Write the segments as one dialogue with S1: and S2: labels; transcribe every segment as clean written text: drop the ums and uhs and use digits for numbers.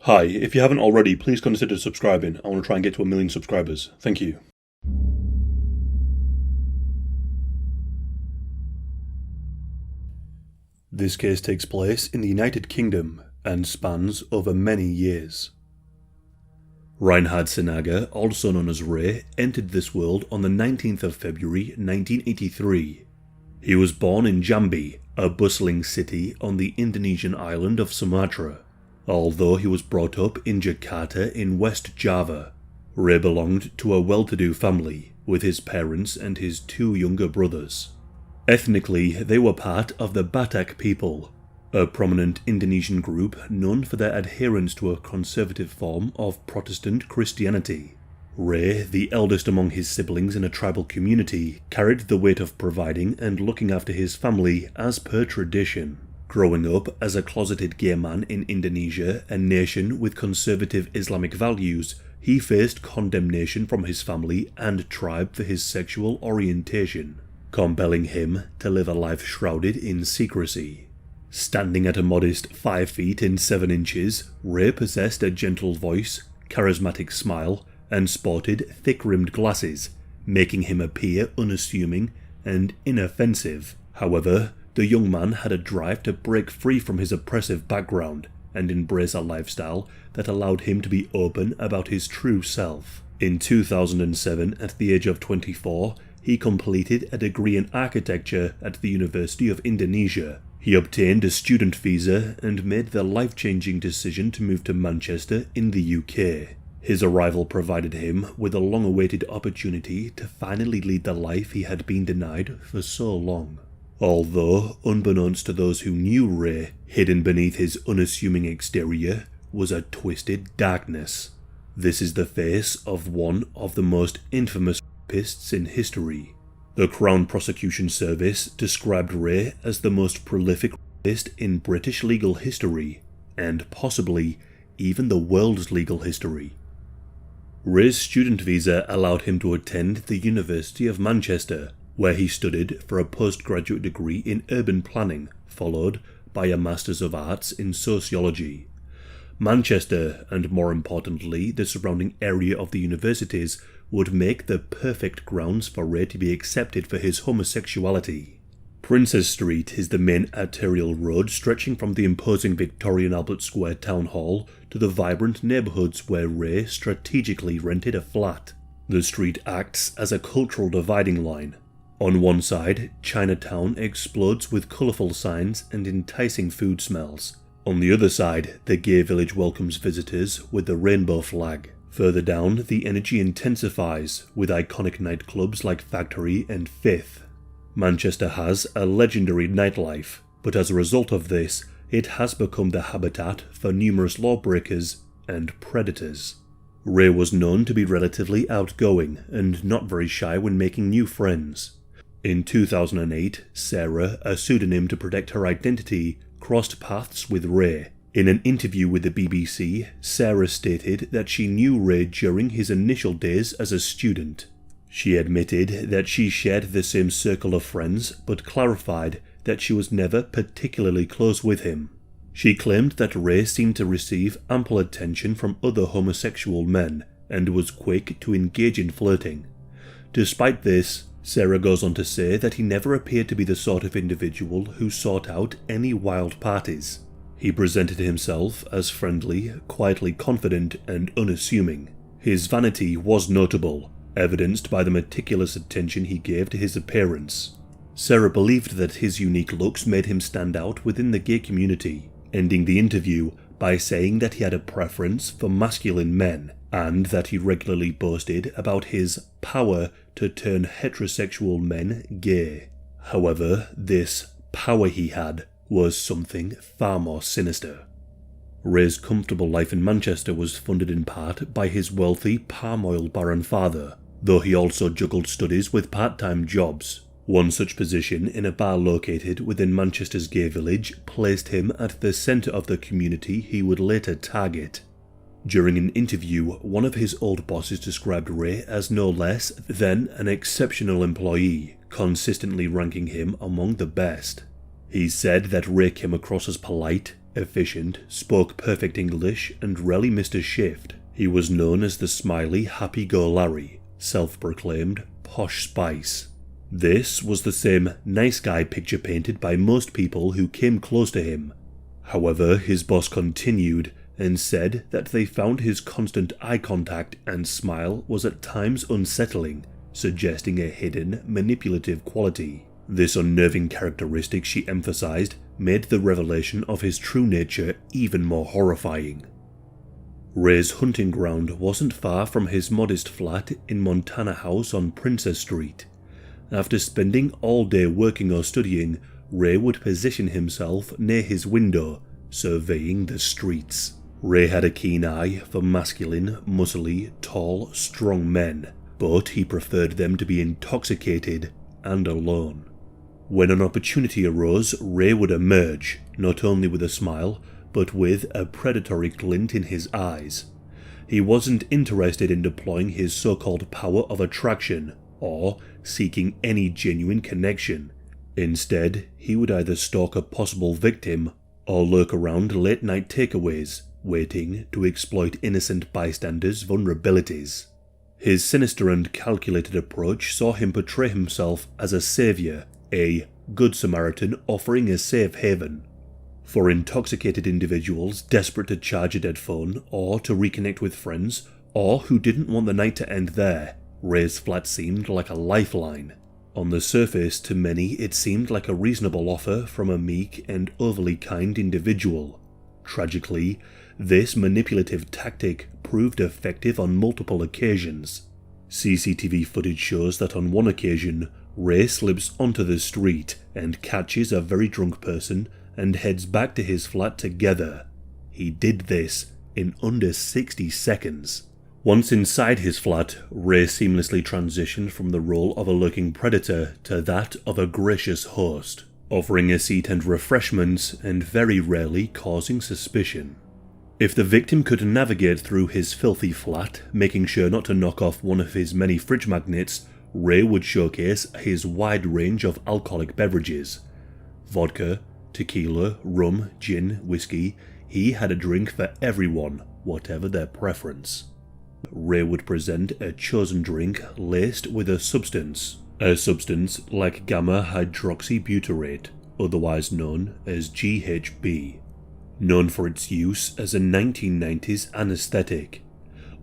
S1: Hi, if you haven't already, please consider subscribing. I want to try and get to 1 million subscribers. Thank you. This case takes place in the United Kingdom and spans over many years. Reinhard Sinaga, also known as Ray, entered this world on the 19th of February 1983. He was born in Jambi, a bustling city on the Indonesian island of Sumatra. Although he was brought up in Jakarta in West Java, Ray belonged to a well-to-do family with his parents and his 2 younger brothers. Ethnically, they were part of the Batak people, a prominent Indonesian group known for their adherence to a conservative form of Protestant Christianity. Ray, the eldest among his siblings in a tribal community, carried the weight of providing and looking after his family as per tradition. Growing up as a closeted gay man in Indonesia, a nation with conservative Islamic values, he faced condemnation from his family and tribe for his sexual orientation, compelling him to live a life shrouded in secrecy. Standing at a modest 5 feet and 7 inches, Ray possessed a gentle voice, charismatic smile, and sported thick-rimmed glasses, making him appear unassuming and inoffensive. However, the young man had a drive to break free from his oppressive background and embrace a lifestyle that allowed him to be open about his true self. In 2007, at the age of 24, he completed a degree in architecture at the University of Indonesia. He obtained a student visa and made the life-changing decision to move to Manchester in the UK. His arrival provided him with a long-awaited opportunity to finally lead the life he had been denied for so long. Although, unbeknownst to those who knew Ray, hidden beneath his unassuming exterior was a twisted darkness. This is the face of one of the most infamous rapists in history. The Crown Prosecution Service described Ray as the most prolific rapist in British legal history, and possibly even the world's legal history. Ray's student visa allowed him to attend the University of Manchester, where he studied for a postgraduate degree in urban planning, followed by a Masters of Arts in Sociology. Manchester, and more importantly the surrounding area of the universities, would make the perfect grounds for Ray to be accepted for his homosexuality. Princes Street is the main arterial road stretching from the imposing Victorian Albert Square Town Hall to the vibrant neighbourhoods where Ray strategically rented a flat. The street acts as a cultural dividing line. On one side, Chinatown explodes with colourful signs and enticing food smells. On the other side, the gay village welcomes visitors with the rainbow flag. Further down, the energy intensifies with iconic nightclubs like Factory and Fifth. Manchester has a legendary nightlife, but as a result of this, it has become the habitat for numerous lawbreakers and predators. Ray was known to be relatively outgoing and not very shy when making new friends. In 2008, Sarah, a pseudonym to protect her identity, crossed paths with Ray. In an interview with the BBC, Sarah stated that she knew Ray during his initial days as a student. She admitted that she shared the same circle of friends, but clarified that she was never particularly close with him. She claimed that Ray seemed to receive ample attention from other homosexual men and was quick to engage in flirting. Despite this, Sarah goes on to say that he never appeared to be the sort of individual who sought out any wild parties. He presented himself as friendly, quietly confident, and unassuming. His vanity was notable, evidenced by the meticulous attention he gave to his appearance. Sarah believed that his unique looks made him stand out within the gay community, ending the interview by saying that he had a preference for masculine men, and that he regularly boasted about his power to turn heterosexual men gay. However, this power he had was something far more sinister. Ray's comfortable life in Manchester was funded in part by his wealthy palm oil baron father, though he also juggled studies with part-time jobs. One such position in a bar located within Manchester's gay village placed him at the centre of the community he would later target. During an interview, one of his old bosses described Ray as no less than an exceptional employee, consistently ranking him among the best. He said that Ray came across as polite, efficient, spoke perfect English, and rarely missed a shift. He was known as the smiley, happy-go-Larry, self-proclaimed posh spice. This was the same nice guy picture painted by most people who came close to him. However, his boss continued and said that they found his constant eye contact and smile was at times unsettling, suggesting a hidden, manipulative quality. This unnerving characteristic, she emphasized, made the revelation of his true nature even more horrifying. Ray's hunting ground wasn't far from his modest flat in Montana House on Princess Street. After spending all day working or studying, Ray would position himself near his window, surveying the streets. Ray had a keen eye for masculine, muscly, tall, strong men, but he preferred them to be intoxicated and alone. When an opportunity arose, Ray would emerge, not only with a smile, but with a predatory glint in his eyes. He wasn't interested in deploying his so-called power of attraction, or seeking any genuine connection. Instead, he would either stalk a possible victim, or lurk around late-night takeaways, waiting to exploit innocent bystanders' vulnerabilities. His sinister and calculated approach saw him portray himself as a savior, a good Samaritan offering a safe haven. For intoxicated individuals desperate to charge a dead phone or to reconnect with friends, or who didn't want the night to end there, Ray's flat seemed like a lifeline. On the surface, to many, it seemed like a reasonable offer from a meek and overly kind individual. Tragically, this manipulative tactic proved effective on multiple occasions. CCTV footage shows that on one occasion, Ray slips onto the street and catches a very drunk person and heads back to his flat together. He did this in under 60 seconds. Once inside his flat, Ray seamlessly transitioned from the role of a lurking predator to that of a gracious host, offering a seat and refreshments and very rarely causing suspicion. If the victim could navigate through his filthy flat, making sure not to knock off one of his many fridge magnets, Ray would showcase his wide range of alcoholic beverages. Vodka, tequila, rum, gin, whiskey, he had a drink for everyone, whatever their preference. Ray would present a chosen drink laced with a substance like gamma-hydroxybutyrate, otherwise known as GHB, known for its use as a 1990s anesthetic.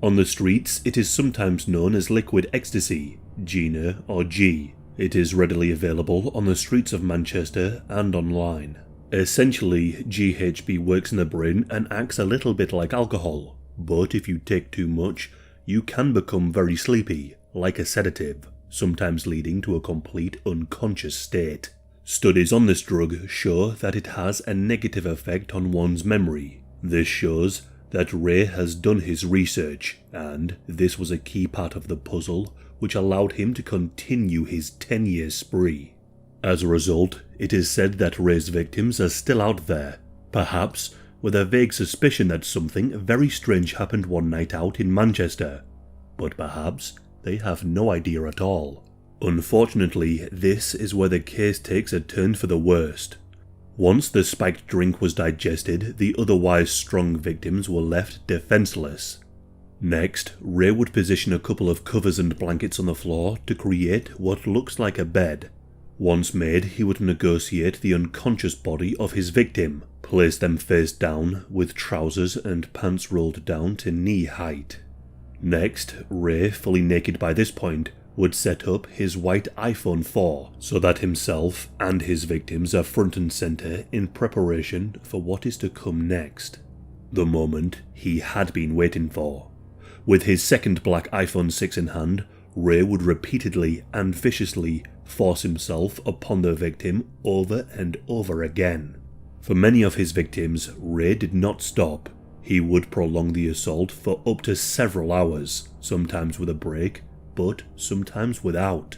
S1: On the streets, it is sometimes known as liquid ecstasy, Gina or G. It is readily available on the streets of Manchester and online. Essentially, GHB works in the brain and acts a little bit like alcohol, but if you take too much, you can become very sleepy, like a sedative, sometimes leading to a complete unconscious state. Studies on this drug show that it has a negative effect on one's memory. This shows that Ray has done his research, and this was a key part of the puzzle which allowed him to continue his 10-year spree. As a result, it is said that Ray's victims are still out there, perhaps with a vague suspicion that something very strange happened one night out in Manchester, but perhaps they have no idea at all. Unfortunately, this is where the case takes a turn for the worst. Once the spiked drink was digested, the otherwise strong victims were left defenseless. Next, Ray would position a couple of covers and blankets on the floor to create what looks like a bed. Once made, he would negotiate the unconscious body of his victim, place them face down with trousers and pants rolled down to knee height. Next, Ray, fully naked by this point, would set up his white iPhone 4 so that himself and his victims are front and center in preparation for what is to come next. The moment he had been waiting for. With his second black iPhone 6 in hand, Ray would repeatedly and viciously force himself upon the victim over and over again. For many of his victims, Ray did not stop. He would prolong the assault for up to several hours, sometimes with a break, but sometimes without.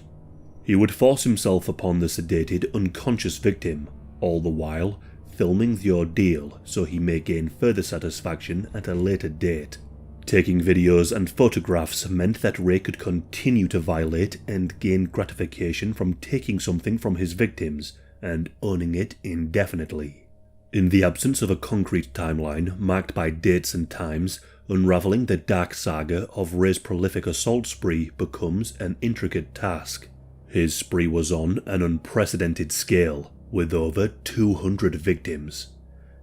S1: He would force himself upon the sedated, unconscious victim, all the while filming the ordeal so he may gain further satisfaction at a later date. Taking videos and photographs meant that Ray could continue to violate and gain gratification from taking something from his victims and owning it indefinitely. In the absence of a concrete timeline marked by dates and times, unravelling the dark saga of Ray's prolific assault spree becomes an intricate task. His spree was on an unprecedented scale, with over 200 victims.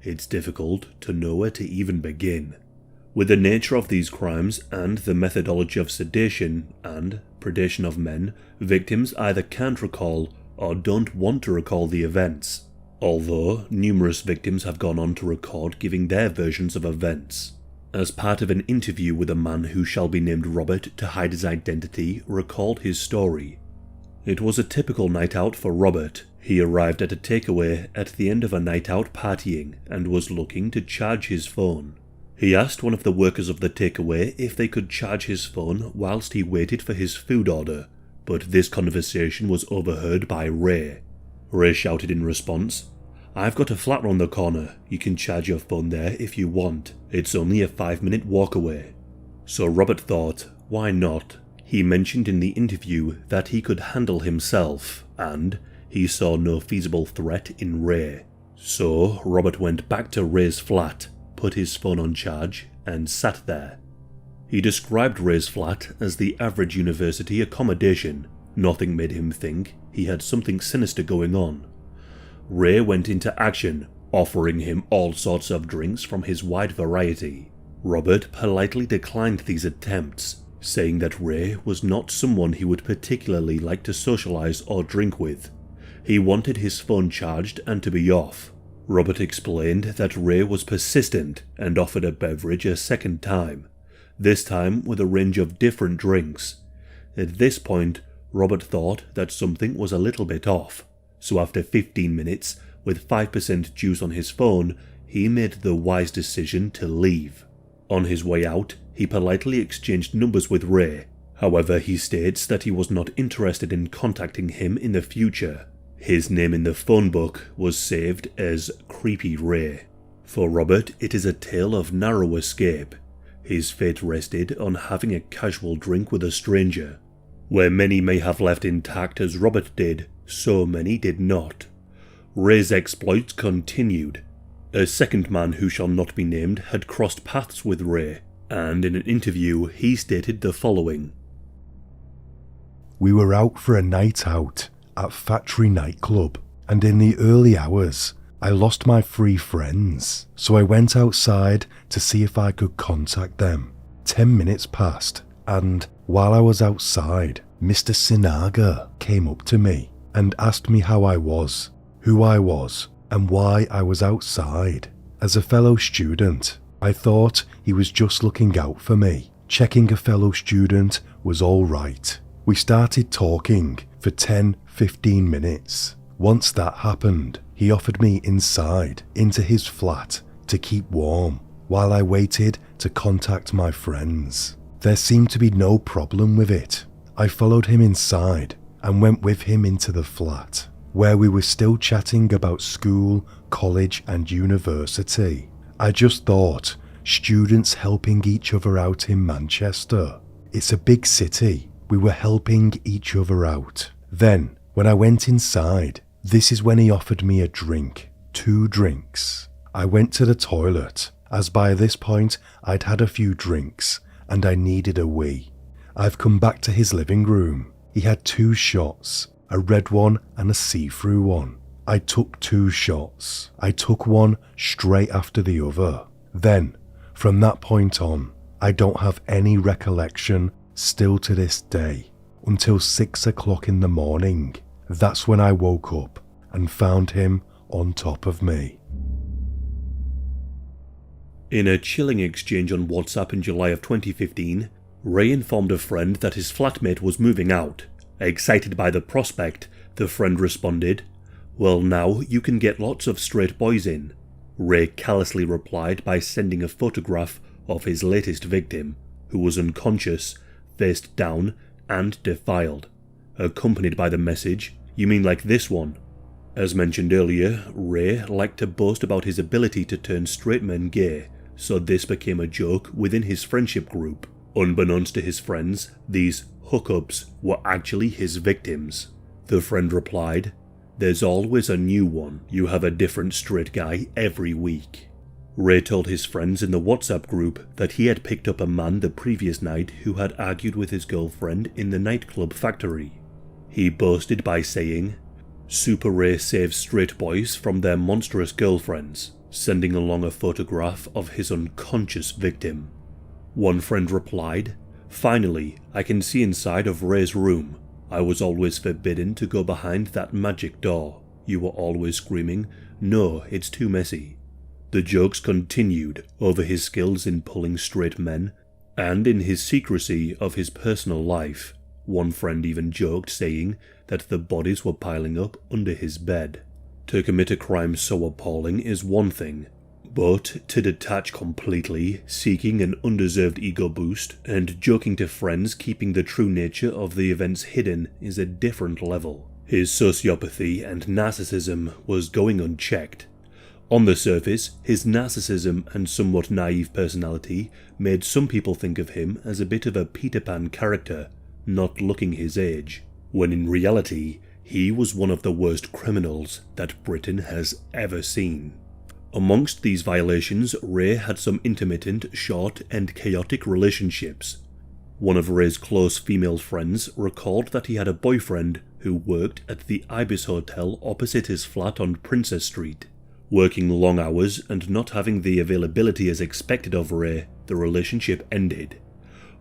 S1: It's difficult to know where to even begin. With the nature of these crimes and the methodology of sedation and predation of men, victims either can't recall or don't want to recall the events, although numerous victims have gone on to record giving their versions of events. As part of an interview with a man who shall be named Robert to hide his identity, recalled his story. It was a typical night out for Robert. He arrived at a takeaway at the end of a night out partying and was looking to charge his phone. He asked one of the workers of the takeaway if they could charge his phone whilst he waited for his food order, but this conversation was overheard by Ray. Ray shouted in response, "I've got a flat round the corner, you can charge your phone there if you want, it's only a 5-minute walk away." So Robert thought, why not? He mentioned in the interview that he could handle himself, and he saw no feasible threat in Ray. So Robert went back to Ray's flat, put his phone on charge, and sat there. He described Ray's flat as the average university accommodation. Nothing made him think he had something sinister going on. Ray went into action, offering him all sorts of drinks from his wide variety. Robert politely declined these attempts, saying that Ray was not someone he would particularly like to socialize or drink with. He wanted his phone charged and to be off. Robert explained that Ray was persistent and offered a beverage a second time, this time with a range of different drinks. At this point, Robert thought that something was a little bit off, so after 15 minutes, with 5% juice on his phone, he made the wise decision to leave. On his way out, he politely exchanged numbers with Ray. However, he states that he was not interested in contacting him in the future. His name in the phone book was saved as Creepy Ray. For Robert, it is a tale of narrow escape. His fate rested on having a casual drink with a stranger. Where many may have left intact as Robert did, so many did not. Ray's exploits continued. A second man who shall not be named had crossed paths with Ray, and in an interview he stated the following.
S2: "We were out for a night out at Factory nightclub, and in the early hours I lost my 3 friends, so I went outside to see if I could contact them. 10 minutes passed, and while I was outside, Mr. Sinaga came up to me and asked me how I was, who I was, and why I was outside. As a fellow student, I thought he was just looking out for me, checking a fellow student was all right. We started talking for 10-15 minutes. Once that happened, he offered me inside into his flat to keep warm while I waited to contact my friends. There seemed to be no problem with it. I followed him inside and went with him into the flat, where we were still chatting about school, college and university. I just thought, students helping each other out in Manchester. It's a big city. We were helping each other out. Then, when I went inside, this is when he offered me a drink, 2 drinks. I went to the toilet, as by this point I'd had a few drinks and I needed a wee. I've come back to his living room. He had 2 shots, a red one and a see-through one. I took 2 shots. I took one straight after the other. Then, from that point on, I don't have any recollection still to this day, until 6 o'clock in the morning. That's when I woke up and found him on top of me."
S1: In a chilling exchange on WhatsApp in July of 2015, Ray informed a friend that his flatmate was moving out. Excited by the prospect, the friend responded, "Well, now you can get lots of straight boys in." Ray callously replied by sending a photograph of his latest victim, who was unconscious, face down and defiled, accompanied by the message, "You mean like this one?" As mentioned earlier, Ray liked to boast about his ability to turn straight men gay, so this became a joke within his friendship group. Unbeknownst to his friends, these hookups were actually his victims. The friend replied, There's always a new one. You have a different straight guy every week. Ray told his friends in the WhatsApp group that he had picked up a man the previous night who had argued with his girlfriend in the nightclub Factory. He boasted by saying, "Super Ray saves straight boys from their monstrous girlfriends," sending along a photograph of his unconscious victim. One friend replied, "Finally, I can see inside of Ray's room. I was always forbidden to go behind that magic door. You were always screaming, 'No, it's too messy.'" The jokes continued over his skills in pulling straight men and in his secrecy of his personal life. One friend even joked, saying that the bodies were piling up under his bed. To commit a crime so appalling is one thing, but to detach completely, seeking an undeserved ego boost, and joking to friends keeping the true nature of the events hidden is a different level. His sociopathy and narcissism was going unchecked. On the surface, his narcissism and somewhat naive personality made some people think of him as a bit of a Peter Pan character, not looking his age, when in reality, he was one of the worst criminals that Britain has ever seen. Amongst these violations, Ray had some intermittent, short and chaotic relationships. One of Ray's close female friends recalled that he had a boyfriend who worked at the Ibis Hotel opposite his flat on Princess Street. Working long hours and not having the availability as expected of Ray, the relationship ended.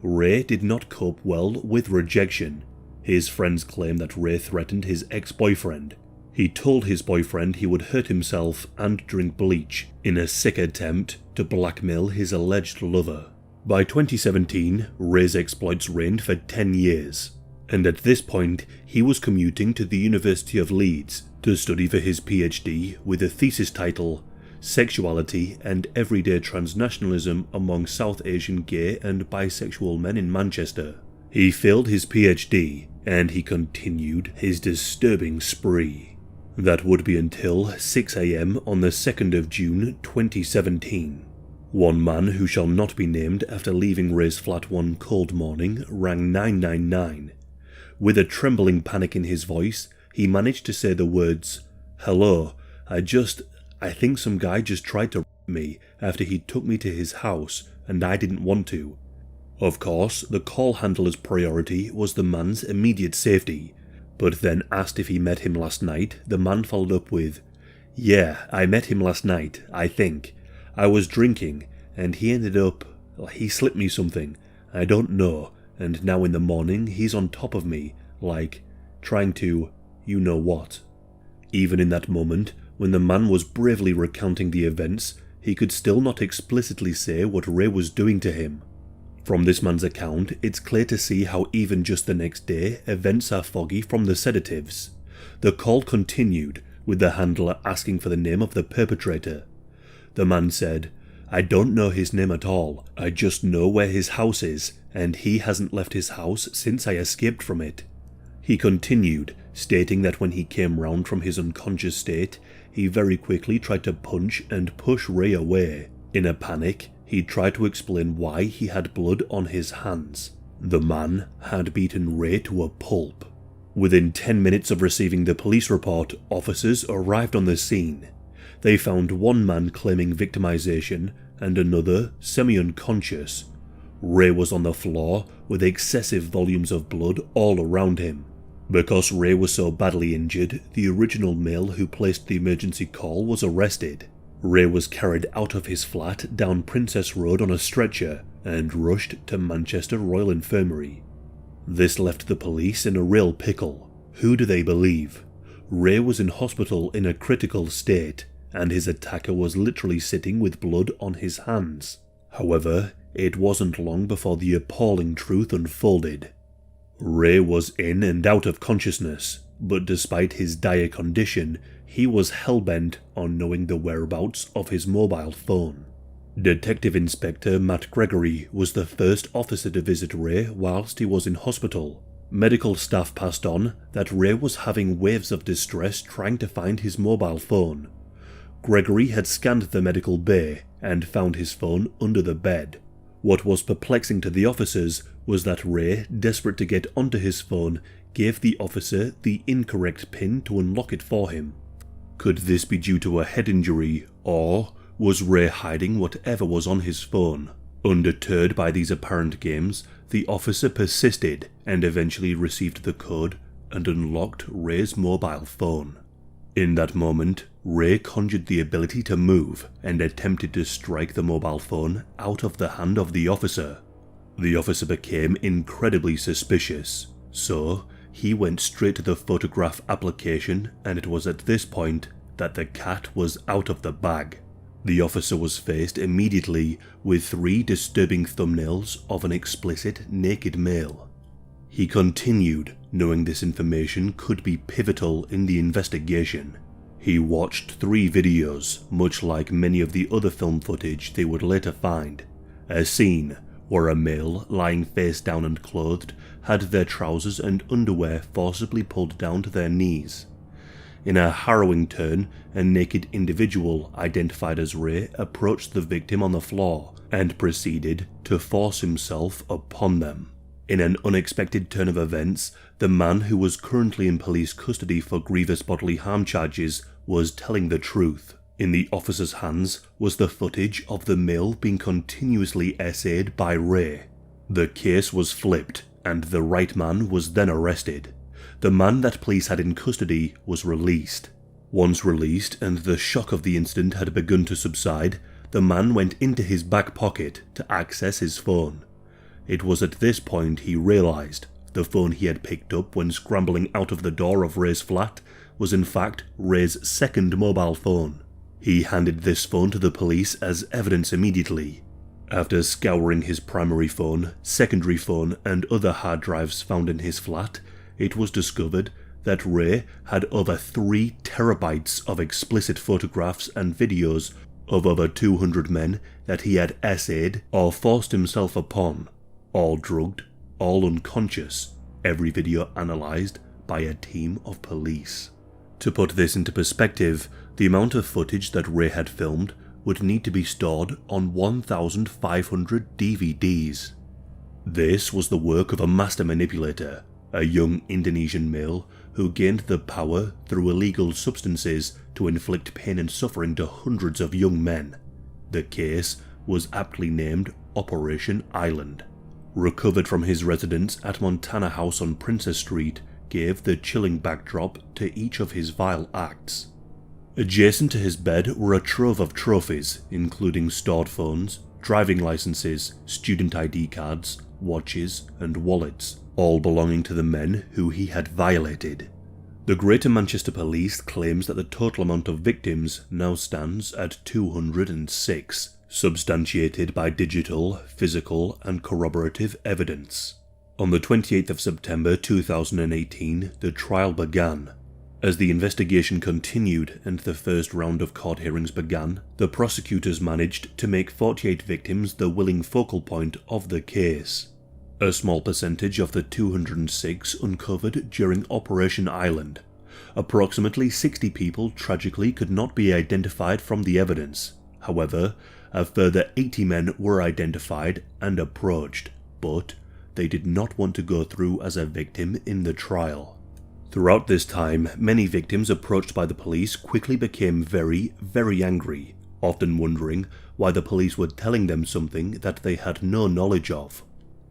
S1: Ray did not cope well with rejection. His friends claim that Ray threatened his ex-boyfriend. He told his boyfriend he would hurt himself and drink bleach in a sick attempt to blackmail his alleged lover. By 2017, Ray's exploits reigned for 10 years, and at this point he was commuting to the University of Leeds to study for his PhD with a thesis title, "Sexuality and Everyday Transnationalism Among South Asian Gay and Bisexual Men in Manchester." He failed his PhD, and he continued his disturbing spree. That would be until 6 AM on the 2nd of June 2017. One man who shall not be named after leaving Ray's flat one cold morning rang 999. With a trembling panic in his voice, he managed to say the words, "Hello, I think some guy just tried to rape me after he took me to his house and I didn't want to." Of course, the call handler's priority was the man's immediate safety, but then asked if he met him last night, the man followed up with, "Yeah, I met him last night, I think. I was drinking, and he slipped me something, I don't know, and now in the morning he's on top of me, like, trying to, you know what." Even in that moment, when the man was bravely recounting the events, he could still not explicitly say what Ray was doing to him. From this man's account, it's clear to see how even just the next day, events are foggy from the sedatives. The call continued, with the handler asking for the name of the perpetrator. The man said, "I don't know his name at all, I just know where his house is, and he hasn't left his house since I escaped from it." He continued, stating that when he came round from his unconscious state, he very quickly tried to punch and push Ray away. In a panic, he tried to explain why he had blood on his hands. The man had beaten Ray to a pulp. Within 10 minutes of receiving the police report, officers arrived on the scene. They found one man claiming victimization and another semi-unconscious. Ray was on the floor with excessive volumes of blood all around him. Because Ray was so badly injured, the original male who placed the emergency call was arrested. Ray was carried out of his flat down Princess Road on a stretcher and rushed to Manchester Royal Infirmary. This left the police in a real pickle. Who do they believe? Ray was in hospital in a critical state, and his attacker was literally sitting with blood on his hands. However, it wasn't long before the appalling truth unfolded. Ray was in and out of consciousness, but despite his dire condition, he was hell-bent on knowing the whereabouts of his mobile phone. Detective Inspector Matt Gregory was the first officer to visit Ray whilst he was in hospital. Medical staff passed on that Ray was having waves of distress trying to find his mobile phone. Gregory had scanned the medical bay and found his phone under the bed. What was perplexing to the officers was that Ray, desperate to get onto his phone, gave the officer the incorrect pin to unlock it for him. Could this be due to a head injury, or was Ray hiding whatever was on his phone? Undeterred by these apparent games, the officer persisted and eventually received the code and unlocked Ray's mobile phone. In that moment, Ray conjured the ability to move and attempted to strike the mobile phone out of the hand of the officer. The officer became incredibly suspicious, so he went straight to the photograph application, and it was at this point that the cat was out of the bag. The officer was faced immediately with 3 disturbing thumbnails of an explicit naked male. He continued, knowing this information could be pivotal in the investigation. He watched 3 videos, much like many of the other film footage they would later find. A scene where a male, lying face down and clothed, had their trousers and underwear forcibly pulled down to their knees. In a harrowing turn, a naked individual identified as Ray approached the victim on the floor and proceeded to force himself upon them. In an unexpected turn of events, the man who was currently in police custody for grievous bodily harm charges was telling the truth. In the officer's hands was the footage of the male being continuously essayed by Ray. The case was flipped, and the right man was then arrested. The man that police had in custody was released. Once released and the shock of the incident had begun to subside, the man went into his back pocket to access his phone. It was at this point he realised the phone he had picked up when scrambling out of the door of Ray's flat was in fact Ray's second mobile phone. He handed this phone to the police as evidence immediately. After scouring his primary phone, secondary phone and other hard drives found in his flat, it was discovered that Ray had over 3 terabytes of explicit photographs and videos of over 200 men that he had essayed or forced himself upon, all drugged, all unconscious, every video analysed by a team of police. To put this into perspective, the amount of footage that Ray had filmed would need to be stored on 1,500 DVDs. This was the work of a master manipulator, a young Indonesian male who gained the power through illegal substances to inflict pain and suffering to hundreds of young men. The case was aptly named Operation Island. Recovered from his residence at Montana House on Princess Street, gave the chilling backdrop to each of his vile acts. Adjacent to his bed were a trove of trophies, including stored phones, driving licenses, student ID cards, watches, and wallets, all belonging to the men who he had violated. The Greater Manchester Police claims that the total amount of victims now stands at 206, substantiated by digital, physical, and corroborative evidence. On the 28th of September 2018, the trial began. As the investigation continued and the first round of court hearings began, the prosecutors managed to make 48 victims the willing focal point of the case. A small percentage of the 206 uncovered during Operation Island. Approximately 60 people tragically could not be identified from the evidence. However, a further 80 men were identified and approached, but they did not want to go through as a victim in the trial. Throughout this time, many victims approached by the police quickly became very, very angry, often wondering why the police were telling them something that they had no knowledge of.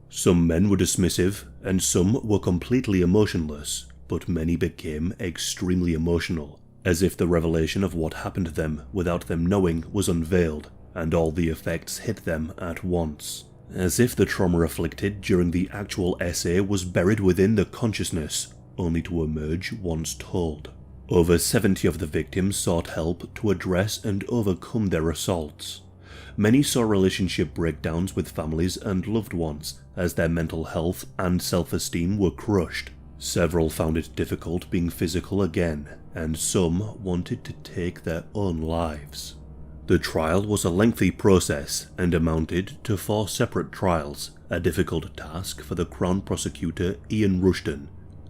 S1: Some men were dismissive, and some were completely emotionless, but many became extremely emotional, as if the revelation of what happened to them without them knowing was unveiled, and all the effects hit them at once. As if the trauma afflicted during the actual essay was buried within the consciousness, only to emerge once told. Over 70 of the victims sought help to address and overcome their assaults. Many saw relationship breakdowns with families and loved ones as their mental health and self-esteem were crushed. Several found it difficult being physical again, and some wanted to take their own lives. The trial was a lengthy process and amounted to 4 separate trials, a difficult task for the Crown Prosecutor Ian Rushton.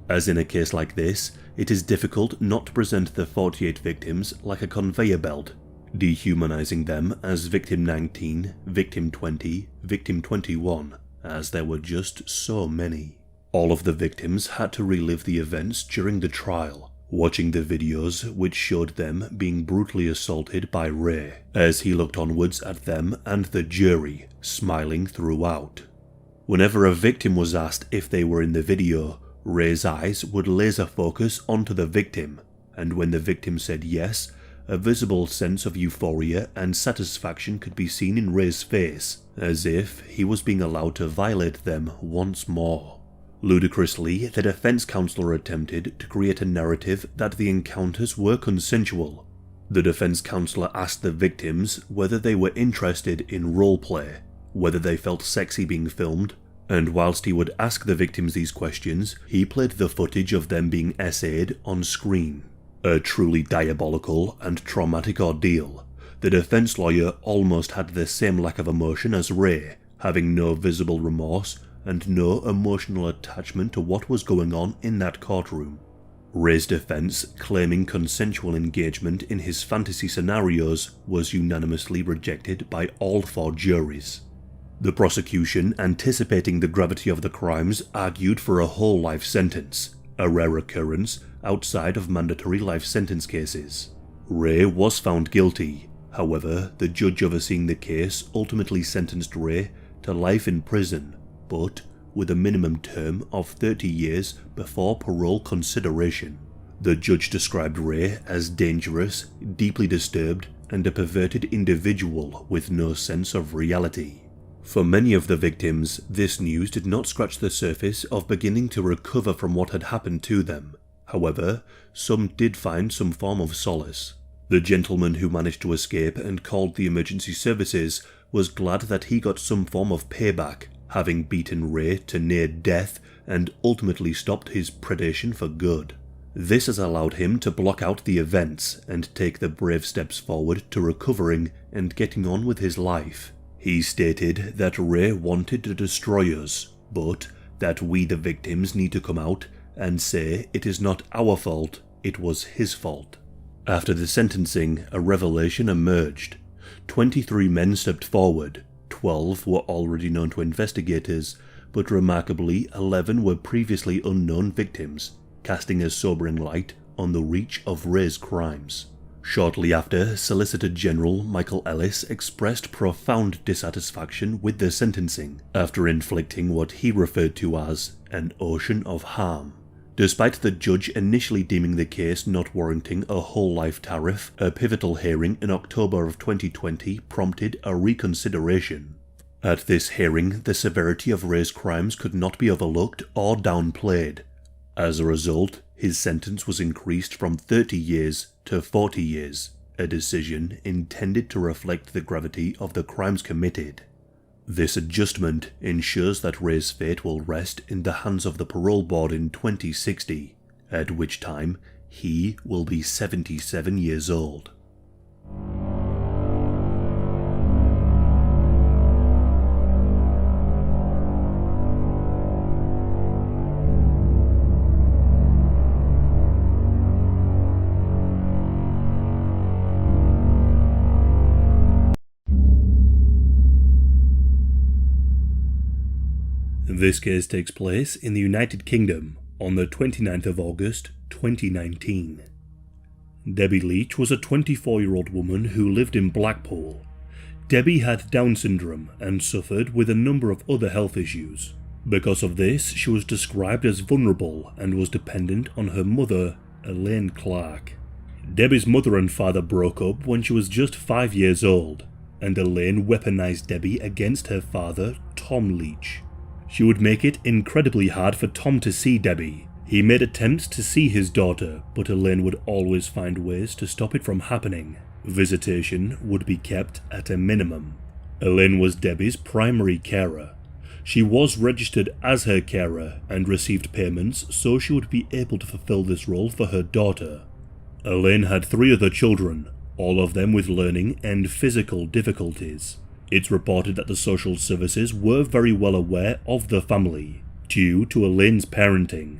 S1: As in a case like this, it is difficult not to present the 48 victims like a conveyor belt. dehumanizing them as Victim 19, Victim 20, Victim 21, as there were just so many. All of the victims had to relive the events during the trial, watching the videos which showed them being brutally assaulted by Ray, as he looked onwards at them and the jury, smiling throughout. Whenever a victim was asked if they were in the video, Ray's eyes would laser focus onto the victim, and when the victim said yes, a visible sense of euphoria and satisfaction could be seen in Ray's face, as if he was being allowed to violate them once more. Ludicrously, the defense counsel attempted to create a narrative that the encounters were consensual. The defense counsel asked the victims whether they were interested in roleplay, whether they felt sexy being filmed, and whilst he would ask the victims these questions, he played the footage of them being essayed on screen. A truly diabolical and traumatic ordeal. The defense lawyer almost had the same lack of emotion as Ray, having no visible remorse and no emotional attachment to what was going on in that courtroom. Ray's defense, claiming consensual engagement in his fantasy scenarios, was unanimously rejected by all 4 juries. The prosecution, anticipating the gravity of the crimes, argued for a whole life sentence, a rare occurrence outside of mandatory life sentence cases. Ray was found guilty. However, the judge overseeing the case ultimately sentenced Ray to life in prison, but with a minimum term of 30 years before parole consideration. The judge described Ray as dangerous, deeply disturbed, and a perverted individual with no sense of reality. For many of the victims, this news did not scratch the surface of beginning to recover from what had happened to them. However, some did find some form of solace. The gentleman who managed to escape and called the emergency services was glad that he got some form of payback, having beaten Ray to near death and ultimately stopped his predation for good. This has allowed him to block out the events and take the brave steps forward to recovering and getting on with his life. He stated that Ray wanted to destroy us, but that we the victims need to come out and say it is not our fault, it was his fault. After the sentencing, a revelation emerged. 23 men stepped forward, 12 were already known to investigators, but remarkably 11 were previously unknown victims, casting a sobering light on the reach of Ray's crimes. Shortly after, Solicitor General Michael Ellis expressed profound dissatisfaction with the sentencing, after inflicting what he referred to as an ocean of harm. Despite the judge initially deeming the case not warranting a whole life tariff, a pivotal hearing in October of 2020 prompted a reconsideration. At this hearing, the severity of Ray's crimes could not be overlooked or downplayed. As a result, his sentence was increased from 30 years to 40 years, a decision intended to reflect the gravity of the crimes committed. This adjustment ensures that Ray's fate will rest in the hands of the parole board in 2060, at which time he will be 77 years old. This case takes place in the United Kingdom on the 29th of August 2019. Debbie Lietch was a 24-year-old woman who lived in Blackpool. Debbie had Down syndrome and suffered with a number of other health issues. Because of this, she was described as vulnerable and was dependent on her mother, Elaine Clark. Debbie's mother and father broke up when she was just 5 years old, and Elaine weaponized Debbie against her father, Tom Lietch. She would make it incredibly hard for Tom to see Debbie. He made attempts to see his daughter, but Elaine would always find ways to stop it from happening. Visitation would be kept at a minimum. Elaine was Debbie's primary carer. She was registered as her carer and received payments so she would be able to fulfill this role for her daughter. Elaine had 3 other children, all of them with learning and physical difficulties. It's reported that the social services were very well aware of the family, due to Elaine's parenting.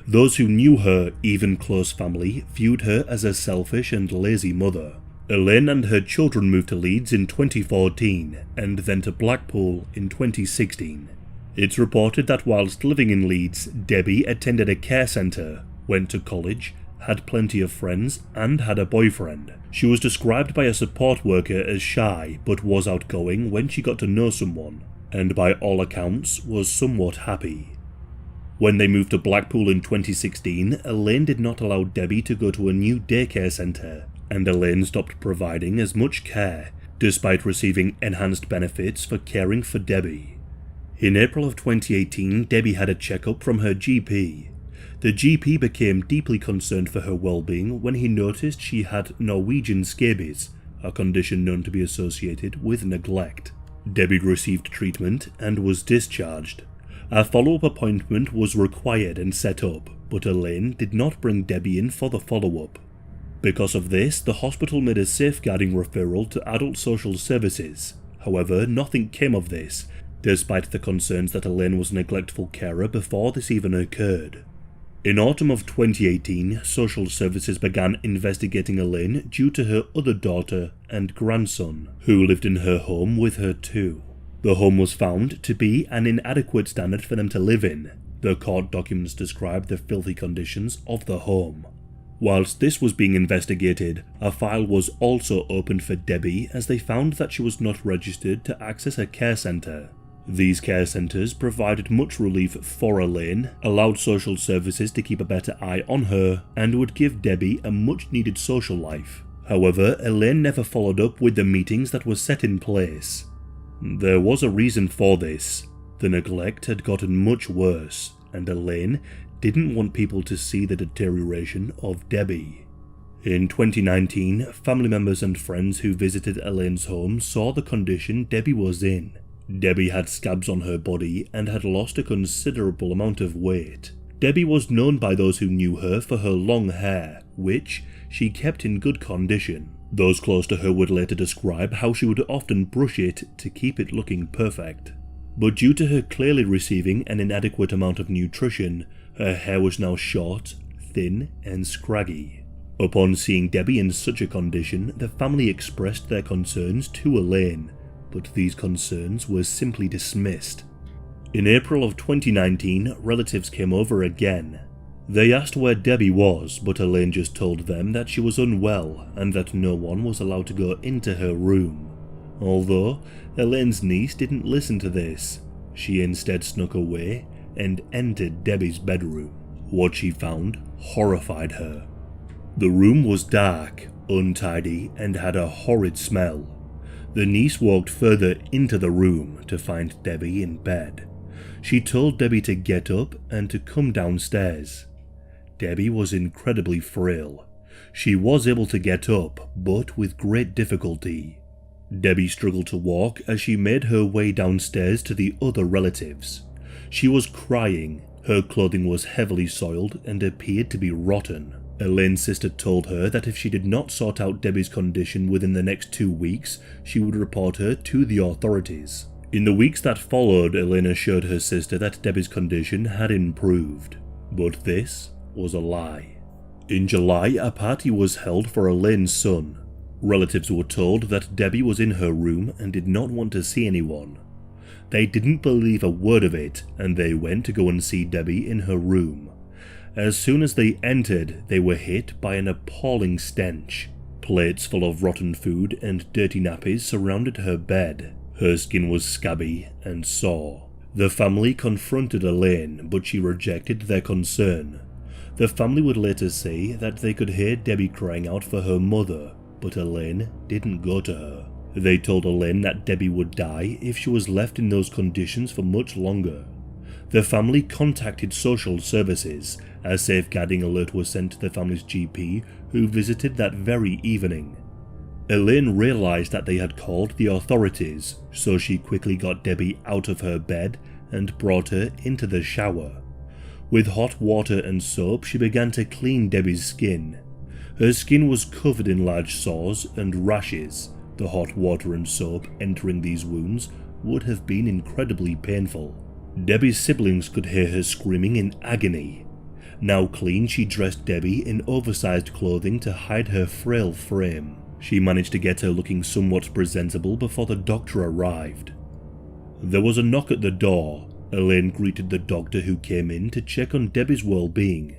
S1: Those who knew her, even close family, viewed her as a selfish and lazy mother. Elaine and her children moved to Leeds in 2014 and then to Blackpool in 2016. It's reported that whilst living in Leeds, Debbie attended a care centre, went to college, had plenty of friends, and had a boyfriend. She was described by a support worker as shy, but was outgoing when she got to know someone, and by all accounts was somewhat happy. When they moved to Blackpool in 2016, Elaine did not allow Debbie to go to a new daycare centre, and Elaine stopped providing as much care, despite receiving enhanced benefits for caring for Debbie. In April of 2018, Debbie had a checkup from her GP. The GP became deeply concerned for her well-being when he noticed she had Norwegian scabies, a condition known to be associated with neglect. Debbie received treatment and was discharged. A follow-up appointment was required and set up, but Elaine did not bring Debbie in for the follow-up. Because of this, the hospital made a safeguarding referral to adult social services. However, nothing came of this, despite the concerns that Elaine was a neglectful carer before this even occurred. In autumn of 2018, social services began investigating Elaine due to her other daughter and grandson, who lived in her home with her too. The home was found to be an inadequate standard for them to live in. The court documents describe the filthy conditions of the home. Whilst this was being investigated, a file was also opened for Debbie as they found that she was not registered to access a care centre. These care centres provided much relief for Elaine, allowed social services to keep a better eye on her, and would give Debbie a much needed social life. However, Elaine never followed up with the meetings that were set in place. There was a reason for this. The neglect had gotten much worse, and Elaine didn't want people to see the deterioration of Debbie. In 2019, family members and friends who visited Elaine's home saw the condition Debbie was in. Debbie had scabs on her body and had lost a considerable amount of weight. Debbie was known by those who knew her for her long hair, which she kept in good condition. Those close to her would later describe how she would often brush it to keep it looking perfect. But due to her clearly receiving an inadequate amount of nutrition, her hair was now short, thin, and scraggy. Upon seeing Debbie in such a condition, the family expressed their concerns to Elaine, but these concerns were simply dismissed. In April of 2019, relatives came over again. They asked where Debbie was, but Elaine just told them that she was unwell and that no one was allowed to go into her room. Although, Elaine's niece didn't listen to this. She instead snuck away and entered Debbie's bedroom. What she found horrified her. The room was dark, untidy, and had a horrid smell. The niece walked further into the room to find Debbie in bed. She told Debbie to get up and to come downstairs. Debbie was incredibly frail. She was able to get up, but with great difficulty. Debbie struggled to walk as she made her way downstairs to the other relatives. She was crying, her clothing was heavily soiled and appeared to be rotten. Elaine's sister told her that if she did not sort out Debbie's condition within the next 2 weeks, she would report her to the authorities. In the weeks that followed, Elaine assured her sister that Debbie's condition had improved. But this was a lie. In July, a party was held for Elaine's son. Relatives were told that Debbie was in her room and did not want to see anyone. They didn't believe a word of it, and they went to go and see Debbie in her room. As soon as they entered, they were hit by an appalling stench. Plates full of rotten food and dirty nappies surrounded her bed. Her skin was scabby and sore. The family confronted Elaine, but she rejected their concern. The family would later say that they could hear Debbie crying out for her mother, but Elaine didn't go to her. They told Elaine that Debbie would die if she was left in those conditions for much longer. The family contacted social services. A safeguarding alert was sent to the family's GP, who visited that very evening. Elaine realized that they had called the authorities, so she quickly got Debbie out of her bed and brought her into the shower. With hot water and soap, she began to clean Debbie's skin. Her skin was covered in large sores and rashes. The hot water and soap entering these wounds would have been incredibly painful. Debbie's siblings could hear her screaming in agony. Now clean, she dressed Debbie in oversized clothing to hide her frail frame. She managed to get her looking somewhat presentable before the doctor arrived. There was a knock at the door. Elaine greeted the doctor who came in to check on Debbie's well-being.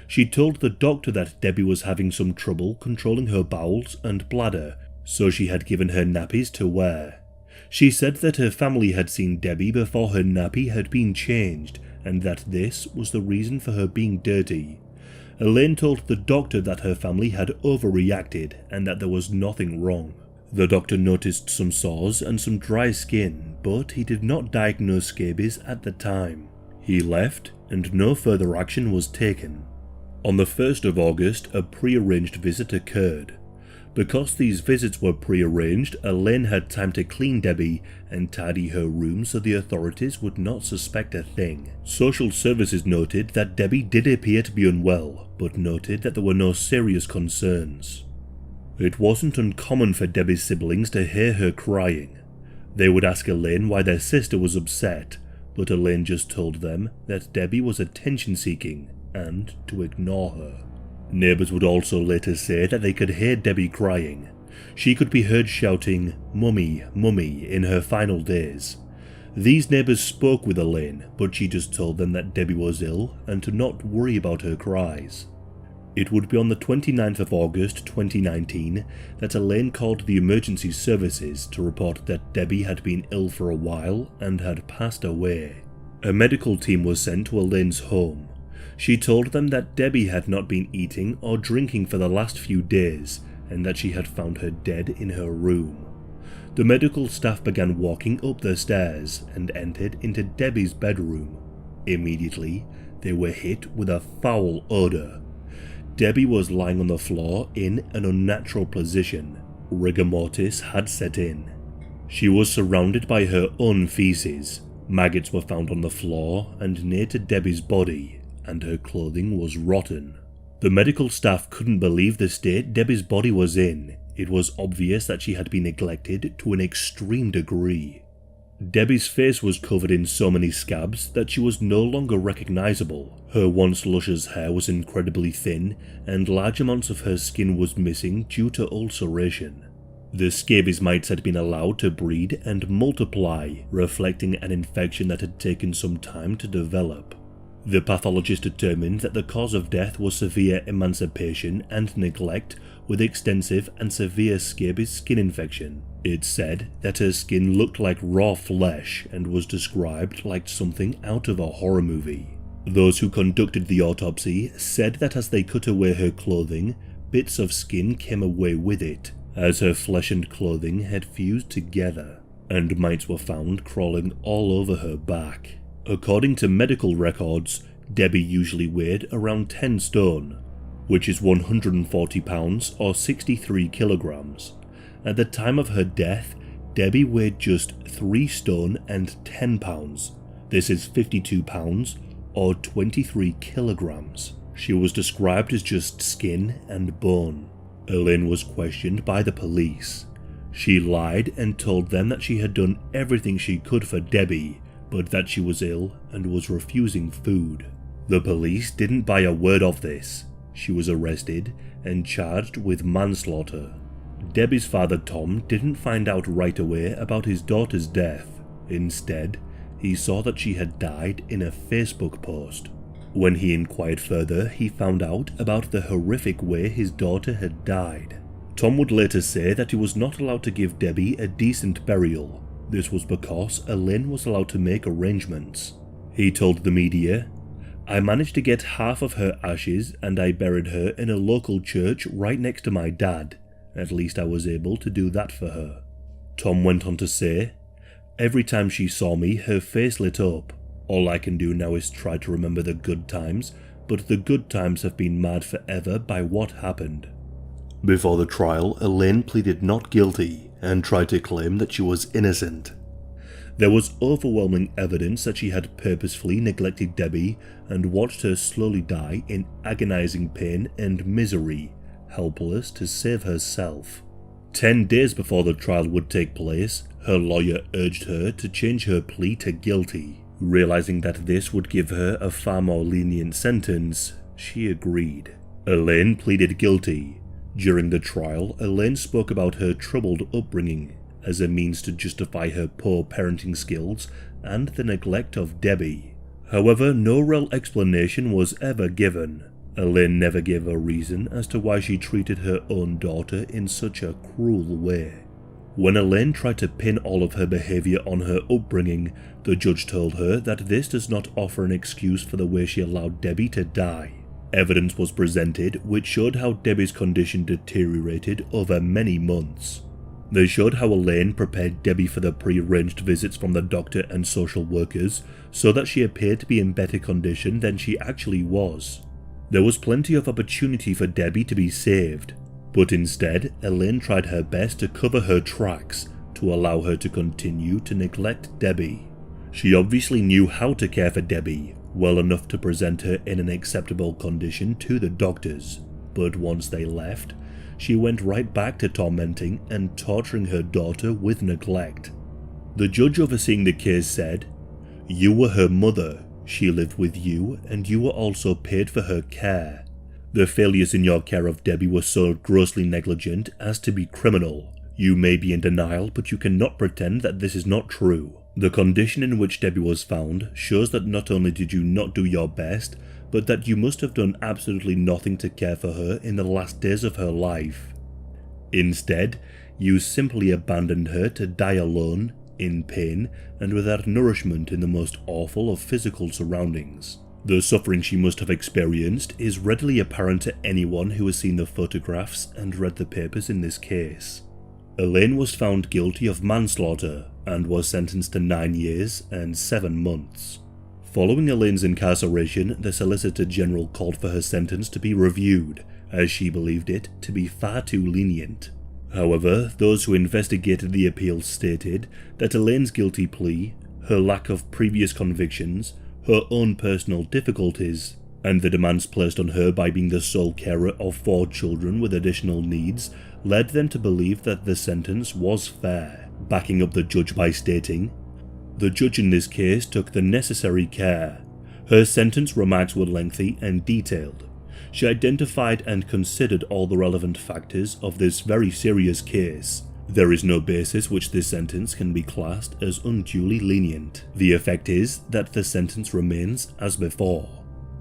S1: She told the doctor that Debbie was having some trouble controlling her bowels and bladder, so she had given her nappies to wear. She said that her family had seen Debbie before her nappy had been changed, and that this was the reason for her being dirty. Elaine told the doctor that her family had overreacted and that there was nothing wrong. The doctor noticed some sores and some dry skin, but he did not diagnose scabies at the time. He left, and no further action was taken. On the 1st of August, a pre-arranged visit occurred. Because these visits were pre-arranged, Elaine had time to clean Debbie and tidy her room so the authorities would not suspect a thing. Social services noted that Debbie did appear to be unwell, but noted that there were no serious concerns. It wasn't uncommon for Debbie's siblings to hear her crying. They would ask Elaine why their sister was upset, but Elaine just told them that Debbie was attention-seeking and to ignore her. Neighbours would also later say that they could hear Debbie crying. She could be heard shouting, "Mummy, Mummy," in her final days. These neighbours spoke with Elaine, but she just told them that Debbie was ill and to not worry about her cries. It would be on the 29th of August 2019 that Elaine called the emergency services to report that Debbie had been ill for a while and had passed away. A medical team was sent to Elaine's home. She told them that Debbie had not been eating or drinking for the last few days and that she had found her dead in her room. The medical staff began walking up the stairs and entered into Debbie's bedroom. Immediately, they were hit with a foul odour. Debbie was lying on the floor in an unnatural position. Rigor mortis had set in. She was surrounded by her own feces. Maggots were found on the floor and near to Debbie's body, and her clothing was rotten. The medical staff couldn't believe the state Debbie's body was in. It was obvious that she had been neglected to an extreme degree. Debbie's face was covered in so many scabs that she was no longer recognizable. Her once luscious hair was incredibly thin, and large amounts of her skin was missing due to ulceration. The scabies mites had been allowed to breed and multiply, reflecting an infection that had taken some time to develop. The pathologist determined that the cause of death was severe emancipation and neglect with extensive and severe scabies skin infection. It said that her skin looked like raw flesh and was described like something out of a horror movie. Those who conducted the autopsy said that as they cut away her clothing, bits of skin came away with it, as her flesh and clothing had fused together, and mites were found crawling all over her back. According to medical records, Debbie usually weighed around 10 stone, which is 140 pounds or 63 kilograms. At the time of her death, Debbie weighed just 3 stone and 10 pounds. This is 52 pounds or 23 kilograms. She was described as just skin and bone. Elaine was questioned by the police. She lied and told them that she had done everything she could for Debbie, but that she was ill and was refusing food. The police didn't buy a word of this. She was arrested and charged with manslaughter. Debbie's father Tom didn't find out right away about his daughter's death. Instead, he saw that she had died in a Facebook post. When he inquired further, he found out about the horrific way his daughter had died. Tom would later say that he was not allowed to give Debbie a decent burial. This was because Elaine was allowed to make arrangements. He told the media, "I managed to get half of her ashes and I buried her in a local church right next to my dad. At least I was able to do that for her." Tom went on to say, "Every time she saw me, her face lit up. All I can do now is try to remember the good times, but the good times have been marred forever by what happened." Before the trial, Elaine pleaded not guilty and tried to claim that she was innocent. There was overwhelming evidence that she had purposefully neglected Debbie and watched her slowly die in agonizing pain and misery, helpless to save herself. 10 days before the trial would take place, her lawyer urged her to change her plea to guilty. Realizing that this would give her a far more lenient sentence, she agreed. Elaine pleaded guilty. During the trial, Elaine spoke about her troubled upbringing as a means to justify her poor parenting skills and the neglect of Debbie. However, no real explanation was ever given. Elaine never gave a reason as to why she treated her own daughter in such a cruel way. When Elaine tried to pin all of her behaviour on her upbringing, the judge told her that this does not offer an excuse for the way she allowed Debbie to die. Evidence was presented which showed how Debbie's condition deteriorated over many months. They showed how Elaine prepared Debbie for the pre-arranged visits from the doctor and social workers so that she appeared to be in better condition than she actually was. There was plenty of opportunity for Debbie to be saved, but instead Elaine tried her best to cover her tracks to allow her to continue to neglect Debbie. She obviously knew how to care for Debbie well enough to present her in an acceptable condition to the doctors, but once they left, she went right back to tormenting and torturing her daughter with neglect. The judge overseeing the case said, "You were her mother, she lived with you, and you were also paid for her care. The failures in your care of Debbie were so grossly negligent as to be criminal. You may be in denial, but you cannot pretend that this is not true. The condition in which Debbie was found shows that not only did you not do your best, but that you must have done absolutely nothing to care for her in the last days of her life. Instead, you simply abandoned her to die alone, in pain, and without nourishment in the most awful of physical surroundings. The suffering she must have experienced is readily apparent to anyone who has seen the photographs and read the papers in this case." Elaine was found guilty of manslaughter and was sentenced to 9 years and 7 months. Following Elaine's incarceration, the Solicitor General called for her sentence to be reviewed, as she believed it to be far too lenient. However, those who investigated the appeal stated that Elaine's guilty plea, her lack of previous convictions, her own personal difficulties, and the demands placed on her by being the sole carer of 4 children with additional needs led them to believe that the sentence was fair, backing up the judge by stating, "The judge in this case took the necessary care. Her sentence remarks were lengthy and detailed. She identified and considered all the relevant factors of this very serious case. There is no basis which this sentence can be classed as unduly lenient. The effect is that the sentence remains as before."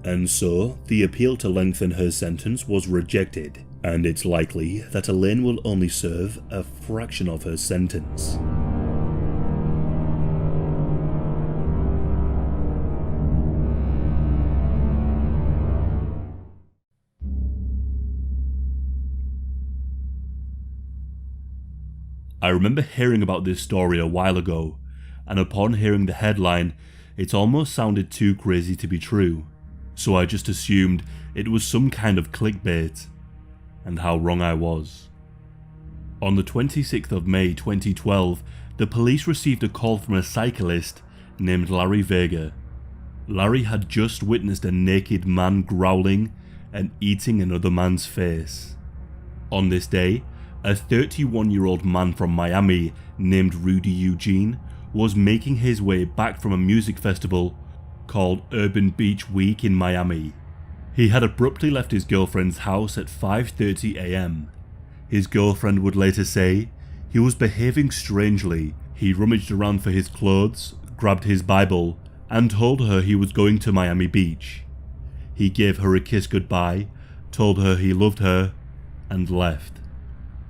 S1: And so, the appeal to lengthen her sentence was rejected, and it's likely that Elaine will only serve a fraction of her sentence. I remember hearing about this story a while ago, and upon hearing the headline, it almost sounded too crazy to be true, so I just assumed it was some kind of clickbait, and how wrong I was. On the 26th of May 2012, the police received a call from a cyclist named Larry Vega. Larry had just witnessed a naked man growling and eating another man's face. On this day, a 31-year-old man from Miami named Rudy Eugene was making his way back from a music festival called Urban Beach Week in Miami. He had abruptly left his girlfriend's house at 5:30 a.m. His girlfriend would later say he was behaving strangely. He rummaged around for his clothes, grabbed his Bible, and told her he was going to Miami Beach. He gave her a kiss goodbye, told her he loved her, and left.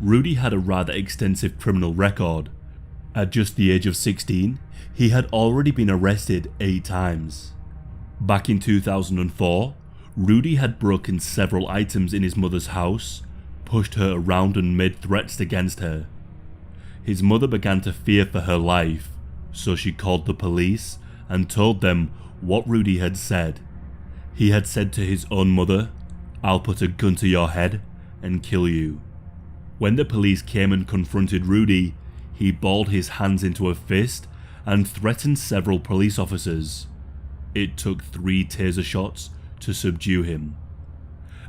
S1: Rudy had a rather extensive criminal record. At just the age of 16, he had already been arrested 8 times. Back in 2004, Rudy had broken several items in his mother's house, pushed her around and made threats against her. His mother began to fear for her life, so she called the police and told them what Rudy had said. He had said to his own mother, "I'll put a gun to your head and kill you." When the police came and confronted Rudy, he balled his hands into a fist and threatened several police officers. It took 3 taser shots to subdue him.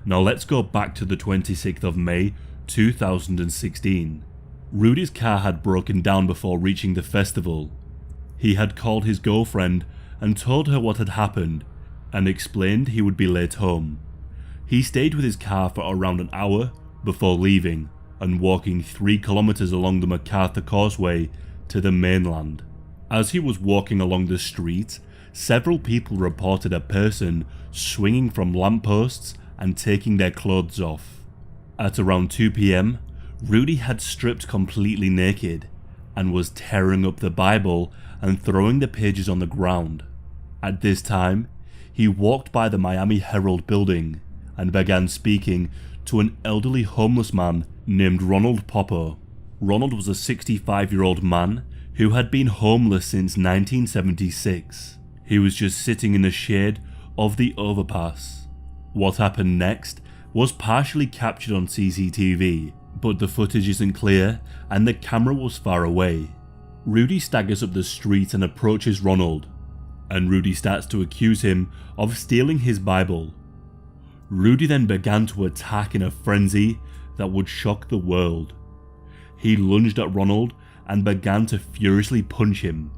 S1: Now let's go back to the 26th of May 2016. Rudy's car had broken down before reaching the festival. He had called his girlfriend and told her what had happened and explained he would be late home. He stayed with his car for around an hour before leaving and walking 3 kilometers along the MacArthur Causeway to the mainland. As he was walking along the street, several people reported a person swinging from lampposts and taking their clothes off. At around 2 p.m, Rudy had stripped completely naked and was tearing up the Bible and throwing the pages on the ground. At this time, he walked by the Miami Herald building and began speaking to an elderly homeless man named Ronald Popper. Ronald was a 65-year-old man who had been homeless since 1976. He was just sitting in the shade of the overpass. What happened next was partially captured on CCTV, but the footage isn't clear and the camera was far away. Rudy staggers up the street and approaches Ronald, and Rudy starts to accuse him of stealing his Bible. Rudy then began to attack in a frenzy that would shock the world. He lunged at Ronald and began to furiously punch him.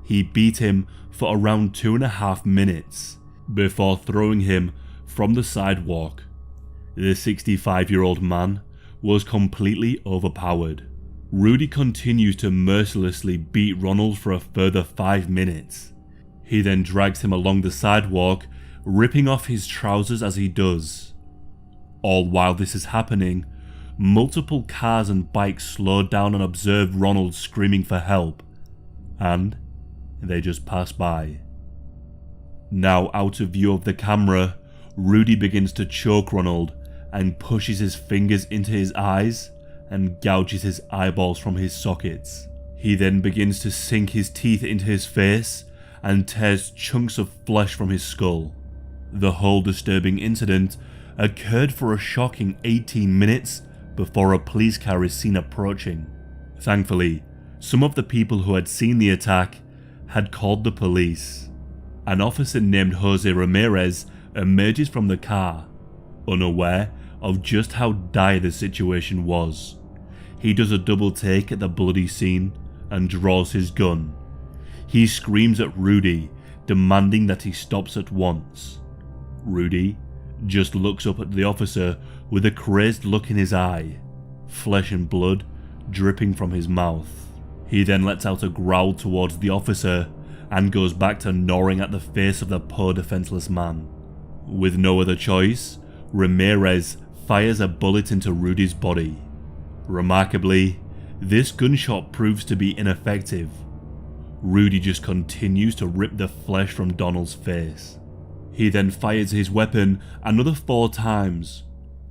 S1: He beat him for around 2.5 minutes before throwing him from the sidewalk. The 65-year-old man was completely overpowered. Rudy continues to mercilessly beat Ronald for a further 5 minutes. He then drags him along the sidewalk, ripping off his trousers as he does. All while this is happening, multiple cars and bikes slow down and observe Ronald screaming for help, and they just pass by. Now out of view of the camera, Rudy begins to choke Ronald and pushes his fingers into his eyes and gouges his eyeballs from his sockets. He then begins to sink his teeth into his face and tears chunks of flesh from his skull. The whole disturbing incident occurred for a shocking 18 minutes before a police car is seen approaching. Thankfully, some of the people who had seen the attack had called the police. An officer named Jose Ramirez emerges from the car, unaware of just how dire the situation was. He does a double take at the bloody scene and draws his gun. He screams at Rudy, demanding that he stops at once. Rudy just looks up at the officer with a crazed look in his eye, flesh and blood dripping from his mouth. He then lets out a growl towards the officer and goes back to gnawing at the face of the poor defenseless man. With no other choice, Ramirez fires a bullet into Rudy's body. Remarkably, this gunshot proves to be ineffective. Rudy just continues to rip the flesh from Donald's face. He then fires his weapon another 4 times.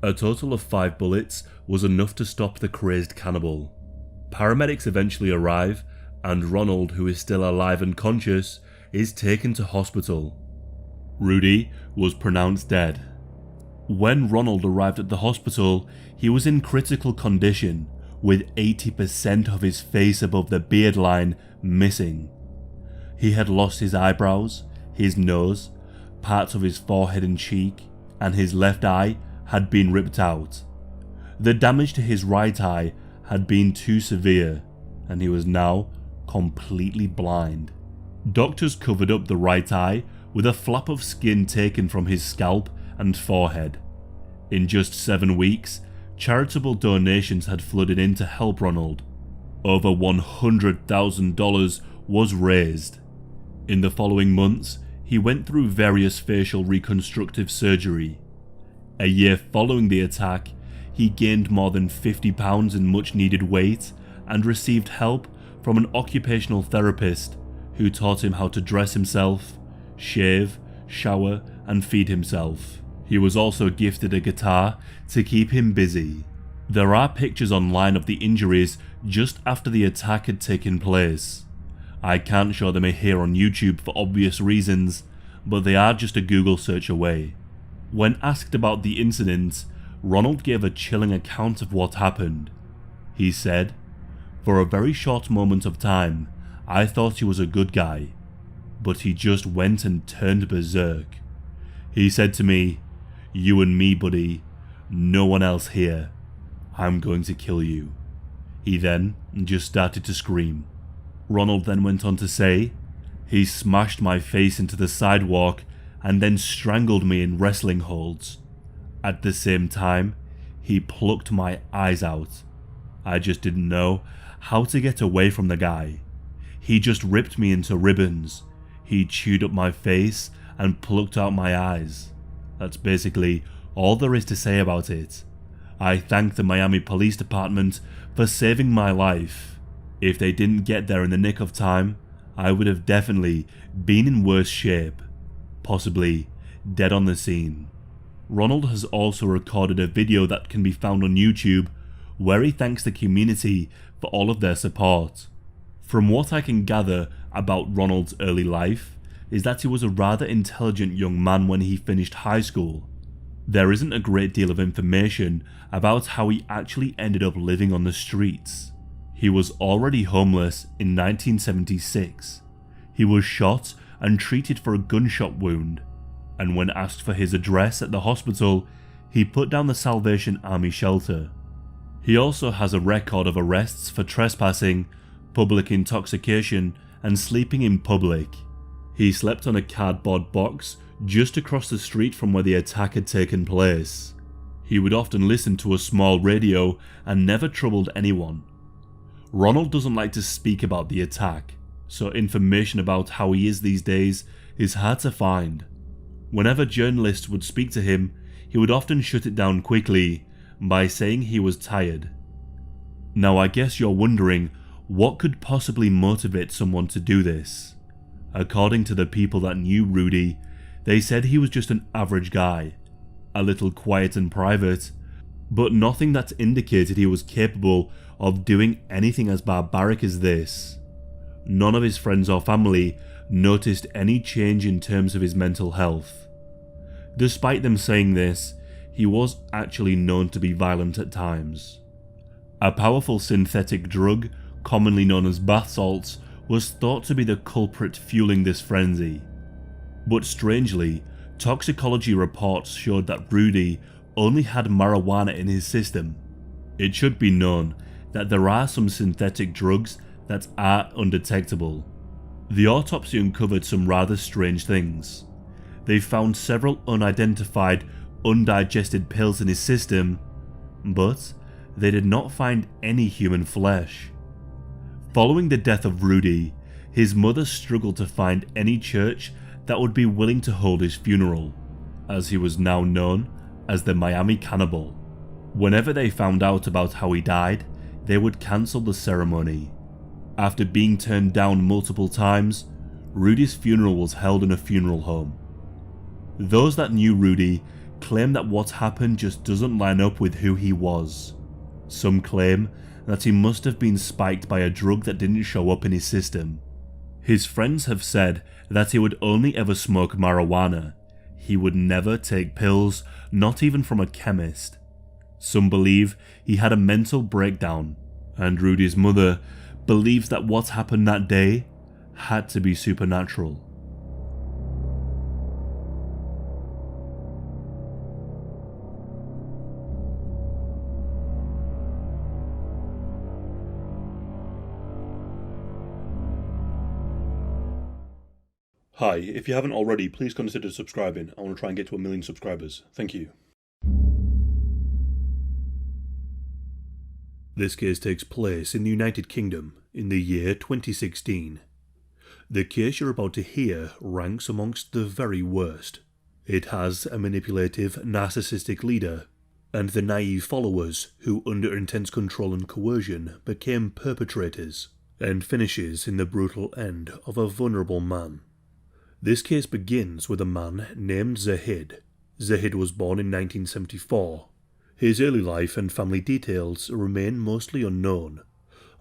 S1: A total of 5 bullets was enough to stop the crazed cannibal. Paramedics eventually arrive, and Ronald, who is still alive and conscious, is taken to hospital. Rudy was pronounced dead. When Ronald arrived at the hospital, he was in critical condition, with 80% of his face above the beard line missing. He had lost his eyebrows, his nose, parts of his forehead and cheek, and his left eye had been ripped out. The damage to his right eye had been too severe, and he was now completely blind. Doctors covered up the right eye with a flap of skin taken from his scalp and forehead. In just 7 weeks, charitable donations had flooded in to help Ronald. Over $100,000 was raised. In the following months, he went through various facial reconstructive surgery. A year following the attack, he gained more than 50 pounds in much needed weight and received help from an occupational therapist who taught him how to dress himself, shave, shower, and feed himself. He was also gifted a guitar to keep him busy. There are pictures online of the injuries just after the attack had taken place. I can't show them here on YouTube for obvious reasons, but they are just a Google search away. When asked about the incident, Ronald gave a chilling account of what happened. He said, "For a very short moment of time, I thought he was a good guy, but he just went and turned berserk. He said to me, 'You and me, buddy, no one else here. I'm going to kill you.' He then just started to scream." Ronald then went on to say, "He smashed my face into the sidewalk and then strangled me in wrestling holds. At the same time, he plucked my eyes out. I just didn't know how to get away from the guy. He just ripped me into ribbons. He chewed up my face and plucked out my eyes. That's basically all there is to say about it. I thank the Miami Police Department for saving my life. If they didn't get there in the nick of time, I would have definitely been in worse shape, possibly dead on the scene. Ronald has also recorded a video that can be found on YouTube where he thanks the community for all of their support. From what I can gather about Ronald's early life is that he was a rather intelligent young man when he finished high school. There isn't a great deal of information about how he actually ended up living on the streets. He was already homeless in 1976. He was shot and treated for a gunshot wound, and when asked for his address at the hospital, he put down the Salvation Army shelter. He also has a record of arrests for trespassing, public intoxication, and sleeping in public. He slept on a cardboard box just across the street from where the attack had taken place. He would often listen to a small radio and never troubled anyone. Ronald doesn't like to speak about the attack, so information about how he is these days is hard to find. Whenever journalists would speak to him, he would often shut it down quickly by saying he was tired. Now I guess you're wondering, what could possibly motivate someone to do this? According to the people that knew Rudy, they said he was just an average guy, a little quiet and private, but nothing that indicated he was capable of doing anything as barbaric as this. None of his friends or family noticed any change in terms of his mental health. Despite them saying this, he was actually known to be violent at times. A powerful synthetic drug, commonly known as bath salts, was thought to be the culprit fueling this frenzy. But strangely, toxicology reports showed that Rudy only had marijuana in his system. It should be known that there are some synthetic drugs that are undetectable. The autopsy uncovered some rather strange things. They found several unidentified, undigested pills in his system, but they did not find any human flesh. Following the death of Rudy, his mother struggled to find any church that would be willing to hold his funeral, as he was now known as the Miami Cannibal. Whenever they found out about how he died, they would cancel the ceremony. After being turned down multiple times, Rudy's funeral was held in a funeral home. Those that knew Rudy claim that what happened just doesn't line up with who he was. Some claim that he must have been spiked by a drug that didn't show up in his system. His friends have said that he would only ever smoke marijuana. He would never take pills, not even from a chemist. Some believe he had a mental breakdown, and Rudy's mother believes that what happened that day had to be supernatural.
S3: Hi, if you haven't already, please consider subscribing. I want to try and get to 1 million subscribers. Thank you.
S1: This case takes place in the United Kingdom in the year 2016. The case you're about to hear ranks amongst the very worst. It has a manipulative, narcissistic leader, and the naive followers who, under intense control and coercion, became perpetrators, and finishes in the brutal end of a vulnerable man. This case begins with a man named Zahid. Zahid was born in 1974. His early life and family details remain mostly unknown,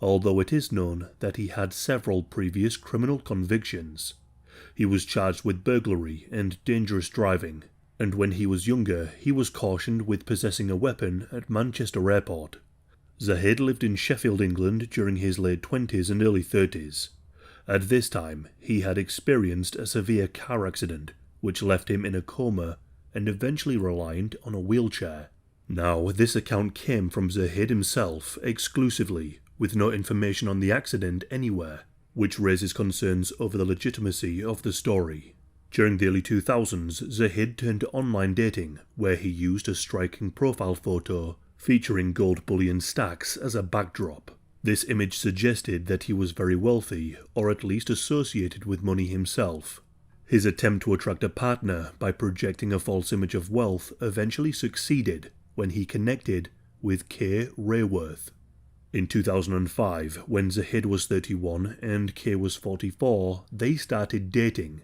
S1: although it is known that he had several previous criminal convictions. He was charged with burglary and dangerous driving, and when he was younger he was cautioned with possessing a weapon at Manchester Airport. Zahid lived in Sheffield, England during his late 20s and early 30s. At this time, he had experienced a severe car accident, which left him in a coma and eventually reliant on a wheelchair. Now, this account came from Zahid himself exclusively, with no information on the accident anywhere, which raises concerns over the legitimacy of the story. During the early 2000s, Zahid turned to online dating, where he used a striking profile photo featuring gold bullion stacks as a backdrop. This image suggested that he was very wealthy, or at least associated with money himself. His attempt to attract a partner by projecting a false image of wealth eventually succeeded when he connected with Kay Rayworth. In 2005, when Zahid was 31 and Kay was 44, they started dating.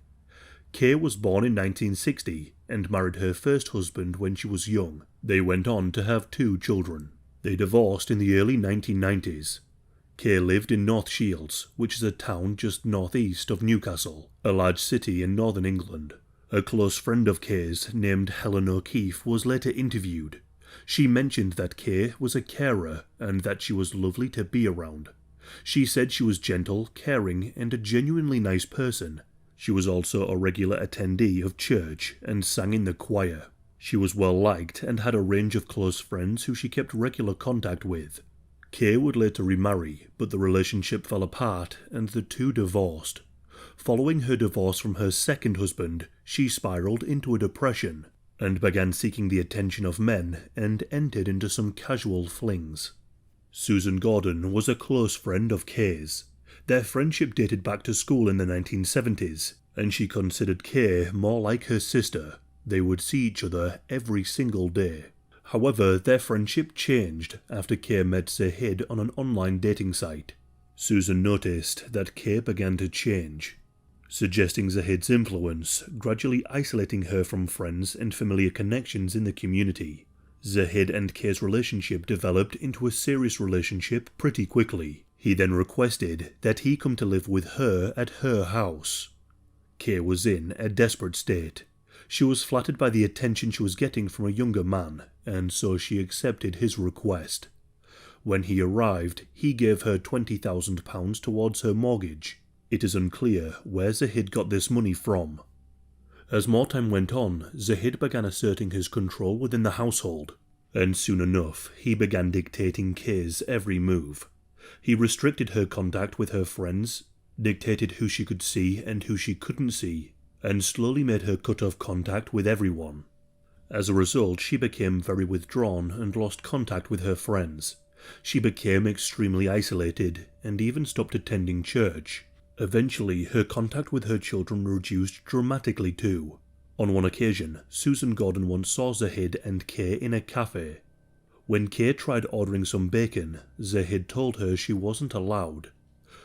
S1: Kay was born in 1960 and married her first husband when she was young. They went on to have 2 children. They divorced in the early 1990s. Kay lived in North Shields, which is a town just northeast of Newcastle, a large city in northern England. A close friend of Kay's, named Helen O'Keefe, was later interviewed. She mentioned that Kay was a carer and that she was lovely to be around. She said she was gentle, caring, and a genuinely nice person. She was also a regular attendee of church and sang in the choir. She was well liked and had a range of close friends who she kept regular contact with. Kay would later remarry, but the relationship fell apart and the two divorced. Following her divorce from her second husband, she spiraled into a depression and began seeking the attention of men and entered into some casual flings. Susan Gordon was a close friend of Kay's. Their friendship dated back to school in the 1970s, and she considered Kay more like her sister. They would see each other every single day. However, their friendship changed after Kay met Zahid on an online dating site. Susan noticed that Kay began to change, suggesting Zahid's influence, gradually isolating her from friends and familiar connections in the community. Zahid and Kay's relationship developed into a serious relationship pretty quickly. He then requested that he come to live with her at her house. Kay was in a desperate state. She was flattered by the attention she was getting from a younger man, and so she accepted his request. When he arrived, he gave her £20,000 towards her mortgage. It is unclear where Zahid got this money from. As more time went on, Zahid began asserting his control within the household, and soon enough he began dictating Kay's every move. He restricted her contact with her friends, dictated who she could see and who she couldn't see, and slowly made her cut off contact with everyone. As a result, she became very withdrawn and lost contact with her friends. She became extremely isolated and even stopped attending church. Eventually, her contact with her children reduced dramatically too. On one occasion, Susan Gordon once saw Zahid and Kay in a cafe. When Kay tried ordering some bacon, Zahid told her she wasn't allowed.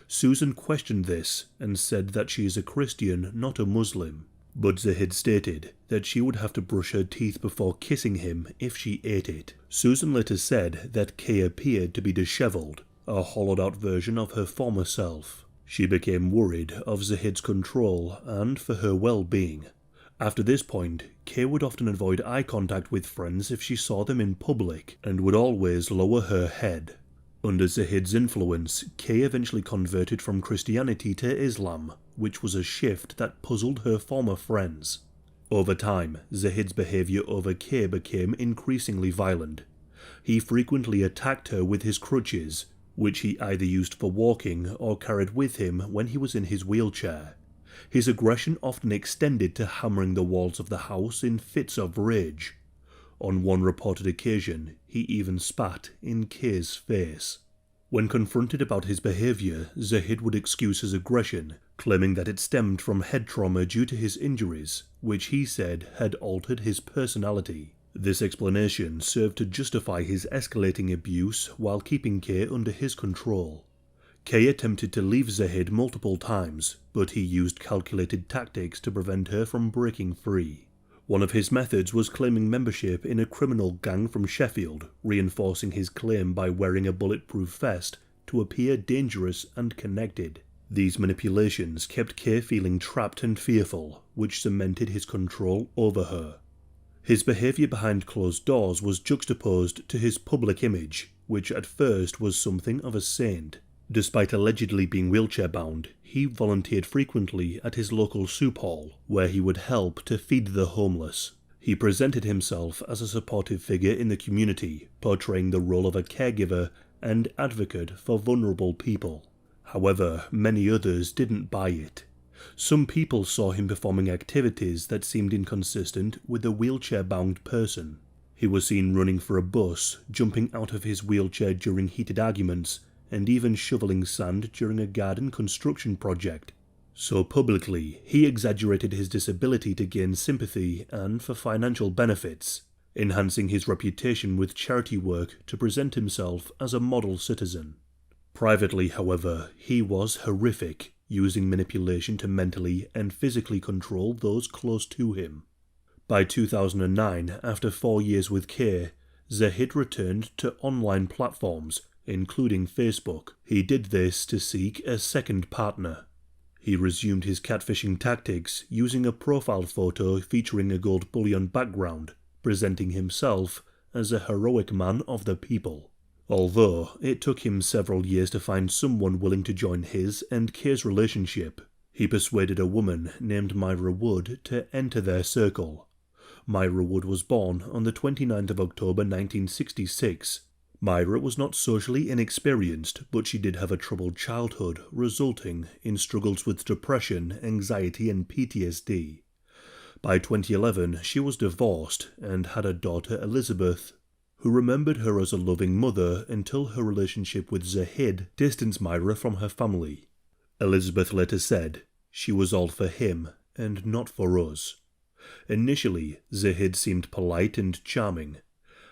S1: Susan questioned this and said that she is a Christian, not a Muslim, but Zahid stated that she would have to brush her teeth before kissing him if she ate it. Susan later said that Kay appeared to be dishevelled, a hollowed-out version of her former self. She became worried of Zahid's control and for her well-being. After this point, Kay would often avoid eye contact with friends if she saw them in public and would always lower her head. Under Zahid's influence, Kay eventually converted from Christianity to Islam, which was a shift that puzzled her former friends. Over time, Zahid's behaviour over Kay became increasingly violent. He frequently attacked her with his crutches, which he either used for walking or carried with him when he was in his wheelchair. His aggression often extended to hammering the walls of the house in fits of rage. On one reported occasion, he even spat in Kay's face. When confronted about his behaviour, Zahid would excuse his aggression, claiming that it stemmed from head trauma due to his injuries, which he said had altered his personality. This explanation served to justify his escalating abuse while keeping Kay under his control. Kay attempted to leave Zahid multiple times, but he used calculated tactics to prevent her from breaking free. One of his methods was claiming membership in a criminal gang from Sheffield, reinforcing his claim by wearing a bulletproof vest to appear dangerous and connected. These manipulations kept Kay feeling trapped and fearful, which cemented his control over her. His behaviour behind closed doors was juxtaposed to his public image, which at first was something of a saint. Despite allegedly being wheelchair-bound, he volunteered frequently at his local soup hall, where he would help to feed the homeless. He presented himself as a supportive figure in the community, portraying the role of a caregiver and advocate for vulnerable people. However, many others didn't buy it. Some people saw him performing activities that seemed inconsistent with a wheelchair-bound person. He was seen running for a bus, jumping out of his wheelchair during heated arguments, and even shoveling sand during a garden construction project. So publicly, he exaggerated his disability to gain sympathy and for financial benefits, enhancing his reputation with charity work to present himself as a model citizen. Privately, however, he was horrific, using manipulation to mentally and physically control those close to him. By 2009, after 4 years with Kay, Zahid returned to online platforms, including Facebook. He did this to seek a second partner. He resumed his catfishing tactics using a profile photo featuring a gold bullion background, presenting himself as a heroic man of the people. Although it took him several years to find someone willing to join his and Kay's relationship, he persuaded a woman named Myra Wood to enter their circle. Myra Wood was born on the 29th of October 1966. Myra was not socially inexperienced, but she did have a troubled childhood, resulting in struggles with depression, anxiety and PTSD. By 2011, she was divorced and had a daughter, Elizabeth, who remembered her as a loving mother until her relationship with Zahid distanced Myra from her family. Elizabeth later said, "She was all for him and not for us." Initially, Zahid seemed polite and charming.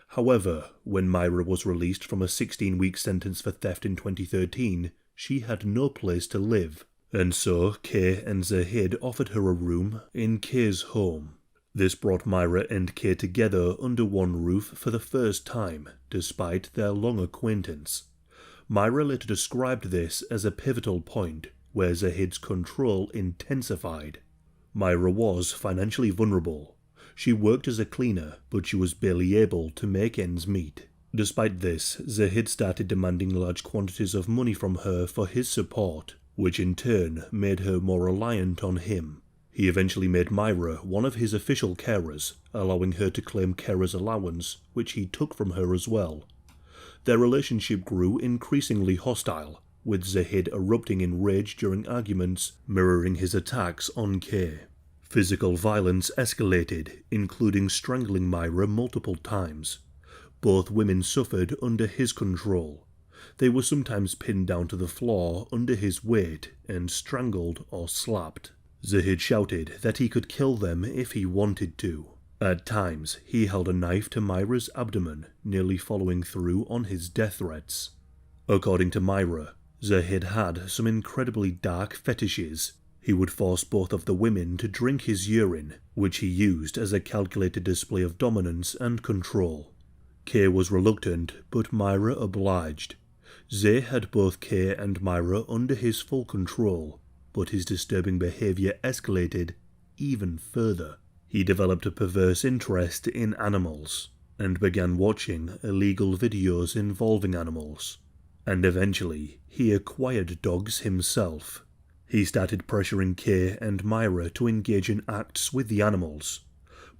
S1: However, when Myra was released from a 16-week sentence for theft in 2013, she had no place to live, and so Kay and Zahid offered her a room in Kay's home. This brought Myra and Kay together under one roof for the first time, despite their long acquaintance. Myra later described this as a pivotal point, where Zahid's control intensified. Myra was financially vulnerable. She worked as a cleaner, but she was barely able to make ends meet. Despite this, Zahid started demanding large quantities of money from her for his support, which in turn made her more reliant on him. He eventually made Myra one of his official carers, allowing her to claim carer's allowance, which he took from her as well. Their relationship grew increasingly hostile, with Zahid erupting in rage during arguments, mirroring his attacks on Kay. Physical violence escalated, including strangling Myra multiple times. Both women suffered under his control. They were sometimes pinned down to the floor under his weight and strangled or slapped. Zahid shouted that he could kill them if he wanted to. At times, he held a knife to Myra's abdomen, nearly following through on his death threats. According to Myra, Zahid had some incredibly dark fetishes. He would force both of the women to drink his urine, which he used as a calculated display of dominance and control. Kay was reluctant, but Myra obliged. Zay had both Kay and Myra under his full control, but his disturbing behavior escalated even further. He developed a perverse interest in animals, and began watching illegal videos involving animals. And eventually, he acquired dogs himself. He started pressuring Kay and Myra to engage in acts with the animals.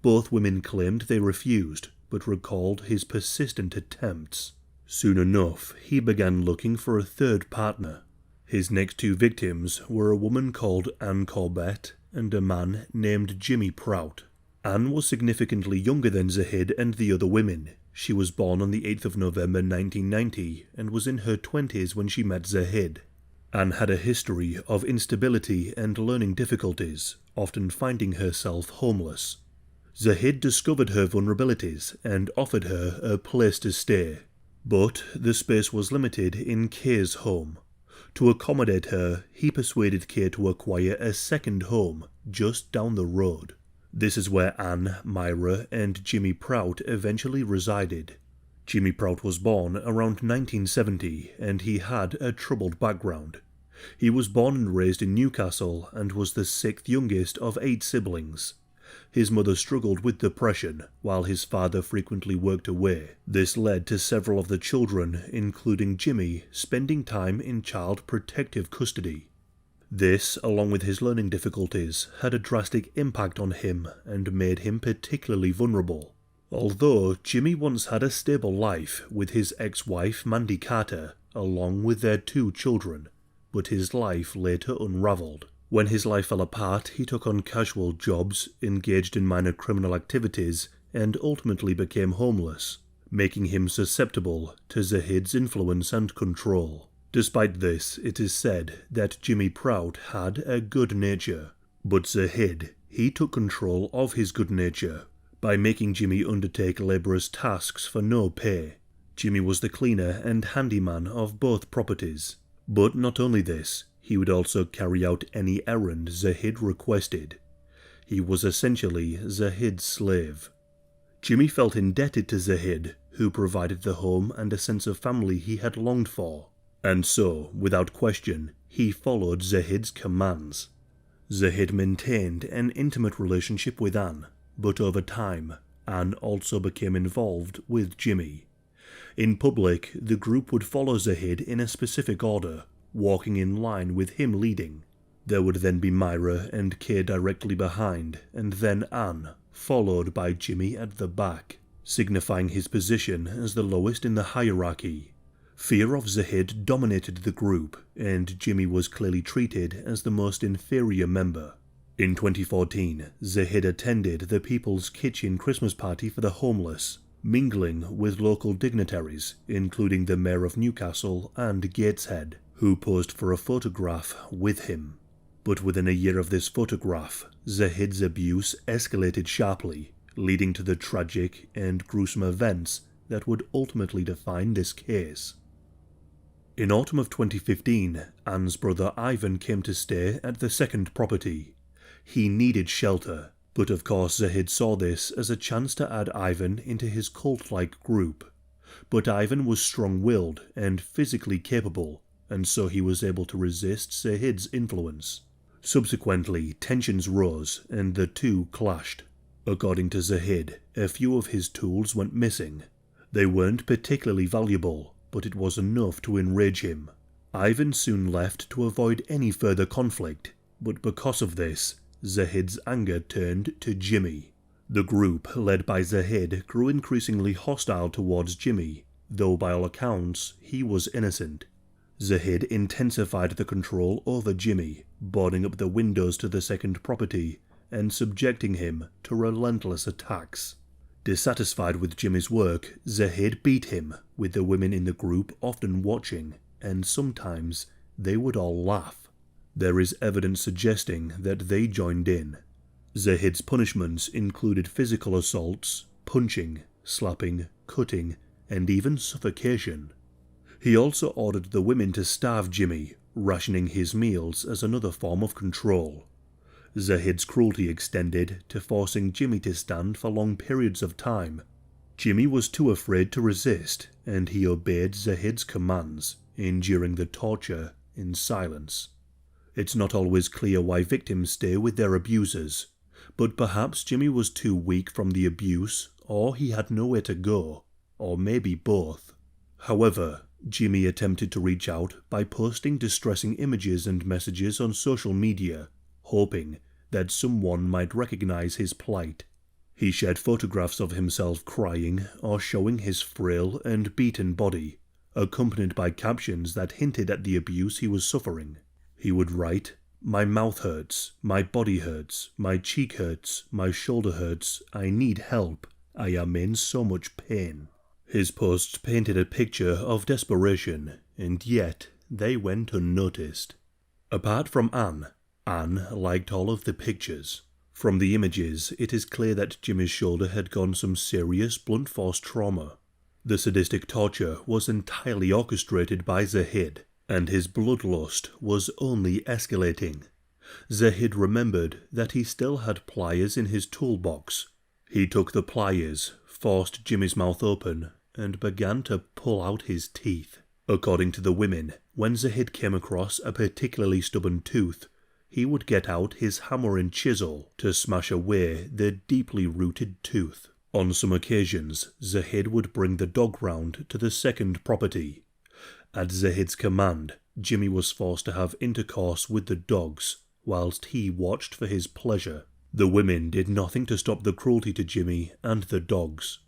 S1: Both women claimed they refused, but recalled his persistent attempts. Soon enough, he began looking for a third partner. His next two victims were a woman called Anne Corbett and a man named Jimmy Prout. Anne was significantly younger than Zahid and the other women. She was born on the 8th of November 1990 and was in her 20s when she met Zahid. Anne had a history of instability and learning difficulties, often finding herself homeless. Zahid discovered her vulnerabilities and offered her a place to stay, but the space was limited in Kay's home. To accommodate her, he persuaded Kay to acquire a second home just down the road. This is where Anne, Myra, and Jimmy Prout eventually resided. Jimmy Prout was born around 1970 and he had a troubled background. He was born and raised in Newcastle and was the sixth youngest of 8 siblings. His mother struggled with depression, while his father frequently worked away. This led to several of the children, including Jimmy, spending time in child protective custody. This, along with his learning difficulties, had a drastic impact on him and made him particularly vulnerable. Although Jimmy once had a stable life with his ex-wife Mandy Carter, along with their 2 children, but his life later unravelled. When his life fell apart, he took on casual jobs, engaged in minor criminal activities, and ultimately became homeless, making him susceptible to Zahid's influence and control. Despite this, it is said that Jimmy Prout had a good nature, but Zahid, he took control of his good nature by making Jimmy undertake laborious tasks for no pay. Jimmy was the cleaner and handyman of both properties, but not only this, he would also carry out any errand Zahid requested. He was essentially Zahid's slave. Jimmy felt indebted to Zahid, who provided the home and a sense of family he had longed for, and so, without question, he followed Zahid's commands. Zahid maintained an intimate relationship with Anne, but over time, Anne also became involved with Jimmy. In public, the group would follow Zahid in a specific order, walking in line with him leading. There would then be Myra and Kay directly behind, and then Anne, followed by Jimmy at the back, signifying his position as the lowest in the hierarchy. Fear of Zahid dominated the group, and Jimmy was clearly treated as the most inferior member. In 2014, Zahid attended the People's Kitchen Christmas party for the homeless, mingling with local dignitaries, including the Mayor of Newcastle and Gateshead, who posed for a photograph with him. But within a year of this photograph, Zahid's abuse escalated sharply, leading to the tragic and gruesome events that would ultimately define this case. In autumn of 2015, Anne's brother Ivan came to stay at the second property. He needed shelter, but of course Zahid saw this as a chance to add Ivan into his cult-like group. But Ivan was strong-willed and physically capable, and so he was able to resist Zahid's influence. Subsequently, tensions rose and the two clashed. According to Zahid, a few of his tools went missing. They weren't particularly valuable, but it was enough to enrage him. Ivan soon left to avoid any further conflict, but because of this, Zahid's anger turned to Jimmy. The group, led by Zahid, grew increasingly hostile towards Jimmy, though by all accounts, he was innocent. Zahid intensified the control over Jimmy, boarding up the windows to the second property and subjecting him to relentless attacks. Dissatisfied with Jimmy's work, Zahid beat him, with the women in the group often watching, and sometimes they would all laugh. There is evidence suggesting that they joined in. Zahid's punishments included physical assaults, punching, slapping, cutting, and even suffocation. He also ordered the women to starve Jimmy, rationing his meals as another form of control. Zahid's cruelty extended to forcing Jimmy to stand for long periods of time. Jimmy was too afraid to resist, and he obeyed Zahid's commands, enduring the torture in silence. It's not always clear why victims stay with their abusers, but perhaps Jimmy was too weak from the abuse, or he had nowhere to go, or maybe both. However, Jimmy attempted to reach out by posting distressing images and messages on social media, hoping that someone might recognize his plight. He shared photographs of himself crying or showing his frail and beaten body, accompanied by captions that hinted at the abuse he was suffering. He would write, "My mouth hurts, my body hurts, my cheek hurts, my shoulder hurts, I need help, I am in so much pain." His posts painted a picture of desperation, and yet they went unnoticed. Apart from Anne liked all of the pictures. From the images, it is clear that Jimmy's shoulder had gone some serious blunt force trauma. The sadistic torture was entirely orchestrated by Zahid, and his bloodlust was only escalating. Zahid remembered that he still had pliers in his toolbox. He took the pliers, forced Jimmy's mouth open, and began to pull out his teeth. According to the women, when Zahid came across a particularly stubborn tooth, he would get out his hammer and chisel to smash away the deeply rooted tooth. On some occasions, Zahid would bring the dog round to the second property. At Zahid's command, Jimmy was forced to have intercourse with the dogs, whilst he watched for his pleasure. The women did nothing to stop the cruelty to Jimmy and the dogs.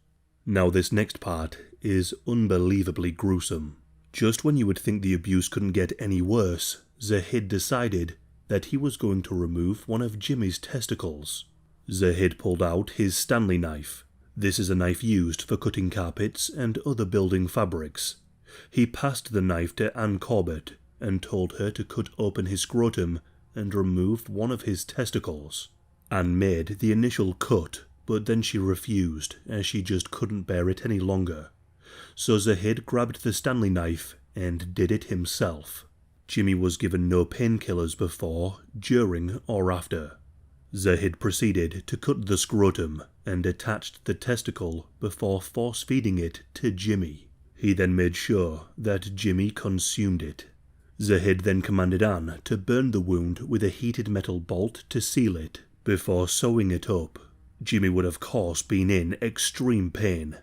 S1: Now this next part is unbelievably gruesome. Just when you would think the abuse couldn't get any worse, Zahid decided that he was going to remove one of Jimmy's testicles. Zahid pulled out his Stanley knife. This is a knife used for cutting carpets and other building fabrics. He passed the knife to Anne Corbett and told her to cut open his scrotum and remove one of his testicles. Anne made the initial cut, but then she refused as she just couldn't bear it any longer. So Zahid grabbed the Stanley knife and did it himself. Jimmy was given no painkillers before, during, or after. Zahid proceeded to cut the scrotum and attached the testicle before force-feeding it to Jimmy. He then made sure that Jimmy consumed it. Zahid then commanded Anne to burn the wound with a heated metal bolt to seal it before sewing it up. Jimmy would of course been in extreme pain,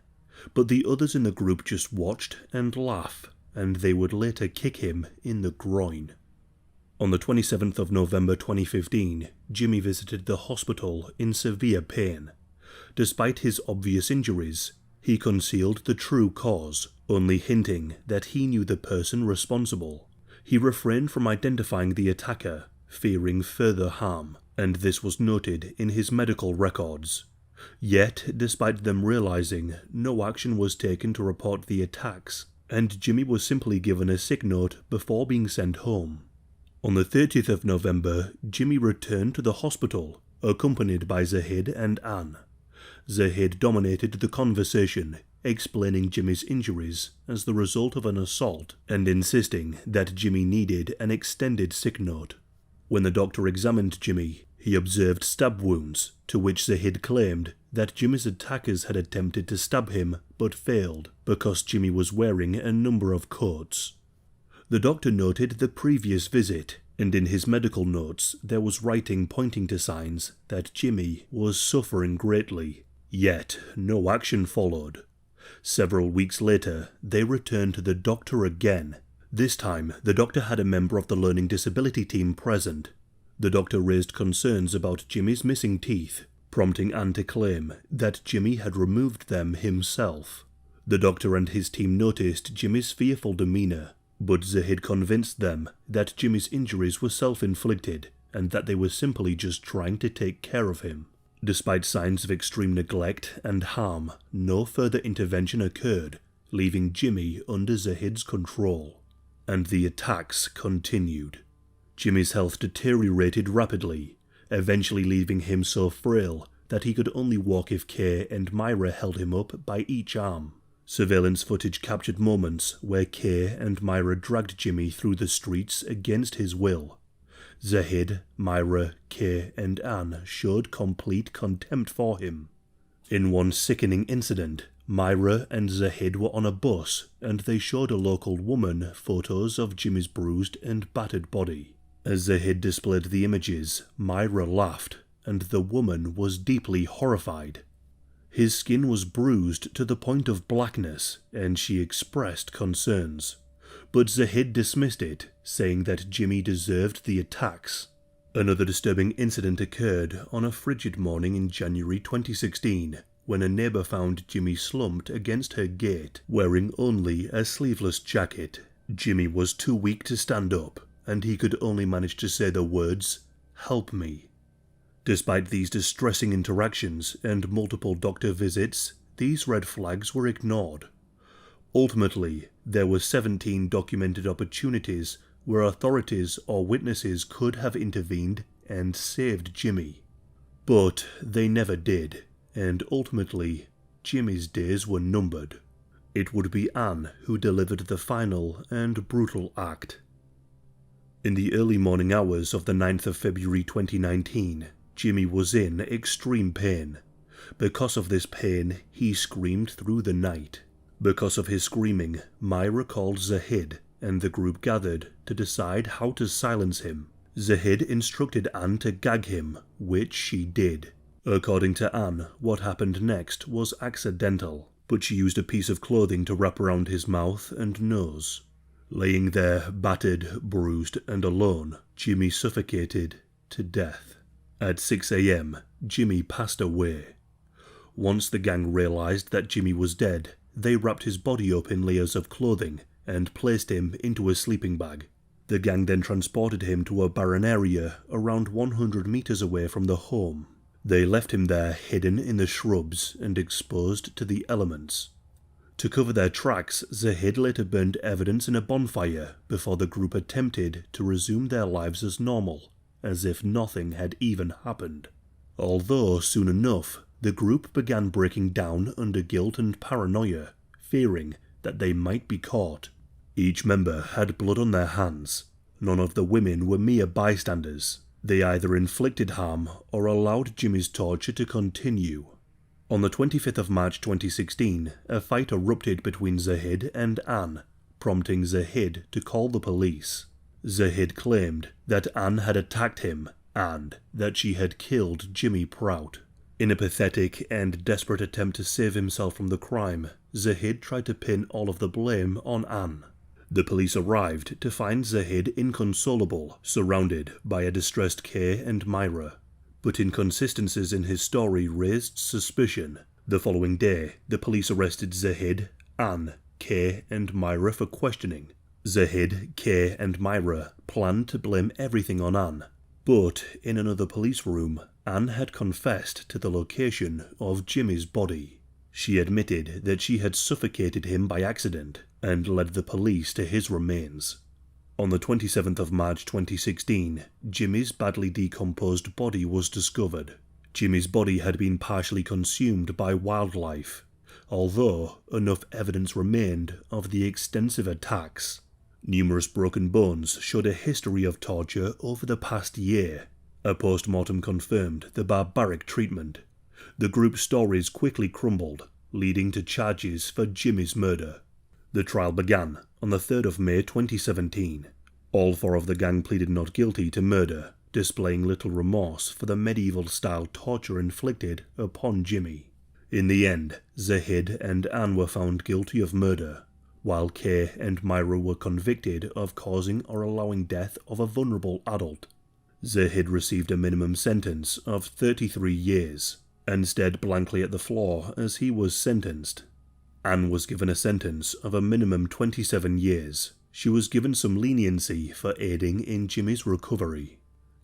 S1: but the others in the group just watched and laughed, and they would later kick him in the groin. On the 27th of November 2015, Jimmy visited the hospital in severe pain. Despite his obvious injuries, he concealed the true cause, only hinting that he knew the person responsible. He refrained from identifying the attacker, fearing further harm, and this was noted in his medical records. Yet, despite them realizing, no action was taken to report the attacks, and Jimmy was simply given a sick note before being sent home. On the 30th of November, Jimmy returned to the hospital, accompanied by Zahid and Anne. Zahid dominated the conversation, explaining Jimmy's injuries as the result of an assault and insisting that Jimmy needed an extended sick note. When the doctor examined Jimmy, he observed stab wounds, to which Zahid claimed that Jimmy's attackers had attempted to stab him but failed because Jimmy was wearing a number of coats. The doctor noted the previous visit, and in his medical notes there was writing pointing to signs that Jimmy was suffering greatly. Yet no action followed. Several weeks later, they returned to the doctor again. This time, the doctor had a member of the learning disability team present. The doctor raised concerns about Jimmy's missing teeth, prompting Anne to claim that Jimmy had removed them himself. The doctor and his team noticed Jimmy's fearful demeanor, but Zahid convinced them that Jimmy's injuries were self-inflicted and that they were simply just trying to take care of him. Despite signs of extreme neglect and harm, no further intervention occurred, leaving Jimmy under Zahid's control. And the attacks continued. Jimmy's health deteriorated rapidly, eventually leaving him so frail that he could only walk if Kay and Myra held him up by each arm. Surveillance footage captured moments where Kay and Myra dragged Jimmy through the streets against his will. Zahid, Myra, Kay, and Anne showed complete contempt for him. In one sickening incident, Myra and Zahid were on a bus and they showed a local woman photos of Jimmy's bruised and battered body. As Zahid displayed the images, Myra laughed, and the woman was deeply horrified. His skin was bruised to the point of blackness, and she expressed concerns. But Zahid dismissed it, saying that Jimmy deserved the attacks. Another disturbing incident occurred on a frigid morning in January 2016, when a neighbour found Jimmy slumped against her gate, wearing only a sleeveless jacket. Jimmy was too weak to stand up, and he could only manage to say the words, "Help me." Despite these distressing interactions and multiple doctor visits, these red flags were ignored. Ultimately, there were 17 documented opportunities where authorities or witnesses could have intervened and saved Jimmy. But they never did, and ultimately, Jimmy's days were numbered. It would be Anne who delivered the final and brutal act. In the early morning hours of the 9th of February 2019, Jimmy was in extreme pain. Because of this pain, he screamed through the night. Because of his screaming, Myra called Zahid, and the group gathered to decide how to silence him. Zahid instructed Anne to gag him, which she did. According to Anne, what happened next was accidental, but she used a piece of clothing to wrap around his mouth and nose. Laying there, battered, bruised, and alone, Jimmy suffocated to death. At 6 a.m., Jimmy passed away. Once the gang realized that Jimmy was dead, they wrapped his body up in layers of clothing and placed him into a sleeping bag. The gang then transported him to a barren area around 100 meters away from the home. They left him there hidden in the shrubs and exposed to the elements. To cover their tracks, Zahid later burned evidence in a bonfire before the group attempted to resume their lives as normal, as if nothing had even happened. Although soon enough, the group began breaking down under guilt and paranoia, fearing that they might be caught. Each member had blood on their hands. None of the women were mere bystanders. They either inflicted harm or allowed Jimmy's torture to continue. On the 25th of March 2016, a fight erupted between Zahid and Anne, prompting Zahid to call the police. Zahid claimed that Anne had attacked him and that she had killed Jimmy Prout. In a pathetic and desperate attempt to save himself from the crime, Zahid tried to pin all of the blame on Anne. The police arrived to find Zahid inconsolable, surrounded by a distressed Kay and Myra. But inconsistencies in his story raised suspicion. The following day, the police arrested Zahid, Anne, Kay, and Myra for questioning. Zahid, Kay, and Myra planned to blame everything on Anne. But in another police room, Anne had confessed to the location of Jimmy's body. She admitted that she had suffocated him by accident and led the police to his remains. On the 27th of March 2016, Jimmy's badly decomposed body was discovered. Jimmy's body had been partially consumed by wildlife, although enough evidence remained of the extensive attacks. Numerous broken bones showed a history of torture over the past year. A post-mortem confirmed the barbaric treatment. The group's stories quickly crumbled, leading to charges for Jimmy's murder. The trial began on the 3rd of May 2017. All 4 of the gang pleaded not guilty to murder, displaying little remorse for the medieval-style torture inflicted upon Jimmy. In the end, Zahid and Anne were found guilty of murder, while Kay and Myra were convicted of causing or allowing death of a vulnerable adult. Zahid received a minimum sentence of 33 years, and stared blankly at the floor as he was sentenced. Anne was given a sentence of a minimum 27 years. She was given some leniency for aiding in Jimmy's recovery.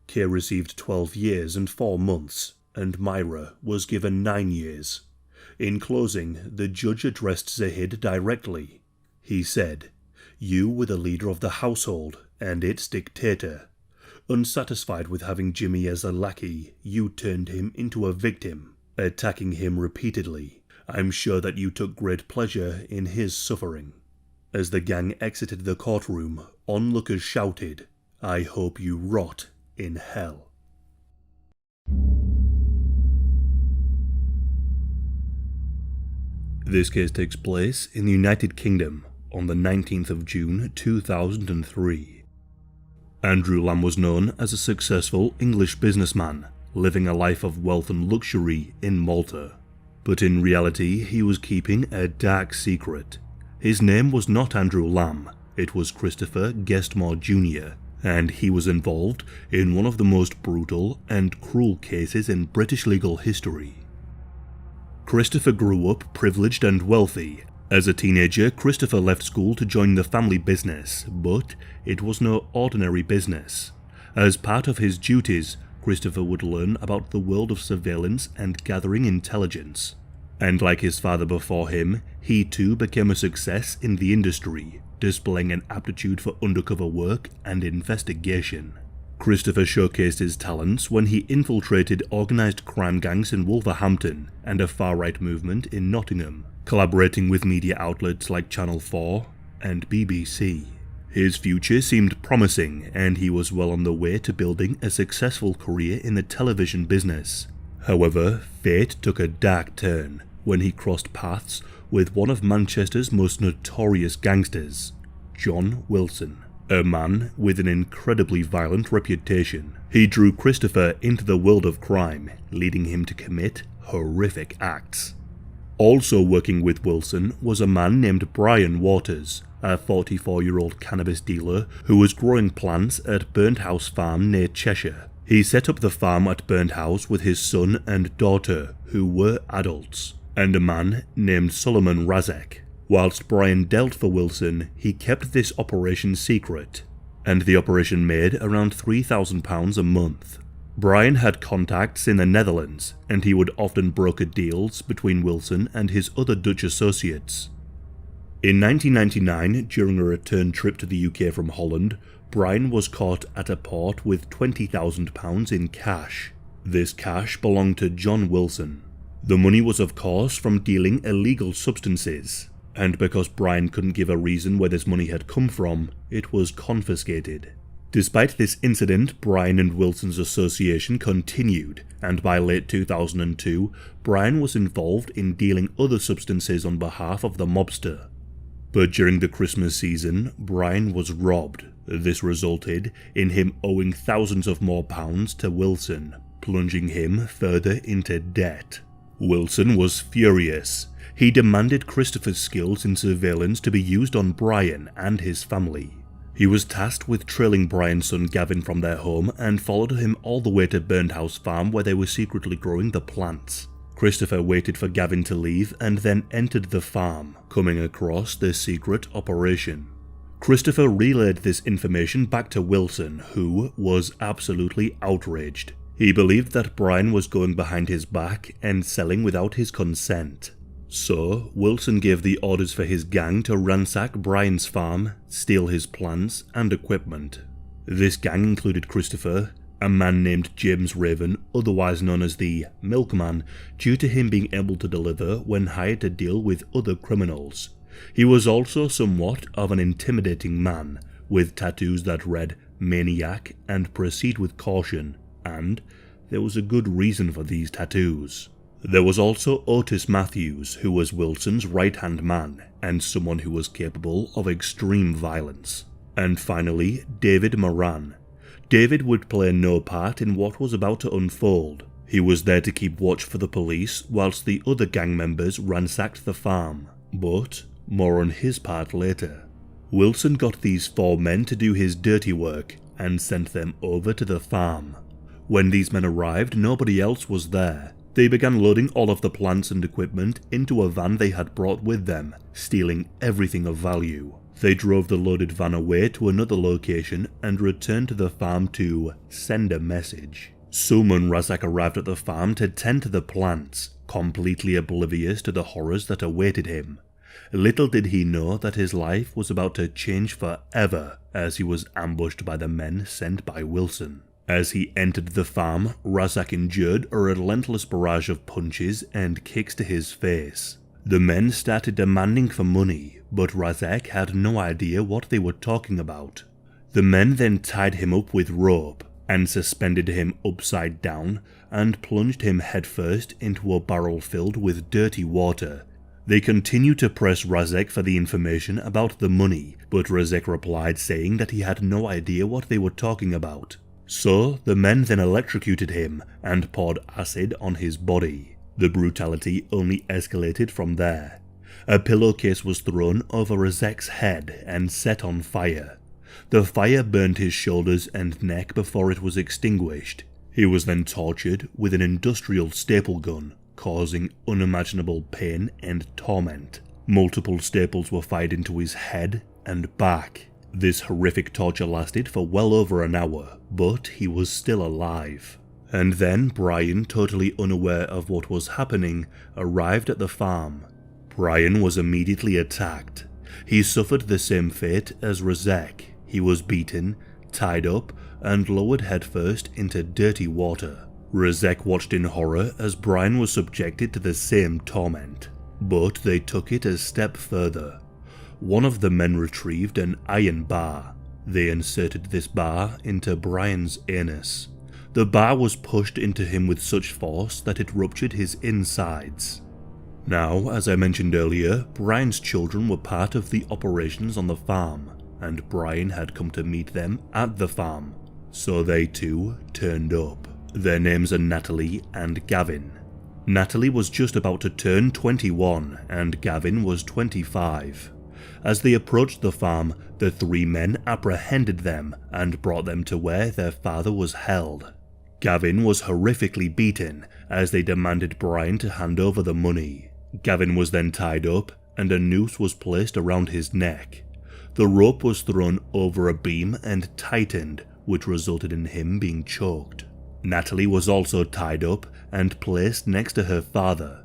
S1: Kay received 12 years and 4 months, and Myra was given 9 years. In closing, the judge addressed Zahid directly. He said, "You were the leader of the household and its dictator. Unsatisfied with having Jimmy as a lackey, you turned him into a victim, attacking him repeatedly. I'm sure that you took great pleasure in his suffering." As the gang exited the courtroom, onlookers shouted, "I hope you rot in hell." This case takes place in the United Kingdom on the 19th of June 2003. Andrew Lamb was known as a successful English businessman, living a life of wealth and luxury in Malta. But in reality, he was keeping a dark secret. His name was not Andrew Lamb, it was Christopher Guestmore Jr., and he was involved in one of the most brutal and cruel cases in British legal history. Christopher grew up privileged and wealthy. As a teenager, Christopher left school to join the family business, but it was no ordinary business. As part of his duties, Christopher would learn about the world of surveillance and gathering intelligence. And like his father before him, he too became a success in the industry, displaying an aptitude for undercover work and investigation. Christopher showcased his talents when he infiltrated organised crime gangs in Wolverhampton and a far-right movement in Nottingham, collaborating with media outlets like Channel 4 and BBC. His future seemed promising, and he was well on the way to building a successful career in the television business. However, fate took a dark turn when he crossed paths with one of Manchester's most notorious gangsters, John Wilson, a man with an incredibly violent reputation. He drew Christopher into the world of crime, leading him to commit horrific acts. Also working with Wilson was a man named Brian Waters, a 44-year-old cannabis dealer who was growing plants at Burnt House Farm near Cheshire. He set up the farm at Burnt House with his son and daughter, who were adults, and a man named Solomon Razek. Whilst Brian dealt for Wilson, he kept this operation secret, and the operation made around £3,000 a month. Brian had contacts in the Netherlands, and he would often broker deals between Wilson and his other Dutch associates. In 1999, during a return trip to the UK from Holland, Brian was caught at a port with £20,000 in cash. This cash belonged to John Wilson. The money was of course from dealing illegal substances, and because Brian couldn't give a reason where this money had come from, it was confiscated. Despite this incident, Brian and Wilson's association continued, and by late 2002, Brian was involved in dealing other substances on behalf of the mobster. But during the Christmas season, Brian was robbed. This resulted in him owing thousands of more pounds to Wilson, plunging him further into debt. Wilson was furious. He demanded Christopher's skills in surveillance to be used on Brian and his family. He was tasked with trailing Brian's son Gavin from their home and followed him all the way to Burned House Farm where they were secretly growing the plants. Christopher waited for Gavin to leave and then entered the farm, coming across the secret operation. Christopher relayed this information back to Wilson, who was absolutely outraged. He believed that Brian was going behind his back and selling without his consent. So, Wilson gave the orders for his gang to ransack Brian's farm, steal his plants and equipment. This gang included Christopher, a man named James Raven, otherwise known as the Milkman, due to him being able to deliver when hired to deal with other criminals. He was also somewhat of an intimidating man, with tattoos that read Maniac and Proceed with Caution, and there was a good reason for these tattoos. There was also Otis Matthews, who was Wilson's right-hand man, and someone who was capable of extreme violence. And finally, David Moran. David would play no part in what was about to unfold. He was there to keep watch for the police whilst the other gang members ransacked the farm, but more on his part later. Wilson got these 4 men to do his dirty work and sent them over to the farm. When these men arrived, nobody else was there. They began loading all of the plants and equipment into a van they had brought with them, stealing everything of value. They drove the loaded van away to another location and returned to the farm to send a message. Sulman Razak arrived at the farm to tend to the plants, completely oblivious to the horrors that awaited him. Little did he know that his life was about to change forever as he was ambushed by the men sent by Wilson. As he entered the farm, Razak endured a relentless barrage of punches and kicks to his face. The men started demanding for money, but Razak had no idea what they were talking about. The men then tied him up with rope and suspended him upside down and plunged him headfirst into a barrel filled with dirty water. They continued to press Razak for the information about the money, but Razak replied saying that he had no idea what they were talking about. So, the men then electrocuted him and poured acid on his body. The brutality only escalated from there. A pillowcase was thrown over Razak's head and set on fire. The fire burned his shoulders and neck before it was extinguished. He was then tortured with an industrial staple gun, causing unimaginable pain and torment. Multiple staples were fired into his head and back. This horrific torture lasted for well over an hour, but he was still alive. And then Brian, totally unaware of what was happening, arrived at the farm. Brian was immediately attacked. He suffered the same fate as Razak. He was beaten, tied up, and lowered headfirst into dirty water. Razak watched in horror as Brian was subjected to the same torment. But they took it a step further. One of the men retrieved an iron bar. They inserted this bar into Brian's anus. The bar was pushed into him with such force that it ruptured his insides. Now, as I mentioned earlier, Brian's children were part of the operations on the farm, and Brian had come to meet them at the farm. So they too turned up. Their names are Natalie and Gavin. Natalie was just about to turn 21 and Gavin was 25. As they approached the farm, the 3 men apprehended them and brought them to where their father was held. Gavin was horrifically beaten as they demanded Brian to hand over the money. Gavin was then tied up and a noose was placed around his neck. The rope was thrown over a beam and tightened, which resulted in him being choked. Natalie was also tied up and placed next to her father.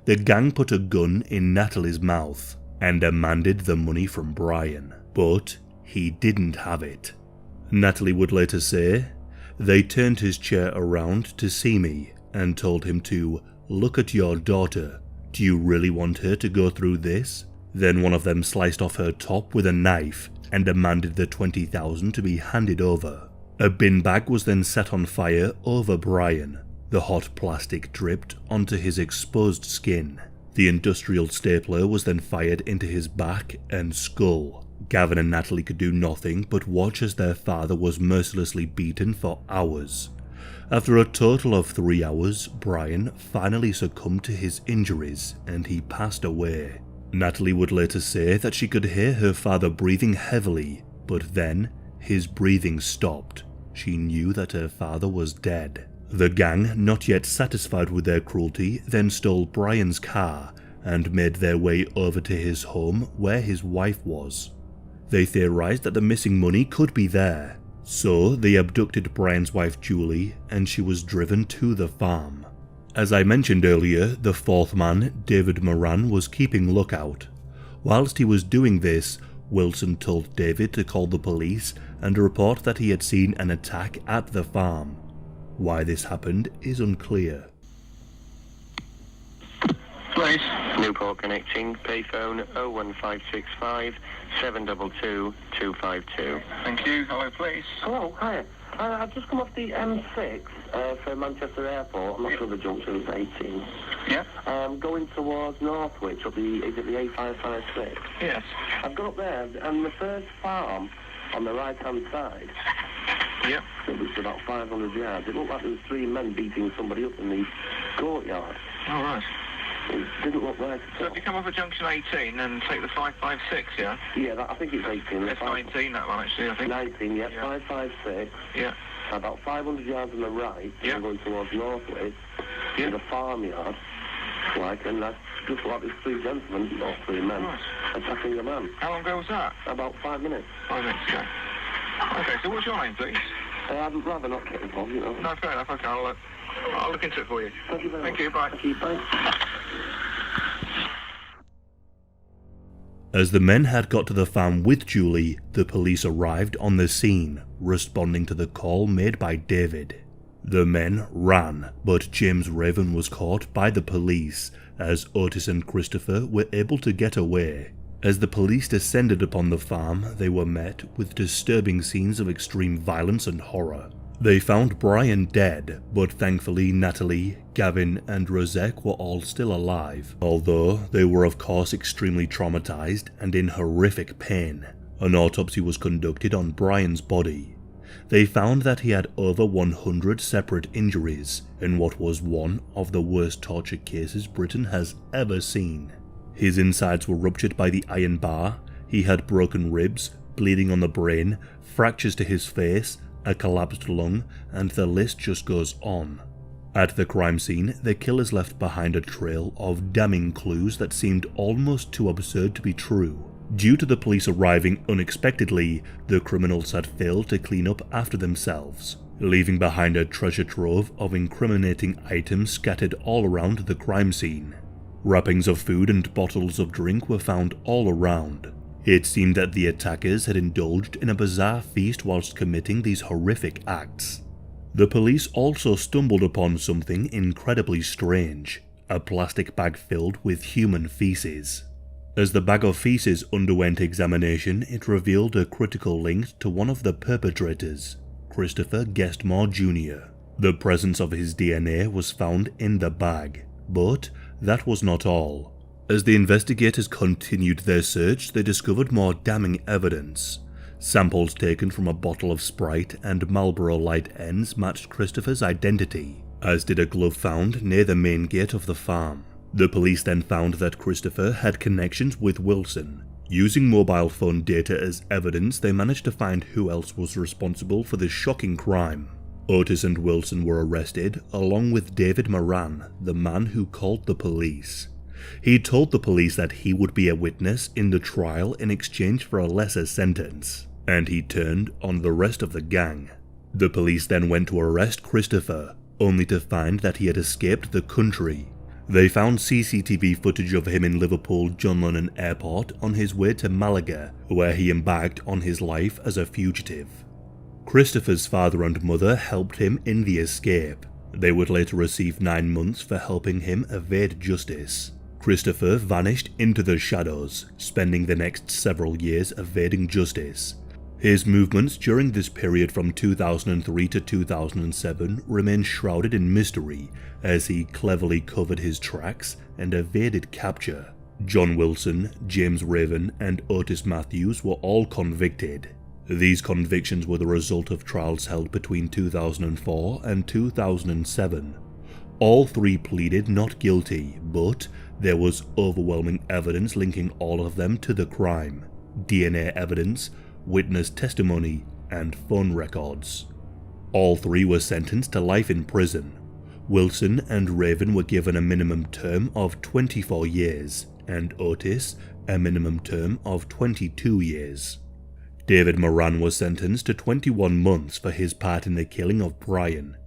S1: The gang put a gun in Natalie's mouth and demanded the money from Brian, but he didn't have it. Natalie would later say, "They turned his chair around to see me and told him to look at your daughter. Do you really want her to go through this?" Then one of them sliced off her top with a knife and demanded the $20,000 to be handed over. A bin bag was then set on fire over Brian. The hot plastic dripped onto his exposed skin. The industrial stapler was then fired into his back and skull. Gavin and Natalie could do nothing but watch as their father was mercilessly beaten for hours. After a total of 3 hours, Brian finally succumbed to his injuries and he passed away. Natalie would later say that she could hear her father breathing heavily, but then his breathing stopped. She knew that her father was dead. The gang, not yet satisfied with their cruelty, then stole Brian's car and made their way over to his home where his wife was. They theorized that the missing money could be there, so they abducted Brian's wife Julie and she was driven to the farm. As I mentioned earlier, the fourth man, David Moran, was keeping lookout. Whilst he was doing this, Wilson told David to call the police and report that he had seen an attack at the farm. Why this happened is unclear.
S4: Place. Newport connecting, payphone 01565 722 252.
S5: Thank you. Hello, please.
S4: Hello, hi. I've just come off the M6 for Manchester Airport. I'm not sure the junction's 18.
S5: Yeah?
S4: Going towards Northwich, is it the A556?
S5: Yes.
S4: I've got up there, and the first farm on the right-hand side,
S5: Yeah.
S4: it was about 500 yards. It looked like there was 3 men beating somebody up in the courtyard.
S5: All right.
S4: It didn't look right
S5: So
S4: at
S5: if
S4: all.
S5: you come off at junction 18 and take the 556, yeah?
S4: Yeah, I think it's 18.
S5: It's 19, that one, actually, I think.
S4: 19, yeah,
S5: Yeah.
S4: 556.
S5: Yeah.
S4: About 500 yards on the right,
S5: Yeah.
S4: going towards Northwich,
S5: Yeah.
S4: in a farmyard, and that's just like there's 3 gentlemen, or 3 men,
S5: Right.
S4: attacking a man.
S5: How long ago was that?
S4: About 5 minutes.
S5: 5 minutes ago. Okay, so what's your name, please?
S4: I'd rather not get involved, you know.
S5: No, fair enough. Okay, I'll look into it for you.
S4: Thank you very
S5: Thank
S4: much.
S5: you, bye.
S4: Thank you, bye.
S1: As the men had got to the farm with Julie, the police arrived on the scene, responding to the call made by David. The men ran, but James Raven was caught by the police, as Otis and Christopher were able to get away. As the police descended upon the farm, they were met with disturbing scenes of extreme violence and horror. They found Brian dead, but thankfully Natalie, Gavin and Rosek were all still alive, although they were of course extremely traumatized and in horrific pain. An autopsy was conducted on Brian's body. They found that he had over 100 separate injuries in what was one of the worst torture cases Britain has ever seen. His insides were ruptured by the iron bar, he had broken ribs, bleeding on the brain, fractures to his face, a collapsed lung, and the list just goes on. At the crime scene, the killers left behind a trail of damning clues that seemed almost too absurd to be true. Due to the police arriving unexpectedly, the criminals had failed to clean up after themselves, leaving behind a treasure trove of incriminating items scattered all around the crime scene. Wrappings of food and bottles of drink were found all around. It seemed that the attackers had indulged in a bizarre feast whilst committing these horrific acts. The police also stumbled upon something incredibly strange, a plastic bag filled with human feces. As the bag of feces underwent examination, it revealed a critical link to one of the perpetrators, Christopher Guestmore Jr. The presence of his DNA was found in the bag, but that was not all. As the investigators continued their search, they discovered more damning evidence. Samples taken from a bottle of Sprite and Marlboro Light ends matched Christopher's identity, as did a glove found near the main gate of the farm. The police then found that Christopher had connections with Wilson. Using mobile phone data as evidence, they managed to find who else was responsible for this shocking crime. Otis and Wilson were arrested, along with David Moran, the man who called the police. He told the police that he would be a witness in the trial in exchange for a lesser sentence, and he turned on the rest of the gang. The police then went to arrest Christopher, only to find that he had escaped the country. They found CCTV footage of him in Liverpool John Lennon Airport on his way to Malaga, where he embarked on his life as a fugitive. Christopher's father and mother helped him in the escape. They would later receive 9 months for helping him evade justice. Christopher vanished into the shadows, spending the next several years evading justice. His movements during this period from 2003 to 2007 remain shrouded in mystery as he cleverly covered his tracks and evaded capture. John Wilson, James Raven, and Otis Matthews were all convicted. These convictions were the result of trials held between 2004 and 2007. All 3 pleaded not guilty, but there was overwhelming evidence linking all of them to the crime. DNA evidence, witness testimony, and phone records. All 3 were sentenced to life in prison. Wilson and Raven were given a minimum term of 24 years, and Otis a minimum term of 22 years. David Moran was sentenced to 21 months for his part in the killing of Brian.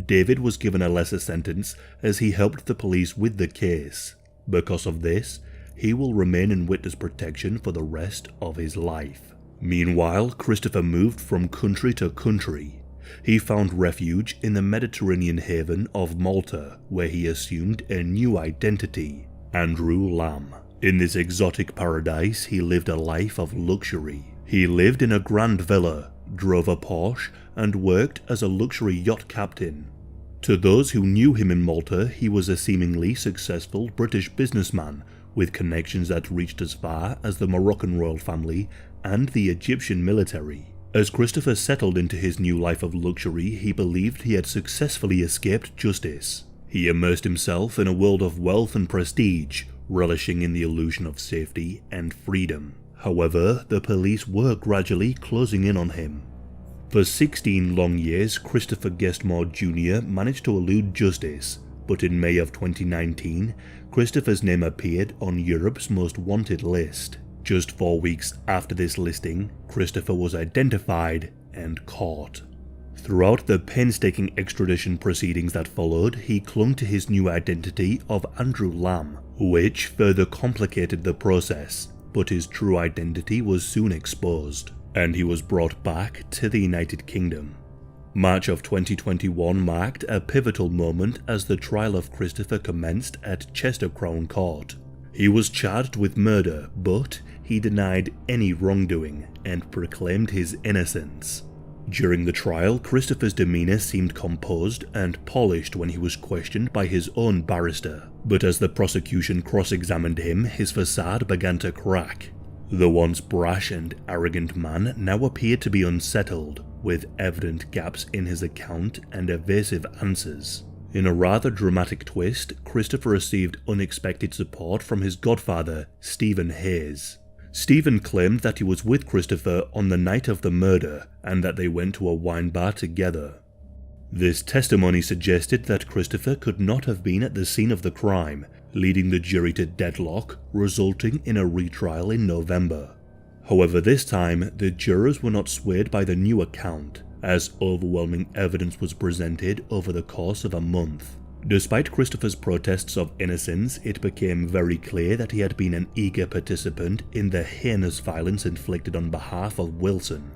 S1: David was given a lesser sentence as he helped the police with the case. Because of this, he will remain in witness protection for the rest of his life. Meanwhile, Christopher moved from country to country. He found refuge in the Mediterranean haven of Malta, where he assumed a new identity, Andrew Lamb. In this exotic paradise, he lived a life of luxury. He lived in a grand villa, drove a Porsche, and worked as a luxury yacht captain. To those who knew him in Malta, he was a seemingly successful British businessman with connections that reached as far as the Moroccan royal family and the Egyptian military. As Christopher settled into his new life of luxury, he believed he had successfully escaped justice. He immersed himself in a world of wealth and prestige, relishing in the illusion of safety and freedom. However, the police were gradually closing in on him. For 16 long years, Christopher Guestmore Jr. managed to elude justice, but in May of 2019, Christopher's name appeared on Europe's most wanted list. Just 4 weeks after this listing, Christopher was identified and caught. Throughout the painstaking extradition proceedings that followed, he clung to his new identity of Andrew Lamb, which further complicated the process. But his true identity was soon exposed, and he was brought back to the United Kingdom. March of 2021 marked a pivotal moment as the trial of Christopher commenced at Chester Crown Court. He was charged with murder, but he denied any wrongdoing and proclaimed his innocence. During the trial, Christopher's demeanour seemed composed and polished when he was questioned by his own barrister, but as the prosecution cross-examined him, his facade began to crack. The once brash and arrogant man now appeared to be unsettled, with evident gaps in his account and evasive answers. In a rather dramatic twist, Christopher received unexpected support from his godfather, Stephen Hayes. Stephen claimed that he was with Christopher on the night of the murder and that they went to a wine bar together. This testimony suggested that Christopher could not have been at the scene of the crime, leading the jury to deadlock, resulting in a retrial in November. However, this time, the jurors were not swayed by the new account, as overwhelming evidence was presented over the course of a month. Despite Christopher's protests of innocence, it became very clear that he had been an eager participant in the heinous violence inflicted on behalf of Wilson.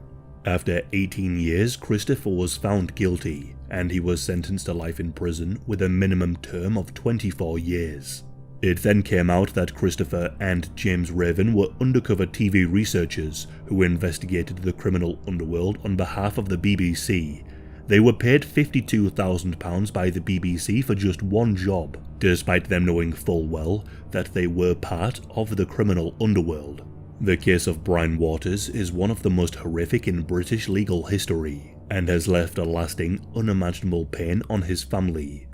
S1: After 18 years, Christopher was found guilty, and he was sentenced to life in prison with a minimum term of 24 years. It then came out that Christopher and James Raven were undercover TV researchers who investigated the criminal underworld on behalf of the BBC. They were paid £52,000 by the BBC for just one job, despite them knowing full well that they were part of the criminal underworld. The case of Brian Waters is one of the most horrific in British legal history, and has left a lasting, unimaginable pain on his family.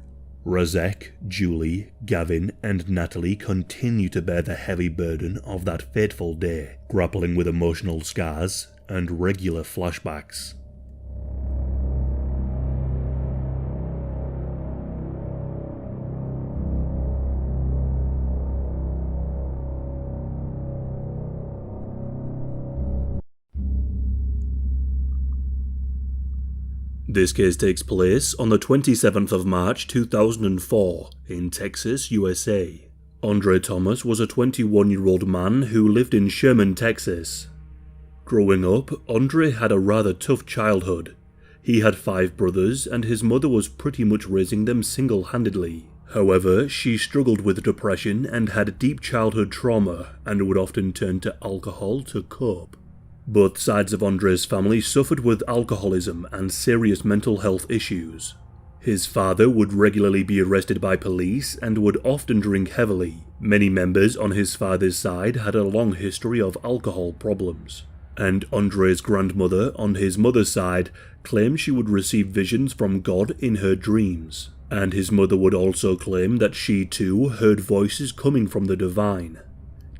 S1: Razek, Julie, Gavin, and Natalie continue to bear the heavy burden of that fateful day, grappling with emotional scars and regular flashbacks. This case takes place on the 27th of March 2004 in Texas, USA. Andre Thomas was a 21-year-old man who lived in Sherman, Texas. Growing up, Andre had a rather tough childhood. He had 5 brothers and his mother was pretty much raising them single-handedly. However, she struggled with depression and had deep childhood trauma and would often turn to alcohol to cope. Both sides of Andre's family suffered with alcoholism and serious mental health issues. His father would regularly be arrested by police and would often drink heavily. Many members on his father's side had a long history of alcohol problems. And Andre's grandmother on his mother's side claimed she would receive visions from God in her dreams. And his mother would also claim that she too heard voices coming from the divine.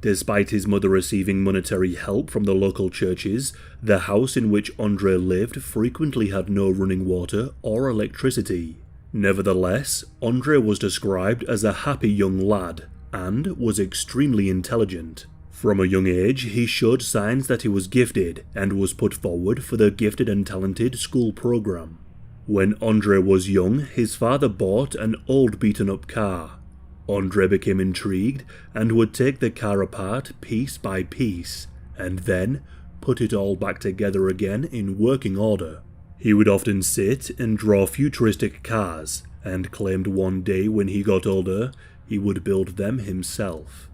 S1: Despite his mother receiving monetary help from the local churches, the house in which Andre lived frequently had no running water or electricity. Nevertheless, Andre was described as a happy young lad and was extremely intelligent. From a young age, he showed signs that he was gifted and was put forward for the Gifted and Talented school program. When Andre was young, his father bought an old beaten-up car. Andre became intrigued and would take the car apart piece by piece, and then put it all back together again in working order. He would often sit and draw futuristic cars, and claimed one day when he got older, he would build them himself.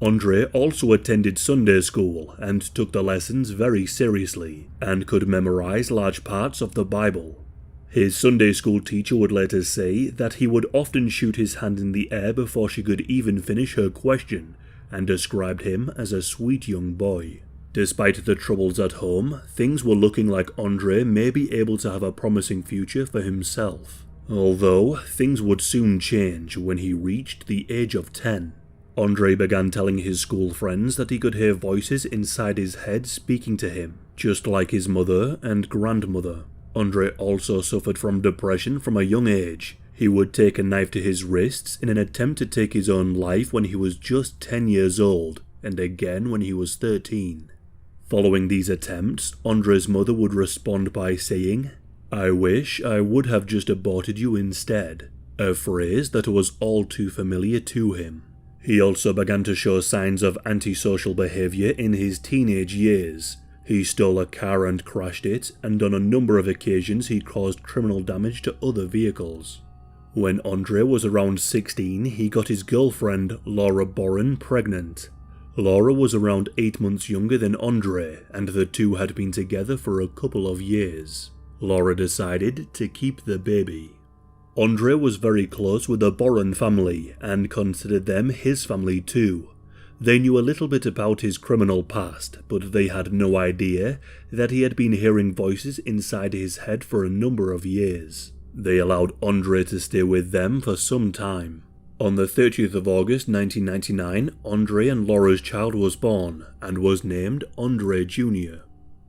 S1: Andre also attended Sunday school and took the lessons very seriously, and could memorize large parts of the Bible. His Sunday school teacher would later say that he would often shoot his hand in the air before she could even finish her question, and described him as a sweet young boy. Despite the troubles at home, things were looking like Andre may be able to have a promising future for himself. Although, things would soon change when he reached the age of 10. Andre began telling his school friends that he could hear voices inside his head speaking to him, just like his mother and grandmother. Andre also suffered from depression from a young age. He would take a knife to his wrists in an attempt to take his own life when he was just 10 years old, and again when he was 13. Following these attempts, Andre's mother would respond by saying, "I wish I would have just aborted you instead," a phrase that was all too familiar to him. He also began to show signs of antisocial behavior in his teenage years. He stole a car and crashed it, and on a number of occasions he caused criminal damage to other vehicles. When Andre was around 16, he got his girlfriend, Laura Boren, pregnant. Laura was around 8 months younger than Andre, and the two had been together for a couple of years. Laura decided to keep the baby. Andre was very close with the Boren family, and considered them his family too. They knew a little bit about his criminal past, but they had no idea that he had been hearing voices inside his head for a number of years. They allowed Andre to stay with them for some time. On the 30th of August 1999, Andre and Laura's child was born, and was named Andre Jr.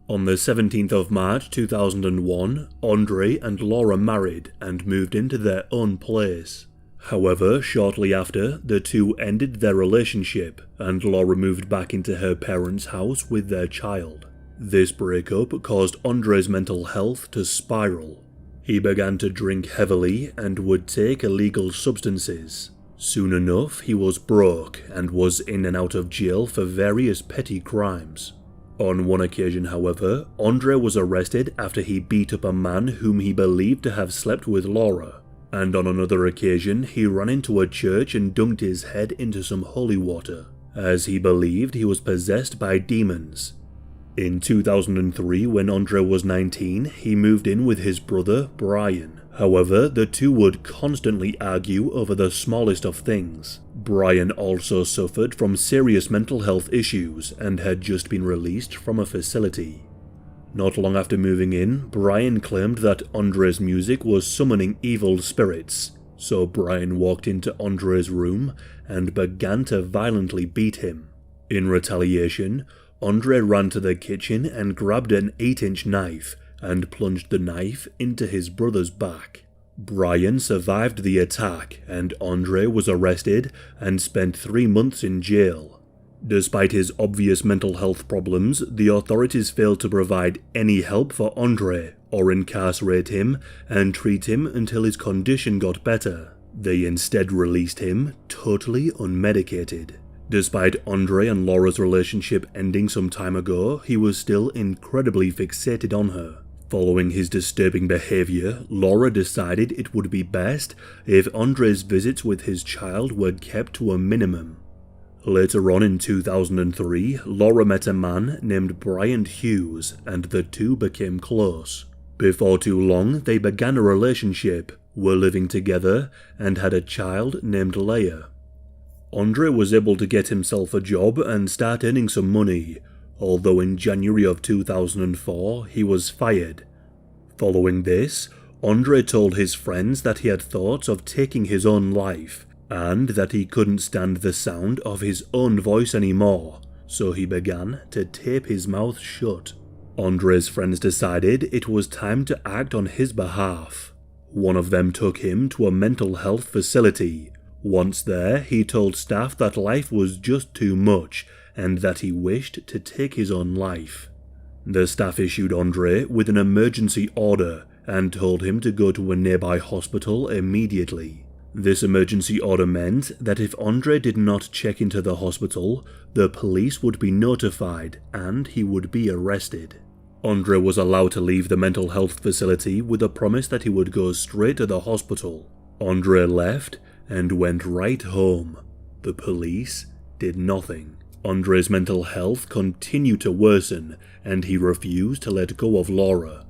S1: On the 17th of March 2001, Andre and Laura married and moved into their own place. However, shortly after, the two ended their relationship, and Laura moved back into her parents' house with their child. This breakup caused Andre's mental health to spiral. He began to drink heavily and would take illegal substances. Soon enough, he was broke and was in and out of jail for various petty crimes. On one occasion, however, Andre was arrested after he beat up a man whom he believed to have slept with Laura. And on another occasion, he ran into a church and dunked his head into some holy water, as he believed he was possessed by demons. In 2003, when Andre was 19, he moved in with his brother, Brian. However, the two would constantly argue over the smallest of things. Brian also suffered from serious mental health issues and had just been released from a facility. Not long after moving in, Brian claimed that Andre's music was summoning evil spirits, so Brian walked into Andre's room and began to violently beat him. In retaliation, Andre ran to the kitchen and grabbed an 8-inch knife and plunged the knife into his brother's back. Brian survived the attack, and Andre was arrested and spent 3 months in jail. Despite his obvious mental health problems, the authorities failed to provide any help for Andre or incarcerate him and treat him until his condition got better. They instead released him, totally unmedicated. Despite Andre and Laura's relationship ending some time ago, he was still incredibly fixated on her. Following his disturbing behavior, Laura decided it would be best if Andre's visits with his child were kept to a minimum. Later on in 2003, Laura met a man named Bryant Hughes, and the two became close. Before too long, they began a relationship, were living together, and had a child named Leia. Andre was able to get himself a job and start earning some money, although in January of 2004 he was fired. Following this, Andre told his friends that he had thoughts of taking his own life, and that he couldn't stand the sound of his own voice anymore, so he began to tape his mouth shut. Andre's friends decided it was time to act on his behalf. One of them took him to a mental health facility. Once there, he told staff that life was just too much and that he wished to take his own life. The staff issued Andre with an emergency order and told him to go to a nearby hospital immediately. This emergency order meant that if Andre did not check into the hospital, the police would be notified and he would be arrested. Andre was allowed to leave the mental health facility with a promise that he would go straight to the hospital. Andre left and went right home. The police did nothing. Andre's mental health continued to worsen, and he refused to let go of Laura.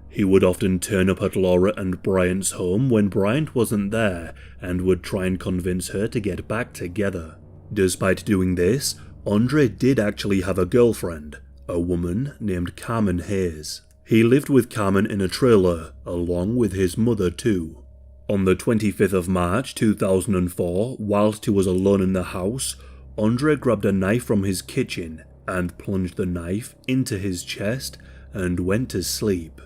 S1: He would often turn up at Laura and Bryant's home when Bryant wasn't there and would try and convince her to get back together. Despite doing this, Andre did actually have a girlfriend, a woman named Carmen Hayes. He lived with Carmen in a trailer, along with his mother too. On the 25th of March 2004, whilst he was alone in the house, Andre grabbed a knife from his kitchen and plunged the knife into his chest and went to sleep.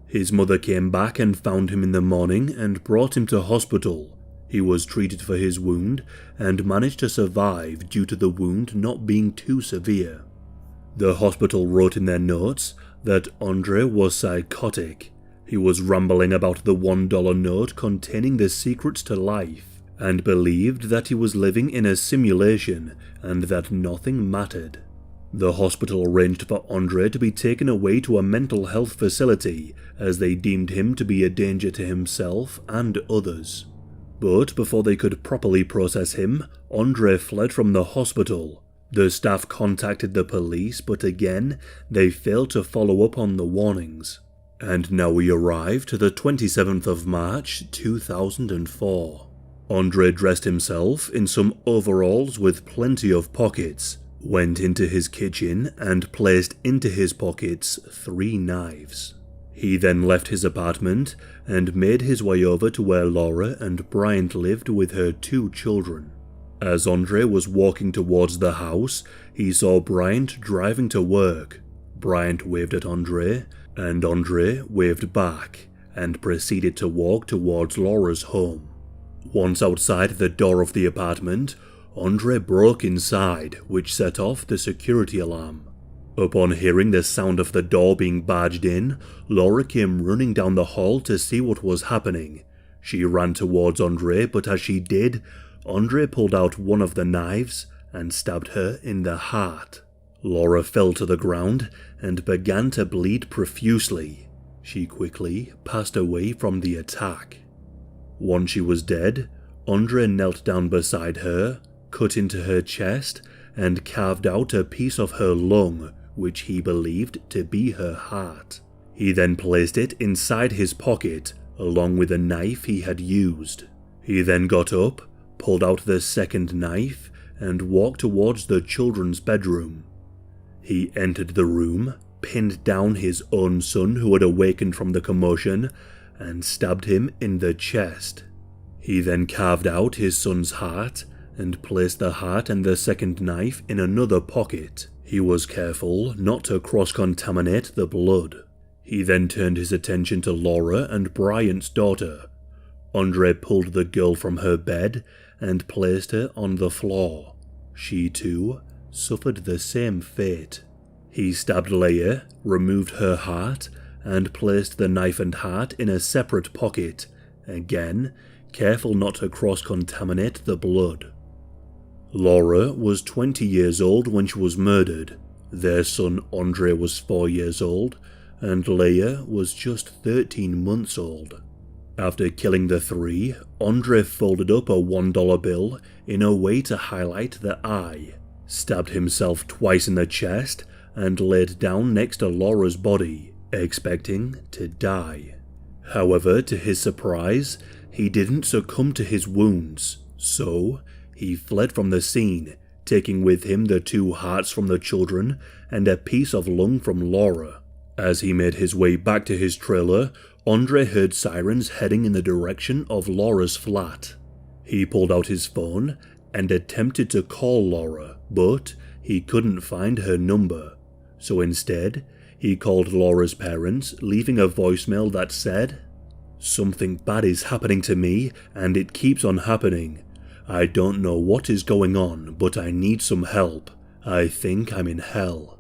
S1: His mother came back and found him in the morning and brought him to hospital. He was treated for his wound and managed to survive due to the wound not being too severe. The hospital wrote in their notes that Andre was psychotic. He was rambling about the $1 note containing the secrets to life, and believed that he was living in a simulation and that nothing mattered. The hospital arranged for Andre to be taken away to a mental health facility as they deemed him to be a danger to himself and others. But before they could properly process him, Andre fled from the hospital. The staff contacted the police, but again, they failed to follow up on the warnings. And now we arrive to the 27th of March 2004. Andre dressed himself in some overalls with plenty of pockets, went into his kitchen and placed into his pockets 3 knives. He then left his apartment and made his way over to where Laura and Bryant lived with her 2 children. As Andre was walking towards the house, he saw Bryant driving to work. Bryant waved at Andre, and Andre waved back and proceeded to walk towards Laura's home. Once outside the door of the apartment, Andre broke inside, which set off the security alarm. Upon hearing the sound of the door being barged in, Laura came running down the hall to see what was happening. She ran towards Andre, but as she did, Andre pulled out one of the knives and stabbed her in the heart. Laura fell to the ground and began to bleed profusely. She quickly passed away from the attack. Once she was dead, Andre knelt down beside her, cut into her chest, and carved out a piece of her lung, which he believed to be her heart. He then placed it inside his pocket, along with a knife he had used. He then got up, pulled out the second knife, and walked towards the children's bedroom. He entered the room, pinned down his own son who had awakened from the commotion, and stabbed him in the chest. He then carved out his son's heart and placed the heart and the second knife in another pocket. He was careful not to cross-contaminate the blood. He then turned his attention to Laura and Bryant's daughter. Andre pulled the girl from her bed and placed her on the floor. She too suffered the same fate. He stabbed Leia, removed her heart, and placed the knife and heart in a separate pocket, again, careful not to cross-contaminate the blood. Laura was 20 years old when she was murdered, their son Andre was 4 years old, and Leia was just 13 months old. After killing the three, Andre folded up a $1 bill in a way to highlight the eye, stabbed himself twice in the chest, and laid down next to Laura's body, expecting to die. However, to his surprise, he didn't succumb to his wounds, so he fled from the scene, taking with him the 2 hearts from the children and a piece of lung from Laura. As he made his way back to his trailer, Andre heard sirens heading in the direction of Laura's flat. He pulled out his phone and attempted to call Laura, but he couldn't find her number. So instead, he called Laura's parents, leaving a voicemail that said, "Something bad is happening to me, and it keeps on happening. I don't know what is going on, but I need some help. I think I'm in hell."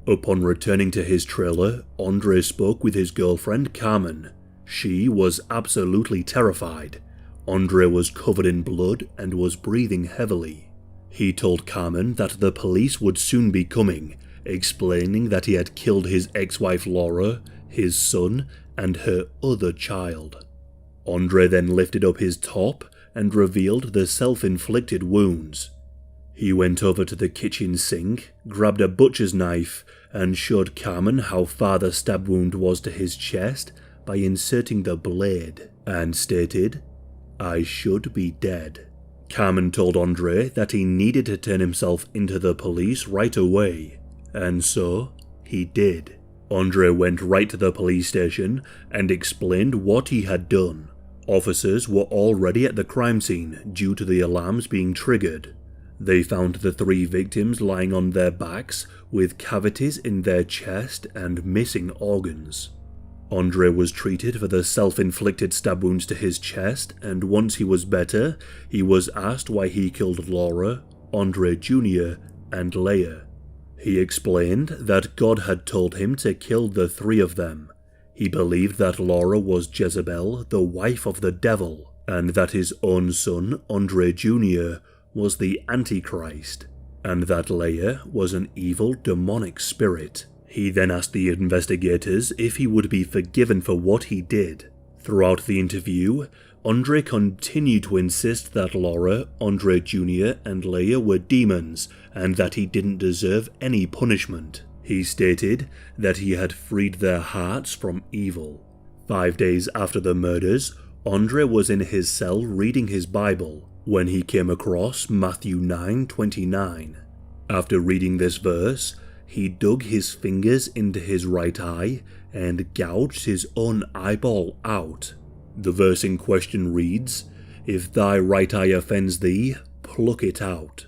S1: Upon returning to his trailer, Andre spoke with his girlfriend Carmen. She was absolutely terrified. Andre was covered in blood and was breathing heavily. He told Carmen that the police would soon be coming, explaining that he had killed his ex-wife Laura, his son, and her other child. Andre then lifted up his top and revealed the self-inflicted wounds. He went over to the kitchen sink, grabbed a butcher's knife, and showed Carmen how far the stab wound was to his chest by inserting the blade, and stated, "I should be dead." Carmen told Andre that he needed to turn himself into the police right away, and so he did. Andre went right to the police station and explained what he had done. Officers were already at the crime scene due to the alarms being triggered. They found the 3 victims lying on their backs with cavities in their chest and missing organs. Andre was treated for the self-inflicted stab wounds to his chest, and once he was better, he was asked why he killed Laura, Andre Jr., and Leia. He explained that God had told him to kill the 3 of them. He believed that Laura was Jezebel, the wife of the devil, and that his own son, Andre Jr., was the Antichrist, and that Leia was an evil demonic spirit. He then asked the investigators if he would be forgiven for what he did. Throughout the interview, Andre continued to insist that Laura, Andre Jr., and Leia were demons, and that he didn't deserve any punishment. He stated that he had freed their hearts from evil. 5 days after the murders, Andre was in his cell reading his Bible when he came across Matthew 9:29. After reading this verse, he dug his fingers into his right eye and gouged his own eyeball out. The verse in question reads, "If thy right eye offends thee, pluck it out."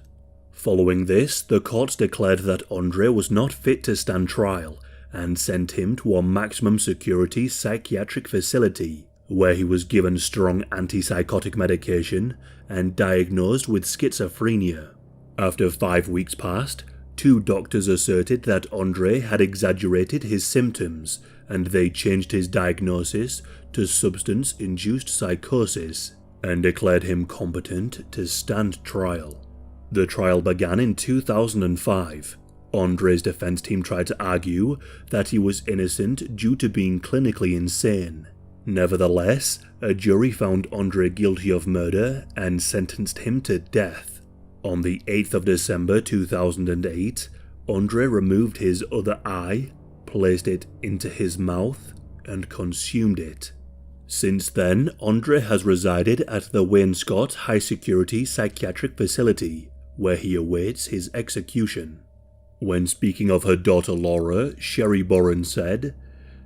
S1: Following this, the courts declared that Andre was not fit to stand trial and sent him to a maximum security psychiatric facility, where he was given strong antipsychotic medication and diagnosed with schizophrenia. After 5 weeks passed, 2 doctors asserted that Andre had exaggerated his symptoms, and they changed his diagnosis to substance-induced psychosis and declared him competent to stand trial. The trial began in 2005. Andre's defense team tried to argue that he was innocent due to being clinically insane. Nevertheless, a jury found Andre guilty of murder and sentenced him to death. On the 8th of December 2008, Andre removed his other eye, placed it into his mouth, and consumed it. Since then, Andre has resided at the Wayne Scott High Security Psychiatric Facility, where he awaits his execution. When speaking of her daughter Laura, Sherry Boren said,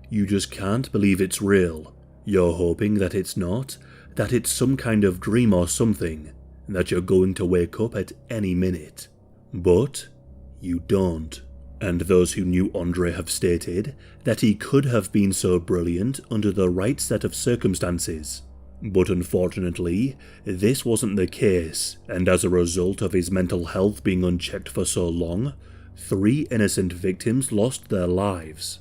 S1: "You just can't believe it's real. You're hoping that it's not, that it's some kind of dream or something, that you're going to wake up at any minute. But you don't." And those who knew Andre have stated that he could have been so brilliant under the right set of circumstances. But unfortunately, this wasn't the case, and as a result of his mental health being unchecked for so long, 3 innocent victims lost their lives.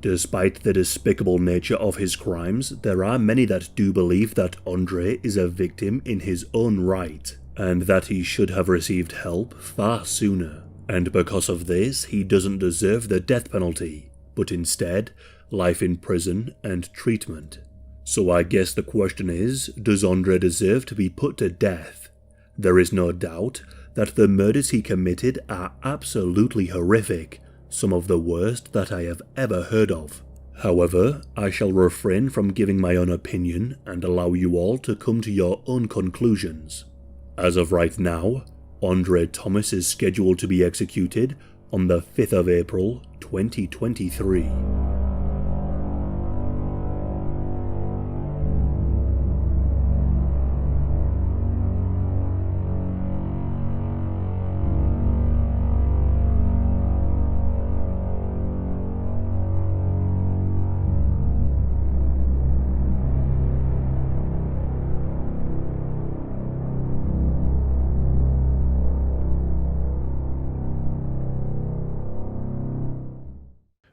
S1: Despite the despicable nature of his crimes, there are many that do believe that Andre is a victim in his own right, and that he should have received help far sooner. And because of this, he doesn't deserve the death penalty, but instead, life in prison and treatment. So I guess the question is, does Andre deserve to be put to death? There is no doubt that the murders he committed are absolutely horrific, some of the worst that I have ever heard of. However, I shall refrain from giving my own opinion and allow you all to come to your own conclusions. As of right now, Andre Thomas is scheduled to be executed on the 5th of April, 2023.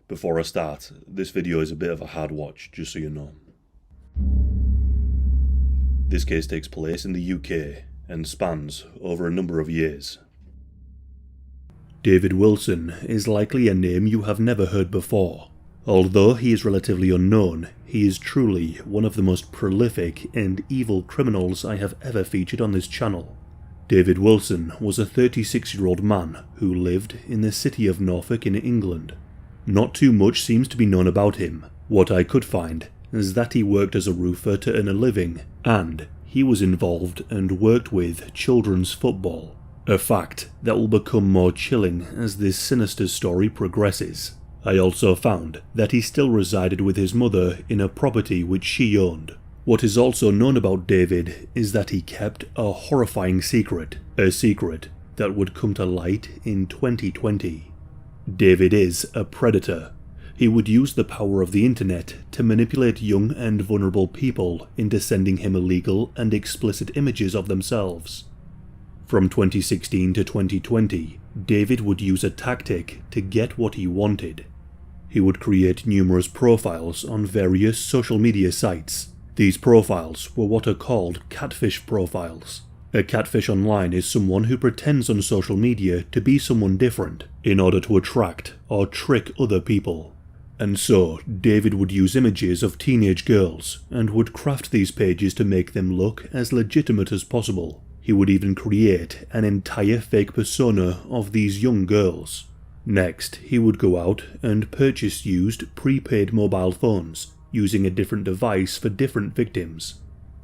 S3: Before I start, this video is a bit of a hard watch, just so you know. This case takes place in the UK and spans over a number of years.
S1: David Wilson is likely a name you have never heard before. Although he is relatively unknown, he is truly one of the most prolific and evil criminals I have ever featured on this channel. David Wilson was a 36-year-old man who lived in the city of Norfolk in England. Not too much seems to be known about him. What I could find is that he worked as a roofer to earn a living, and he was involved and worked with children's football, a fact that will become more chilling as this sinister story progresses. I also found that he still resided with his mother in a property which she owned. What is also known about David is that he kept a horrifying secret, a secret that would come to light in 2020. David is a predator. He would use the power of the internet to manipulate young and vulnerable people into sending him illegal and explicit images of themselves. From 2016 to 2020, David would use a tactic to get what he wanted. He would create numerous profiles on various social media sites. These profiles were what are called catfish profiles. A catfish online is someone who pretends on social media to be someone different in order to attract or trick other people. And so, David would use images of teenage girls and would craft these pages to make them look as legitimate as possible. He would even create an entire fake persona of these young girls. Next, he would go out and purchase used prepaid mobile phones, using a different device for different victims.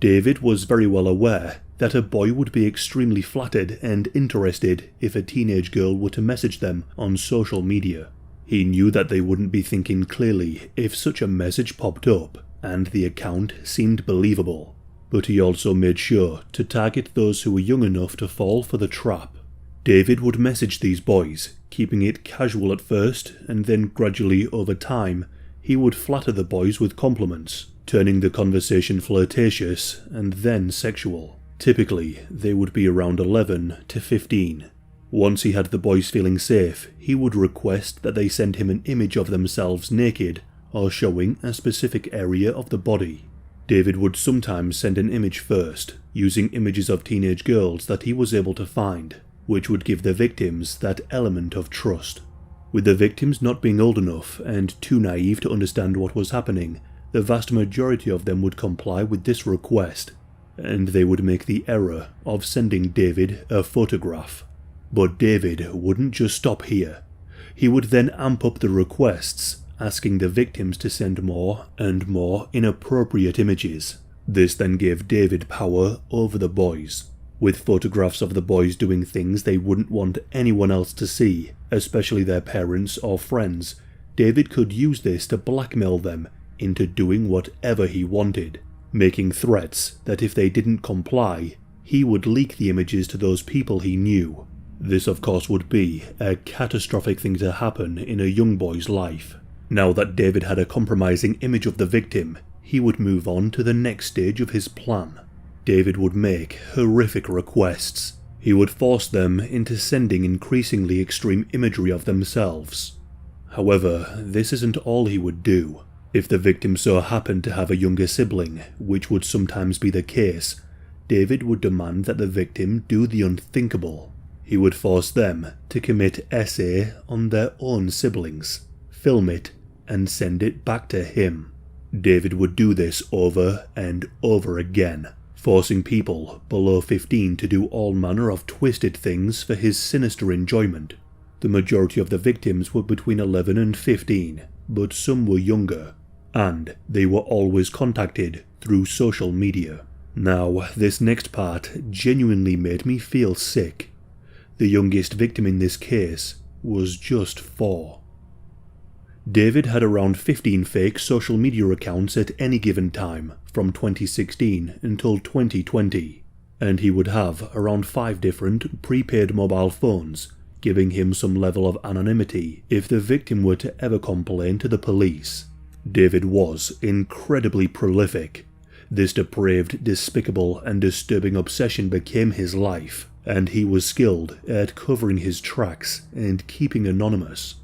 S1: David was very well aware that a boy would be extremely flattered and interested if a teenage girl were to message them on social media. He knew that they wouldn't be thinking clearly if such a message popped up, and the account seemed believable. But he also made sure to target those who were young enough to fall for the trap. David would message these boys, keeping it casual at first, and then gradually over time, he would flatter the boys with compliments, turning the conversation flirtatious and then sexual. Typically, they would be around 11 to 15. Once he had the boys feeling safe, he would request that they send him an image of themselves naked or showing a specific area of the body. David would sometimes send an image first, using images of teenage girls that he was able to find, which would give the victims that element of trust. With the victims not being old enough and too naive to understand what was happening, the vast majority of them would comply with this request, and they would make the error of sending David a photograph. But David wouldn't just stop here. He would then amp up the requests, asking the victims to send more and more inappropriate images. This then gave David power over the boys. With photographs of the boys doing things they wouldn't want anyone else to see, especially their parents or friends, David could use this to blackmail them into doing whatever he wanted, making threats that if they didn't comply, he would leak the images to those people he knew. This of course would be a catastrophic thing to happen in a young boy's life. Now that David had a compromising image of the victim, he would move on to the next stage of his plan. David would make horrific requests. He would force them into sending increasingly extreme imagery of themselves. However, this isn't all he would do. If the victim so happened to have a younger sibling, which would sometimes be the case, David would demand that the victim do the unthinkable. He would force them to commit SA on their own siblings, film it, and send it back to him. David would do this over and over again, forcing people below 15 to do all manner of twisted things for his sinister enjoyment. The majority of the victims were between 11 and 15, but some were younger, and they were always contacted through social media. Now, this next part genuinely made me feel sick. The youngest victim in this case was just 4. David had around 15 fake social media accounts at any given time from 2016 until 2020, and he would have around 5 different prepaid mobile phones, giving him some level of anonymity if the victim were to ever complain to the police. David was incredibly prolific. This depraved, despicable, and disturbing obsession became his life, and he was skilled at covering his tracks and keeping anonymous.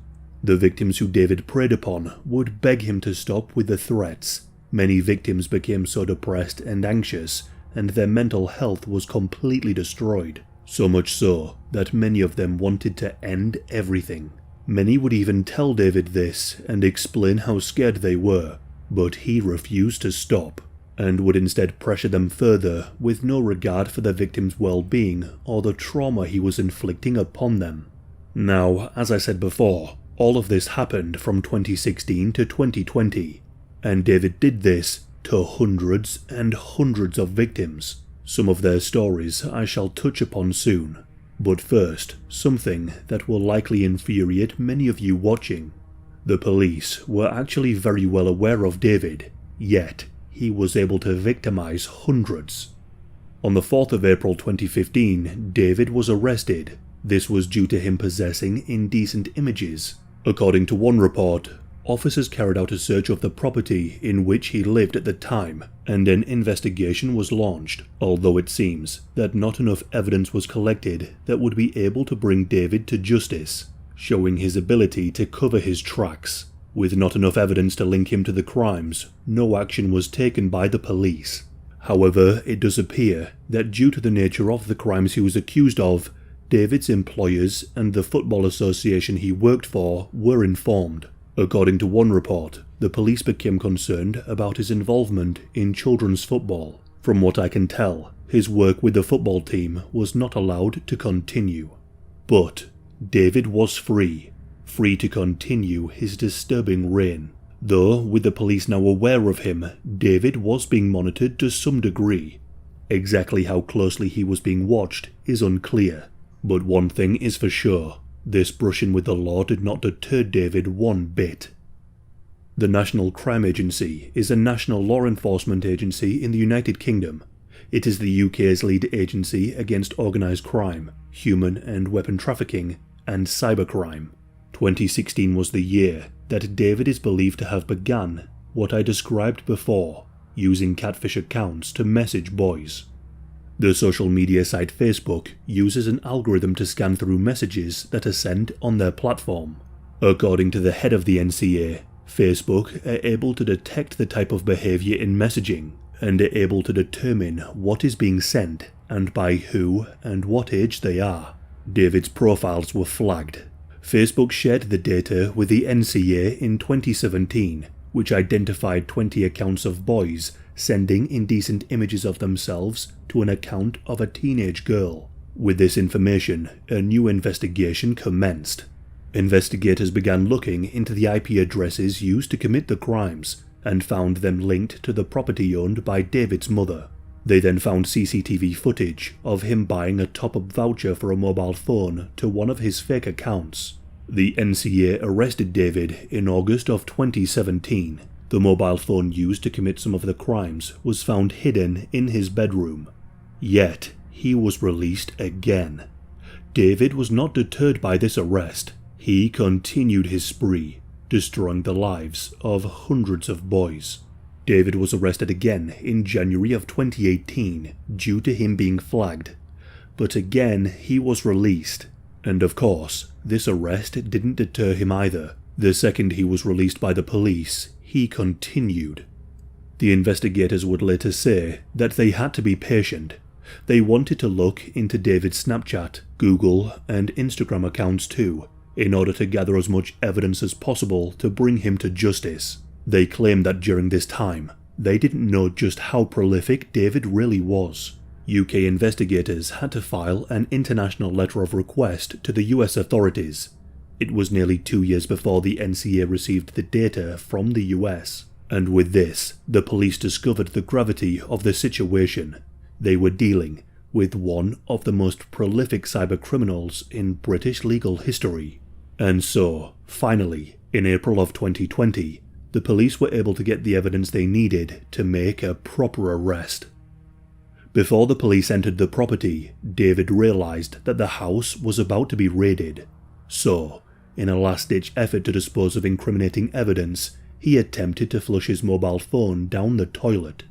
S1: The victims who David preyed upon would beg him to stop with the threats. Many victims became so depressed and anxious, and their mental health was completely destroyed, so much so that many of them wanted to end everything. Many would even tell David this and explain how scared they were, but he refused to stop, and would instead pressure them further with no regard for the victim's well-being or the trauma he was inflicting upon them. Now, as I said before, all of this happened from 2016 to 2020, and David did this to hundreds and hundreds of victims. Some of their stories I shall touch upon soon, but first, something that will likely infuriate many of you watching. The police were actually very well aware of David, yet he was able to victimize hundreds. On the 4th of April 2015, David was arrested. This was due to him possessing indecent images. According to one report, officers carried out a search of the property in which he lived at the time, and an investigation was launched, although it seems that not enough evidence was collected that would be able to bring David to justice, showing his ability to cover his tracks. With not enough evidence to link him to the crimes, no action was taken by the police. However, it does appear that due to the nature of the crimes he was accused of, David's employers and the football association he worked for were informed. According to one report, the police became concerned about his involvement in children's football. From what I can tell, his work with the football team was not allowed to continue. But David was free to continue his disturbing reign. Though, with the police now aware of him, David was being monitored to some degree. Exactly how closely he was being watched is unclear. But one thing is for sure, this brushing with the law did not deter David one bit. The National Crime Agency is a national law enforcement agency in the United Kingdom. It is the UK's lead agency against organised crime, human and weapon trafficking, and cybercrime. 2016 was the year that David is believed to have begun what I described before, using catfish accounts to message boys. The social media site Facebook uses an algorithm to scan through messages that are sent on their platform. According to the head of the NCA, Facebook are able to detect the type of behaviour in messaging and are able to determine what is being sent and by who and what age they are. David's profiles were flagged. Facebook shared the data with the NCA in 2017, which identified 20 accounts of boys sending indecent images of themselves to an account of a teenage girl. With this information, a new investigation commenced. Investigators began looking into the IP addresses used to commit the crimes and found them linked to the property owned by David's mother. They then found CCTV footage of him buying a top-up voucher for a mobile phone to one of his fake accounts. The NCA arrested David in August of 2017. The mobile phone used to commit some of the crimes was found hidden in his bedroom. Yet, he was released again. David was not deterred by this arrest. He continued his spree, destroying the lives of hundreds of boys. David was arrested again in January of 2018 due to him being flagged. But again, he was released. And of course, this arrest didn't deter him either. The second he was released by the police, he continued. The investigators would later say that they had to be patient. They wanted to look into David's Snapchat, Google, and Instagram accounts too, in order to gather as much evidence as possible to bring him to justice. They claimed that during this time, they didn't know just how prolific David really was. UK investigators had to file an international letter of request to the US authorities. It was nearly 2 years before the NCA received the data from the US, and with this, the police discovered the gravity of the situation. They were dealing with one of the most prolific cybercriminals in British legal history. And so, finally, in April of 2020, the police were able to get the evidence they needed to make a proper arrest. Before the police entered the property, David realised that the house was about to be raided. So, in a last-ditch effort to dispose of incriminating evidence, he attempted to flush his mobile phone down the toilet.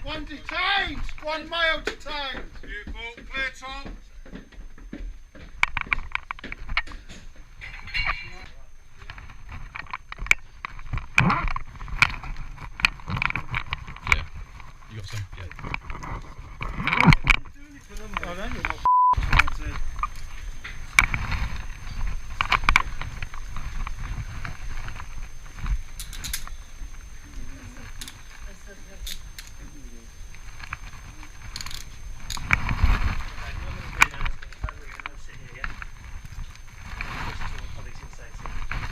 S6: One detained! 1 mile detained!
S5: Beautiful. Clear, Tom.
S7: Yeah. You got some? Yeah.
S6: Oh, then you're not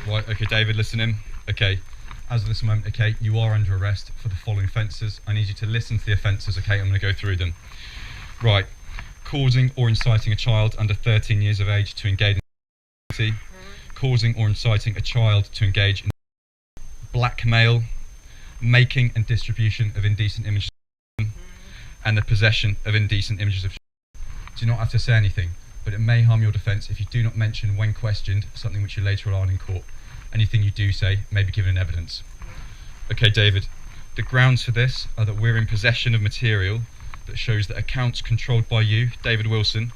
S7: Right, okay, David, listen in. Okay, as of this moment, okay, you are under arrest for the following offences. I need you to listen to the offences, okay? I'm going to go through them. Right, causing or inciting a child under 13 years of age to engage in activity, causing or inciting a child to engage in blackmail, making and distribution of indecent images, and the possession of indecent images of children. Do not have to say anything, but it may harm your defence if you do not mention when questioned something which you later rely on in court. Anything you do say may be given in evidence. Okay, David, the grounds for this are that we're in possession of material that shows that accounts controlled by you, David Wilson,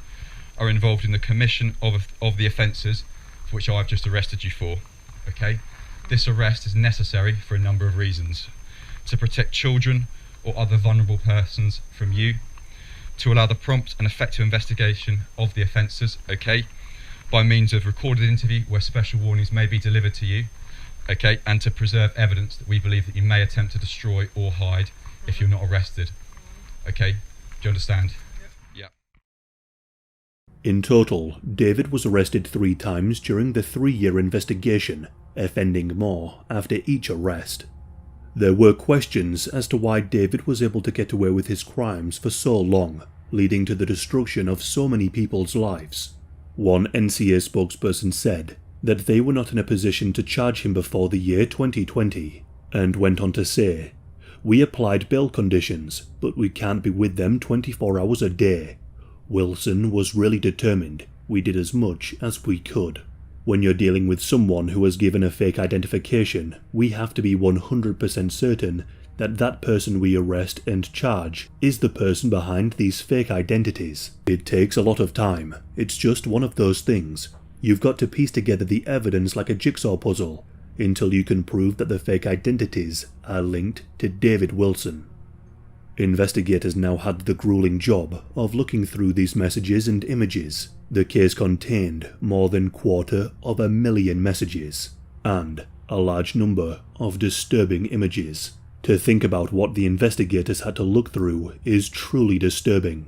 S7: are involved in the commission of the offences for which I've just arrested you for. Okay? This arrest is necessary for a number of reasons. To protect children or other vulnerable persons from you, to allow the prompt and effective investigation of the offences, okay, by means of recorded interview where special warnings may be delivered to you, okay, and to preserve evidence that we believe that you may attempt to destroy or hide if you're not arrested. Okay, do you understand? Yeah.
S1: In total, David was arrested 3 times during the 3-year investigation, offending more after each arrest. There were questions as to why David was able to get away with his crimes for so long, leading to the destruction of so many people's lives. One NCA spokesperson said that they were not in a position to charge him before the year 2020, and went on to say, "We applied bail conditions, but we can't be with them 24 hours a day. Wilson was really determined. We did as much as we could." When you're dealing with someone who has given a fake identification, we have to be 100% certain that that person we arrest and charge is the person behind these fake identities. It takes a lot of time. It's just one of those things. You've got to piece together the evidence like a jigsaw puzzle until you can prove that the fake identities are linked to David Wilson. Investigators now had the grueling job of looking through these messages and images. The case contained more than 250,000 messages, and a large number of disturbing images. To think about what the investigators had to look through is truly disturbing.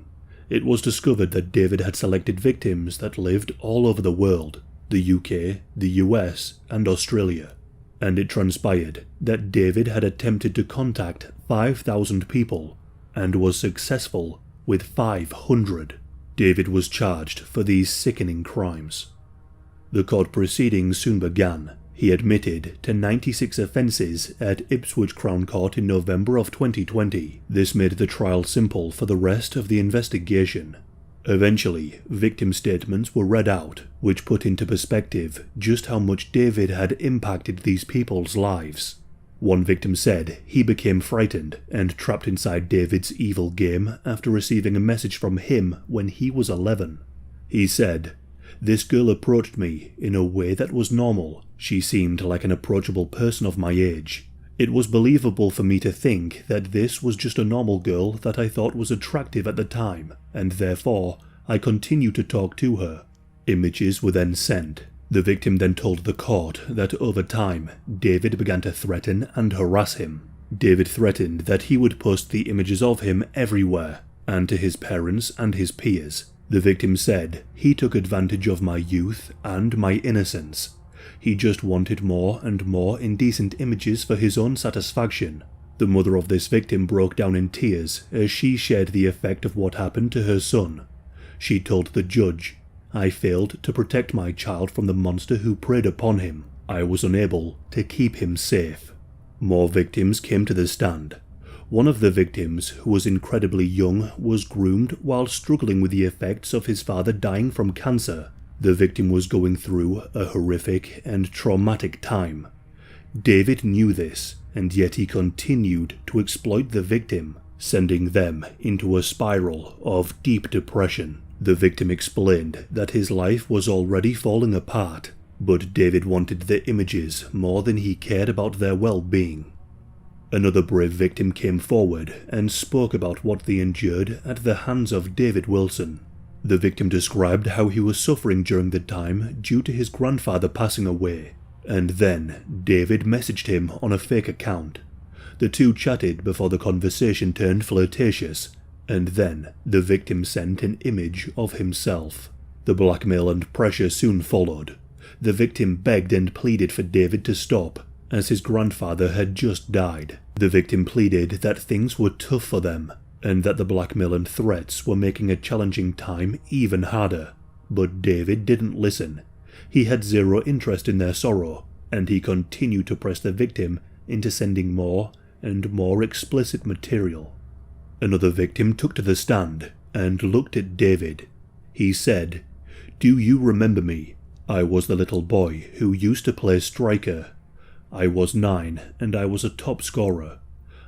S1: It was discovered that David had selected victims that lived all over the world, the UK, the US, and Australia. And it transpired that David had attempted to contact 5,000 people and was successful with 500. David was charged for these sickening crimes. The court proceedings soon began. He admitted to 96 offences at Ipswich Crown Court in November of 2020. This made the trial simple for the rest of the investigation. Eventually, victim statements were read out, which put into perspective just how much David had impacted these people's lives. One victim said he became frightened and trapped inside David's evil game after receiving a message from him when he was 11. He said, "This girl approached me in a way that was normal. She seemed like an approachable person of my age. It was believable for me to think that this was just a normal girl that I thought was attractive at the time, and therefore I continued to talk to her." Images were then sent. The victim then told the court that over time, David began to threaten and harass him. David threatened that he would post the images of him everywhere, and to his parents and his peers. The victim said, "He took advantage of my youth and my innocence. He just wanted more and more indecent images for his own satisfaction." The mother of this victim broke down in tears as she shared the effect of what happened to her son. She told the judge, "I failed to protect my child from the monster who preyed upon him. I was unable to keep him safe." More victims came to the stand. One of the victims, who was incredibly young, was groomed while struggling with the effects of his father dying from cancer. The victim was going through a horrific and traumatic time. David knew this, and yet he continued to exploit the victim, sending them into a spiral of deep depression. The victim explained that his life was already falling apart, but David wanted the images more than he cared about their well-being. Another brave victim came forward and spoke about what they endured at the hands of David Wilson. The victim described how he was suffering during the time due to his grandfather passing away, and then David messaged him on a fake account. The two chatted before the conversation turned flirtatious, and then the victim sent an image of himself. The blackmail and pressure soon followed. The victim begged and pleaded for David to stop, as his grandfather had just died. The victim pleaded that things were tough for them, and that the blackmail and threats were making a challenging time even harder. But David didn't listen. He had zero interest in their sorrow, and he continued to press the victim into sending more and more explicit material. Another victim took to the stand and looked at David. He said, "Do you remember me? I was the little boy who used to play striker. I was 9 and I was a top scorer.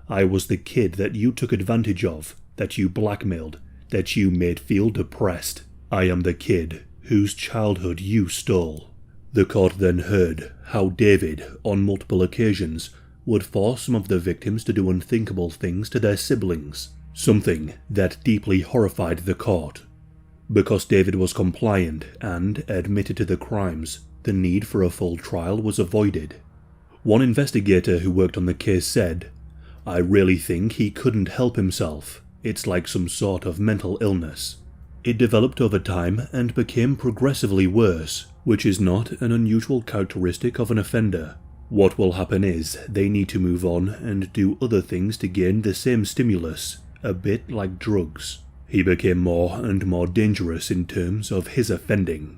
S1: I was the kid that you took advantage of, that you blackmailed, that you made feel depressed. I am the kid whose childhood you stole." The court then heard how David, on multiple occasions, would force some of the victims to do unthinkable things to their siblings, something that deeply horrified the court. Because David was compliant and admitted to the crimes, the need for a full trial was avoided. One investigator who worked on the case said, "I really think he couldn't help himself. It's like some sort of mental illness. It developed over time and became progressively worse, which is not an unusual characteristic of an offender. What will happen is they need to move on and do other things to gain the same stimulus, a bit like drugs. He became more and more dangerous in terms of his offending."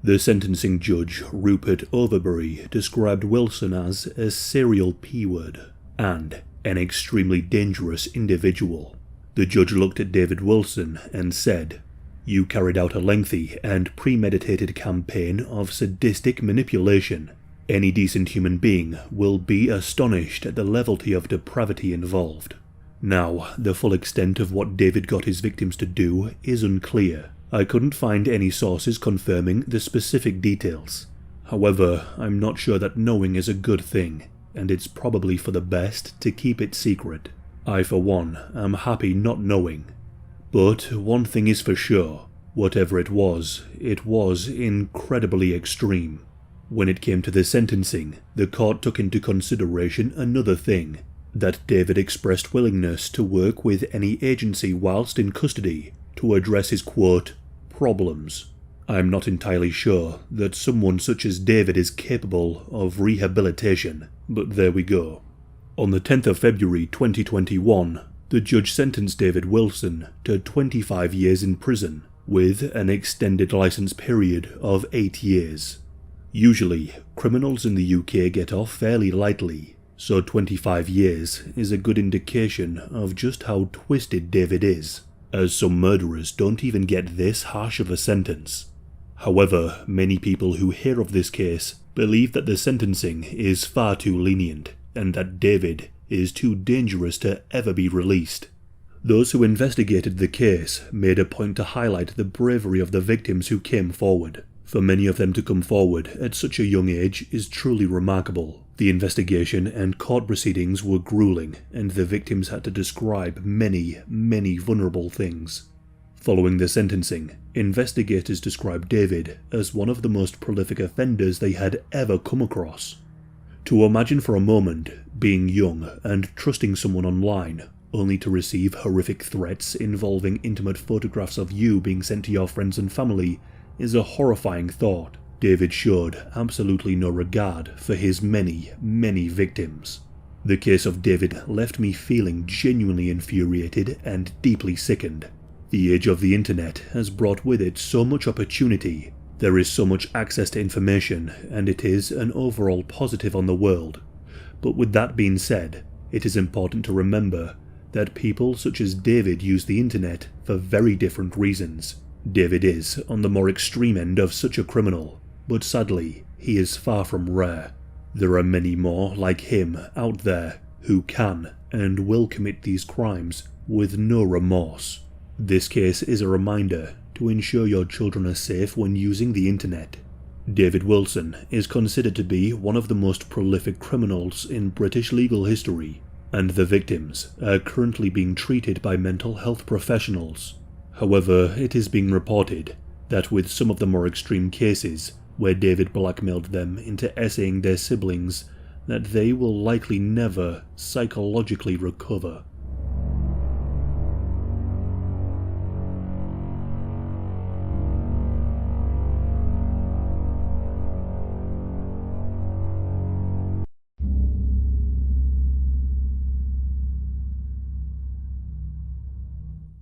S1: The sentencing judge, Rupert Overbury, described Wilson as a serial P-word and an extremely dangerous individual. The judge looked at David Wilson and said, "You carried out a lengthy and premeditated campaign of sadistic manipulation. Any decent human being will be astonished at the levelty of depravity involved." Now, the full extent of what David got his victims to do is unclear. I couldn't find any sources confirming the specific details. However, I'm not sure that knowing is a good thing, and it's probably for the best to keep it secret. I, for one, am happy not knowing. But one thing is for sure, whatever it was incredibly extreme. When it came to the sentencing, the court took into consideration another thing, that David expressed willingness to work with any agency whilst in custody to address his, quote, problems. I'm not entirely sure that someone such as David is capable of rehabilitation, but there we go. On the 10th of February 2021, the judge sentenced David Wilson to 25 years in prison, with an extended licence period of 8 years. Usually, criminals in the UK get off fairly lightly, so 25 years is a good indication of just how twisted David is. as some murderers don't even get this harsh of a sentence. However, many people who hear of this case believe that the sentencing is far too lenient and that David is too dangerous to ever be released. Those who investigated the case made a point to highlight the bravery of the victims who came forward. For many of them to come forward at such a young age is truly remarkable. The investigation and court proceedings were grueling, and the victims had to describe many, many vulnerable things. Following the sentencing, investigators described David as one of the most prolific offenders they had ever come across. To imagine for a moment being young and trusting someone online, only to receive horrific threats involving intimate photographs of you being sent to your friends and family is a horrifying thought. David showed absolutely no regard for his many, many victims. The case of David left me feeling genuinely infuriated and deeply sickened. The age of the internet has brought with it so much opportunity. There is so much access to information, and it is an overall positive on the world. But with that being said, it is important to remember that people such as David use the internet for very different reasons. David is on the more extreme end of such a criminal, but sadly, he is far from rare. There are many more like him out there who can and will commit these crimes with no remorse. This case is a reminder to ensure your children are safe when using the internet. David Wilson is considered to be one of the most prolific criminals in British legal history, and the victims are currently being treated by mental health professionals. However, it is being reported that with some of the more extreme cases, where David blackmailed them into essaying their siblings, that they will likely never psychologically recover.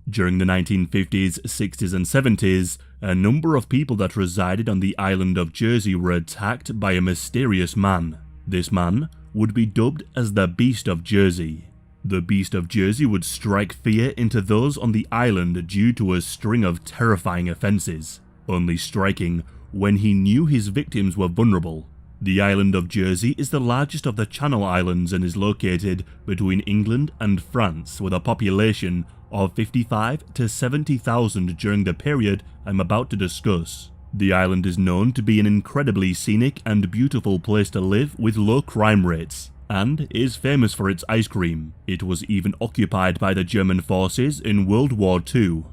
S1: During the 1950s, 60s and 70s, a number of people that resided on the island of Jersey were attacked by a mysterious man. This man would be dubbed as the Beast of Jersey. The Beast of Jersey would strike fear into those on the island due to a string of terrifying offences, only striking when he knew his victims were vulnerable. The island of Jersey is the largest of the Channel Islands and is located between England and France, with a population of 55 to 70,000 during the period I'm about to discuss. The island is known to be an incredibly scenic and beautiful place to live with low crime rates, and is famous for its ice cream. It was even occupied by the German forces in World War II.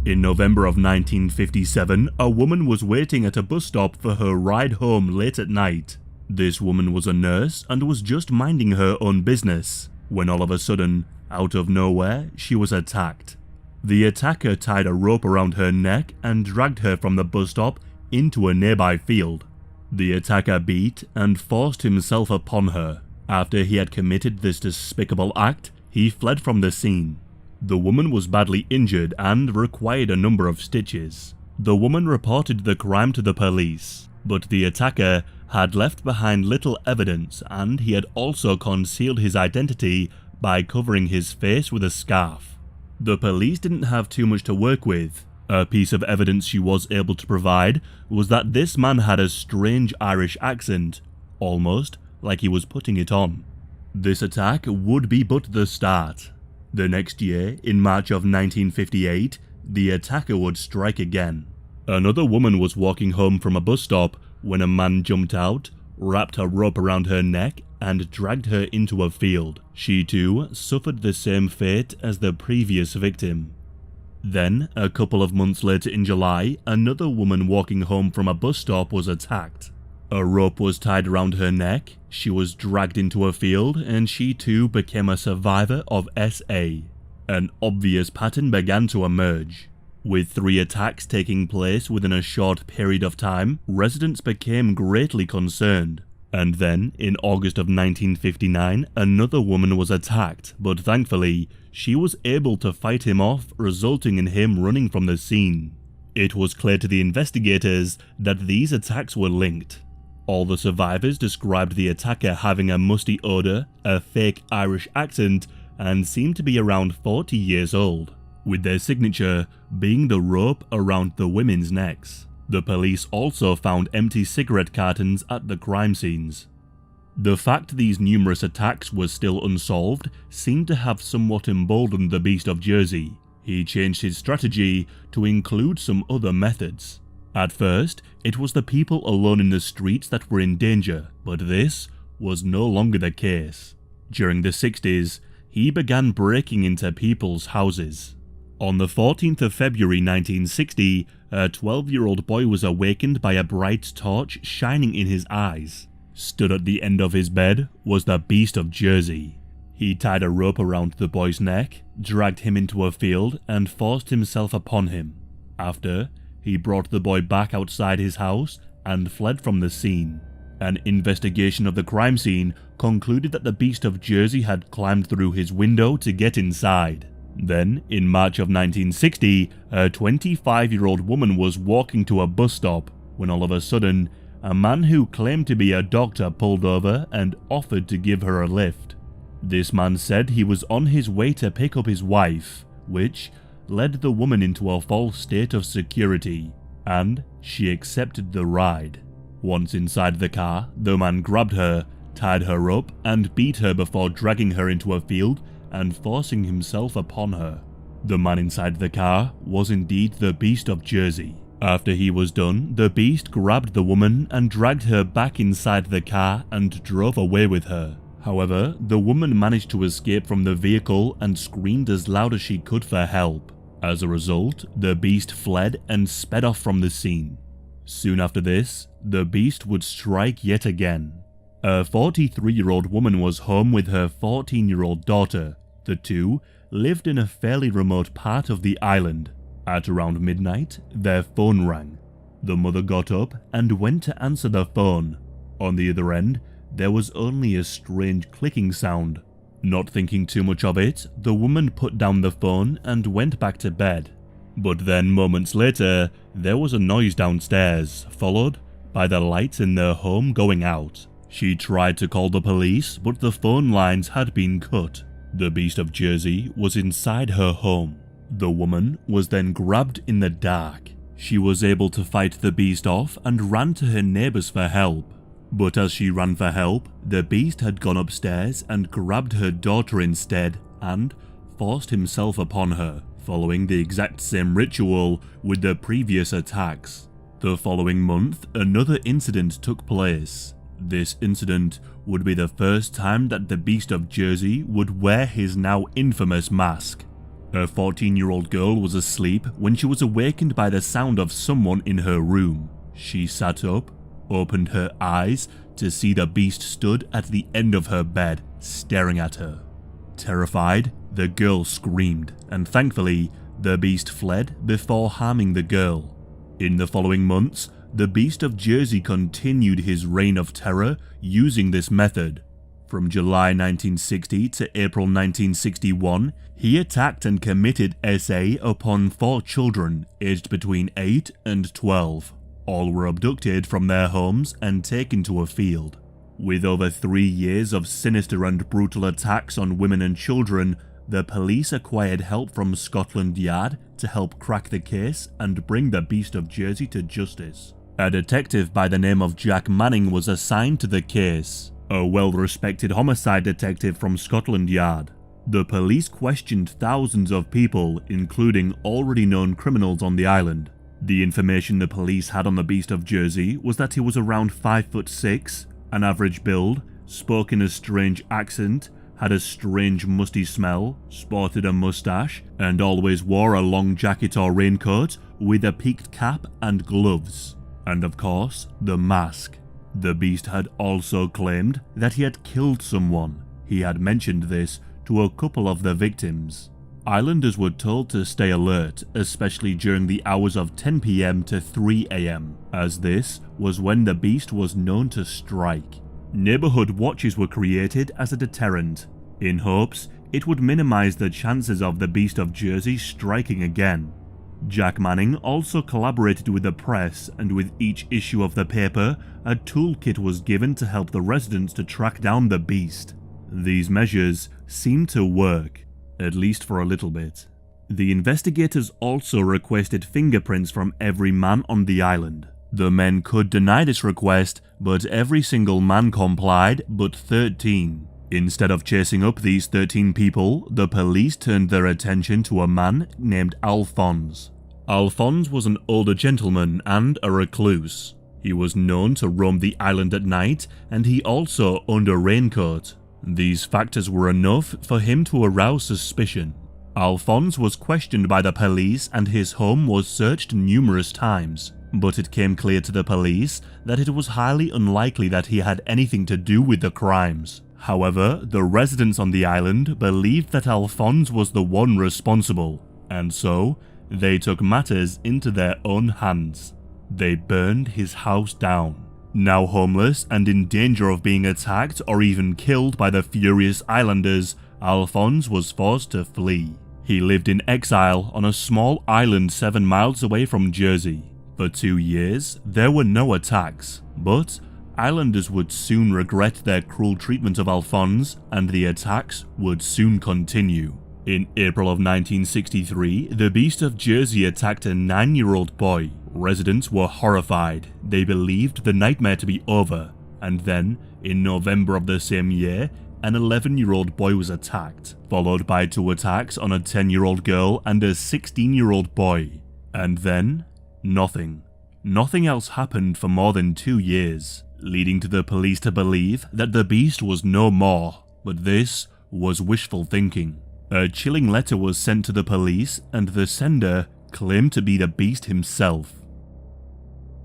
S1: In November of 1957, a woman was waiting at a bus stop for her ride home late at night. This woman was a nurse and was just minding her own business, when all of a sudden, out of nowhere, she was attacked. The attacker tied a rope around her neck and dragged her from the bus stop into a nearby field. The attacker beat and forced himself upon her. After he had committed this despicable act, he fled from the scene. The woman was badly injured and required a number of stitches. The woman reported the crime to the police, but the attacker had left behind little evidence, and he had also concealed his identity by covering his face with a scarf. The police didn't have too much to work with. A piece of evidence she was able to provide was that this man had a strange Irish accent, almost like he was putting it on. This attack would be but the start. The next year, in March of 1958, the attacker would strike again. Another woman was walking home from a bus stop when a man jumped out, wrapped a rope around her neck, and dragged her into a field. She too suffered the same fate as the previous victim. Then, a couple of months later in July, another woman walking home from a bus stop was attacked. A rope was tied around her neck, she was dragged into a field, and she too became a survivor of SA. An obvious pattern began to emerge. With 3 attacks taking place within a short period of time, residents became greatly concerned. And then, in August of 1959, another woman was attacked, but thankfully, she was able to fight him off, resulting in him running from the scene. It was clear to the investigators that these attacks were linked. All the survivors described the attacker having a musty odour, a fake Irish accent, and seemed to be around 40 years old. with their signature being the rope around the women's necks. The police also found empty cigarette cartons at the crime scenes. The fact these numerous attacks were still unsolved seemed to have somewhat emboldened the Beast of Jersey. He changed his strategy to include some other methods. At first, it was the people alone in the streets that were in danger, but this was no longer the case. During the 60s, he began breaking into people's houses. On the 14th of February 1960, a 12-year-old boy was awakened by a bright torch shining in his eyes. Stood at the end of his bed was the Beast of Jersey. He tied a rope around the boy's neck, dragged him into a field, and forced himself upon him. After, he brought the boy back outside his house and fled from the scene. An investigation of the crime scene concluded that the Beast of Jersey had climbed through his window to get inside. Then, in March of 1960, a 25-year-old woman was walking to a bus stop when all of a sudden, a man who claimed to be a doctor pulled over and offered to give her a lift. This man said he was on his way to pick up his wife, which led the woman into a false state of security, and she accepted the ride. Once inside the car, the man grabbed her, tied her up, and beat her before dragging her into a field and forcing himself upon her. The man inside the car was indeed the Beast of Jersey. After he was done, the Beast grabbed the woman and dragged her back inside the car and drove away with her. However, the woman managed to escape from the vehicle and screamed as loud as she could for help. As a result, the Beast fled and sped off from the scene. Soon after this, the Beast would strike yet again. A 43-year-old woman was home with her 14-year-old daughter. The two lived in a fairly remote part of the island. At around midnight, their phone rang. The mother got up and went to answer the phone. On the other end, there was only a strange clicking sound. Not thinking too much of it, the woman put down the phone and went back to bed. But then moments later, there was a noise downstairs, followed by the lights in their home going out. She tried to call the police, but the phone lines had been cut. The Beast of Jersey was inside her home. The woman was then grabbed in the dark. She was able to fight the Beast off and ran to her neighbors for help. But as she ran for help, the Beast had gone upstairs and grabbed her daughter instead and forced himself upon her, following the exact same ritual with the previous attacks. The following month, another incident took place. This incident would be the first time that the Beast of Jersey would wear his now infamous mask. A 14-year-old girl was asleep when she was awakened by the sound of someone in her room. She sat up, opened her eyes to see the Beast stood at the end of her bed, staring at her. Terrified, the girl screamed, and thankfully, the Beast fled before harming the girl. In the following months, the Beast of Jersey continued his reign of terror using this method. From July 1960 to April 1961, he attacked and committed SA upon 4 children aged between 8 and 12. All were abducted from their homes and taken to a field. With over 3 years of sinister and brutal attacks on women and children, the police acquired help from Scotland Yard to help crack the case and bring the Beast of Jersey to justice. A detective by the name of Jack Manning was assigned to the case, a well-respected homicide detective from Scotland Yard. The police questioned thousands of people, including already known criminals on the island. The information the police had on the Beast of Jersey was that he was around 5'6", an average build, spoke in a strange accent, had a strange musty smell, sported a mustache, and always wore a long jacket or raincoat with a peaked cap and gloves. And of course, the mask. The Beast had also claimed that he had killed someone. He had mentioned this to a couple of the victims. Islanders were told to stay alert, especially during the hours of 10 PM to 3 AM, as this was when the Beast was known to strike. Neighborhood watches were created as a deterrent, in hopes it would minimize the chances of the Beast of Jersey striking again. Jack Manning also collaborated with the press, and with each issue of the paper, a toolkit was given to help the residents to track down the Beast. These measures seemed to work, at least for a little bit. The investigators also requested fingerprints from every man on the island. The men could deny this request, but every single man complied but 13. Instead of chasing up these 13 people, the police turned their attention to a man named Alphonse. Alphonse was an older gentleman and a recluse. He was known to roam the island at night, and he also owned a raincoat. These factors were enough for him to arouse suspicion. Alphonse was questioned by the police and his home was searched numerous times, but it came clear to the police that it was highly unlikely that he had anything to do with the crimes. However, the residents on the island believed that Alphonse was the one responsible, and so they took matters into their own hands. They burned his house down. Now homeless and in danger of being attacked or even killed by the furious islanders, Alphonse was forced to flee. He lived in exile on a small island 7 miles away from Jersey. For 2 years, there were no attacks, but islanders would soon regret their cruel treatment of Alphonse, and the attacks would soon continue. In April of 1963, the Beast of Jersey attacked a 9-year-old boy. Residents were horrified. They believed the nightmare to be over. And then, in November of the same year, an 11-year-old boy was attacked, followed by 2 attacks on a 10-year-old girl and a 16-year-old boy. And then, nothing. Nothing else happened for more than 2 years, leading to the police to believe that the beast was no more. But this was wishful thinking. A chilling letter was sent to the police, and the sender claimed to be the beast himself.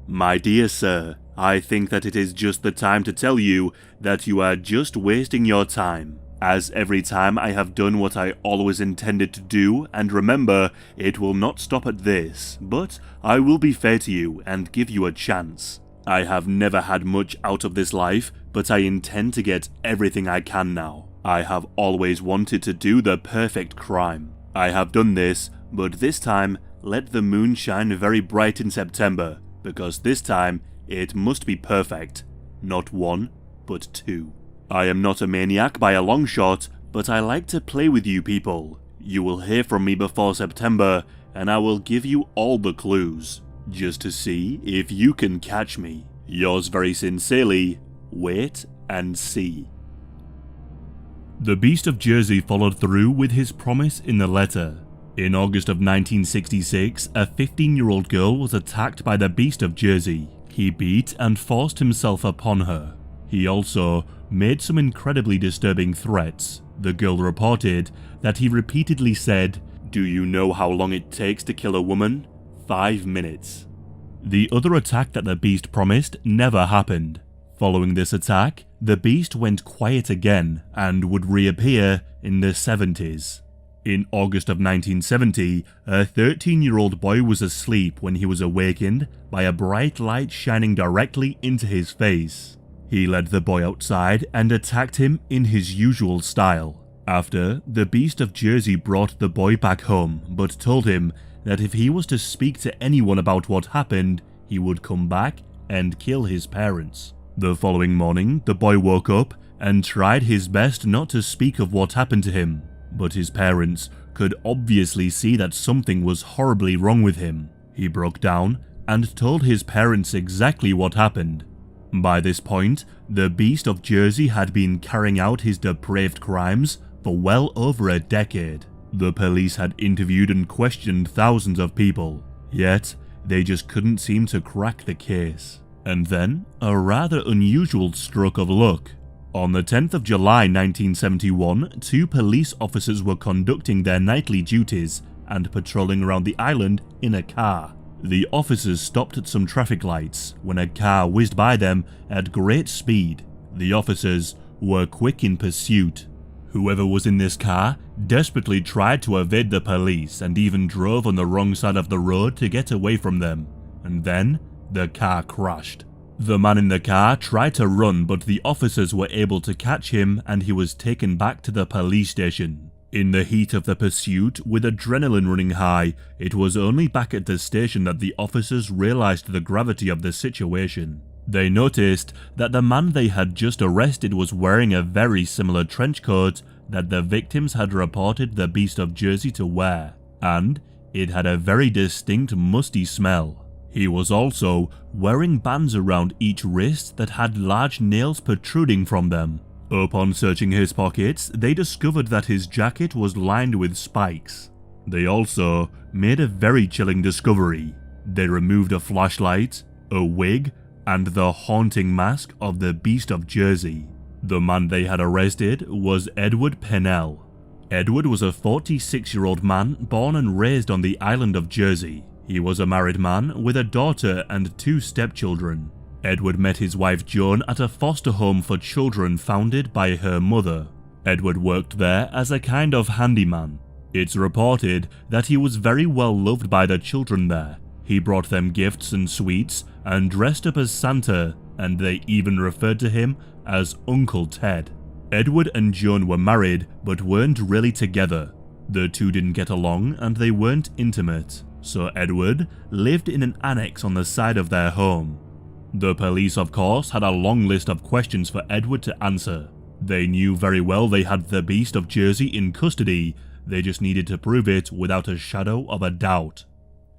S1: My dear sir, I think that it is just the time to tell you that you are just wasting your time, as every time I have done what I always intended to do, and remember, it will not stop at this, but I will be fair to you and give you a chance. I have never had much out of this life, but I intend to get everything I can now. I have always wanted to do the perfect crime. I have done this, but this time, let the moon shine very bright in September, because this time, it must be perfect. Not 1, but 2. I am not a maniac by a long shot, but I like to play with you people. You will hear from me before September, and I will give you all the clues, just to see if you can catch me. Yours very sincerely, Wait and See. The Beast of Jersey followed through with his promise in the letter. In August of 1966, a 15-year-old girl was attacked by the Beast of Jersey. He beat and forced himself upon her. He also made some incredibly disturbing threats. The girl reported that he repeatedly said, "Do you know how long it takes to kill a woman? 5 minutes." The other attack that the Beast promised never happened. Following this attack, the Beast went quiet again and would reappear in the 70s. In August of 1970, a 13-year-old boy was asleep when he was awakened by a bright light shining directly into his face. He led the boy outside and attacked him in his usual style. After, the Beast of Jersey brought the boy back home, but told him that if he was to speak to anyone about what happened, he would come back and kill his parents. The following morning, the boy woke up and tried his best not to speak of what happened to him, but his parents could obviously see that something was horribly wrong with him. He broke down and told his parents exactly what happened. By this point, the Beast of Jersey had been carrying out his depraved crimes for well over a decade. The police had interviewed and questioned thousands of people, yet they just couldn't seem to crack the case. And then, a rather unusual stroke of luck. On the 10th of July 1971, 2 police officers were conducting their nightly duties and patrolling around the island in a car. The officers stopped at some traffic lights when a car whizzed by them at great speed. The officers were quick in pursuit. Whoever was in this car desperately tried to evade the police and even drove on the wrong side of the road to get away from them. And then, the car crashed. The man in the car tried to run, but the officers were able to catch him and he was taken back to the police station. In the heat of the pursuit, with adrenaline running high, it was only back at the station that the officers realized the gravity of the situation. They noticed that the man they had just arrested was wearing a very similar trench coat that the victims had reported the Beast of Jersey to wear. and it had a very distinct musty smell. He was also wearing bands around each wrist that had large nails protruding from them. Upon searching his pockets, they discovered that his jacket was lined with spikes. They also made a very chilling discovery. They removed a flashlight, a wig, and the haunting mask of the Beast of Jersey. The man they had arrested was Edward Pennell. Edward was a 46-year-old man born and raised on the island of Jersey. He was a married man with a daughter and 2 stepchildren. Edward met his wife Joan at a foster home for children founded by her mother. Edward worked there as a kind of handyman. It's reported that he was very well loved by the children there. He brought them gifts and sweets and dressed up as Santa, and they even referred to him as Uncle Ted. Edward and Joan were married but weren't really together. The two didn't get along and they weren't intimate, so Edward lived in an annex on the side of their home. The police, of course, had a long list of questions for Edward to answer. They knew very well they had the Beast of Jersey in custody, they just needed to prove it without a shadow of a doubt.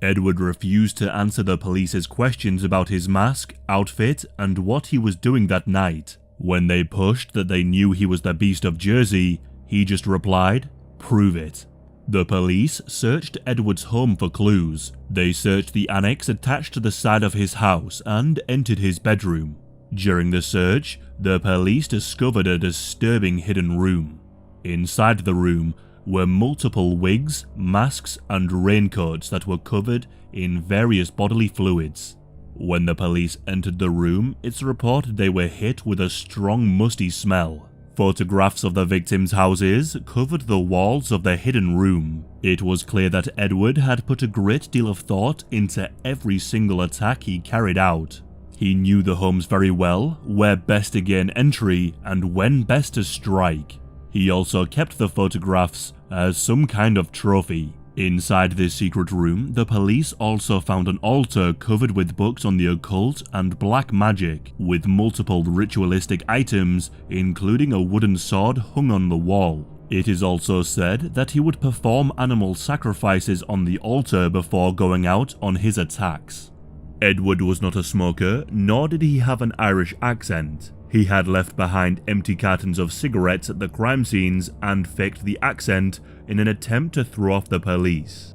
S1: Edward refused to answer the police's questions about his mask, outfit, and what he was doing that night. When they pushed that they knew he was the Beast of Jersey, he just replied, "Prove it." The police searched Edward's home for clues. They searched the annex attached to the side of his house and entered his bedroom. During the search, the police discovered a disturbing hidden room. Inside the room were multiple wigs, masks, and raincoats that were covered in various bodily fluids. When the police entered the room, it's reported they were hit with a strong musty smell. Photographs of the victims' houses covered the walls of the hidden room. It was clear that Edward had put a great deal of thought into every single attack he carried out. He knew the homes very well, where best to gain entry and when best to strike. He also kept the photographs as some kind of trophy. Inside this secret room, the police also found an altar covered with books on the occult and black magic, with multiple ritualistic items, including a wooden sword hung on the wall. It is also said that he would perform animal sacrifices on the altar before going out on his attacks. Edward was not a smoker, nor did he have an Irish accent. He had left behind empty cartons of cigarettes at the crime scenes and faked the accent in an attempt to throw off the police.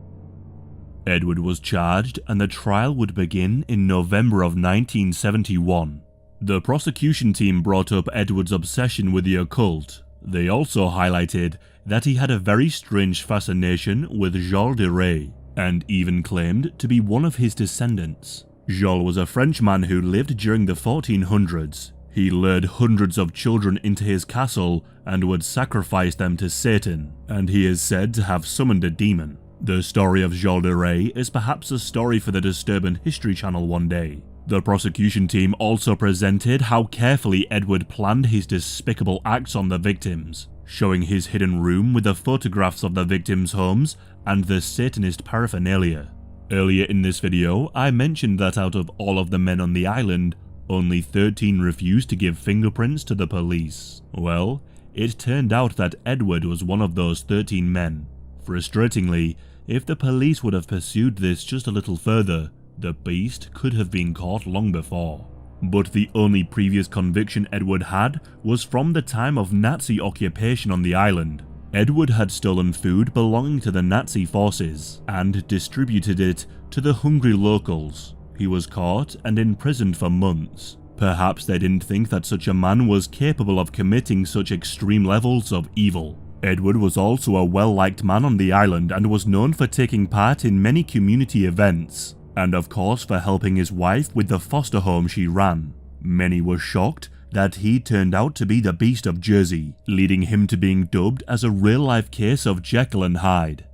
S1: Edward was charged and the trial would begin in November of 1971. The prosecution team brought up Edward's obsession with the occult. They also highlighted that he had a very strange fascination with Jules de Rais, and even claimed to be one of his descendants. Jules was a Frenchman who lived during the 1400s. He lured hundreds of children into his castle and would sacrifice them to Satan, and he is said to have summoned a demon. The story of Jules de Rais is perhaps a story for the Disturban History Channel one day. The prosecution team also presented how carefully Edward planned his despicable acts on the victims, showing his hidden room with the photographs of the victims' homes and the Satanist paraphernalia. Earlier in this video, I mentioned that out of all of the men on the island, only 13 refused to give fingerprints to the police. Well, it turned out that Edward was one of those 13 men. Frustratingly, if the police would have pursued this just a little further, the beast could have been caught long before. But the only previous conviction Edward had was from the time of Nazi occupation on the island. Edward had stolen food belonging to the Nazi forces and distributed it to the hungry locals. He was caught and imprisoned for months. Perhaps they didn't think that such a man was capable of committing such extreme levels of evil. Edward was also a well-liked man on the island and was known for taking part in many community events, and of course for helping his wife with the foster home she ran. Many were shocked that he turned out to be the Beast of Jersey, leading him to being dubbed as a real-life case of Jekyll and Hyde.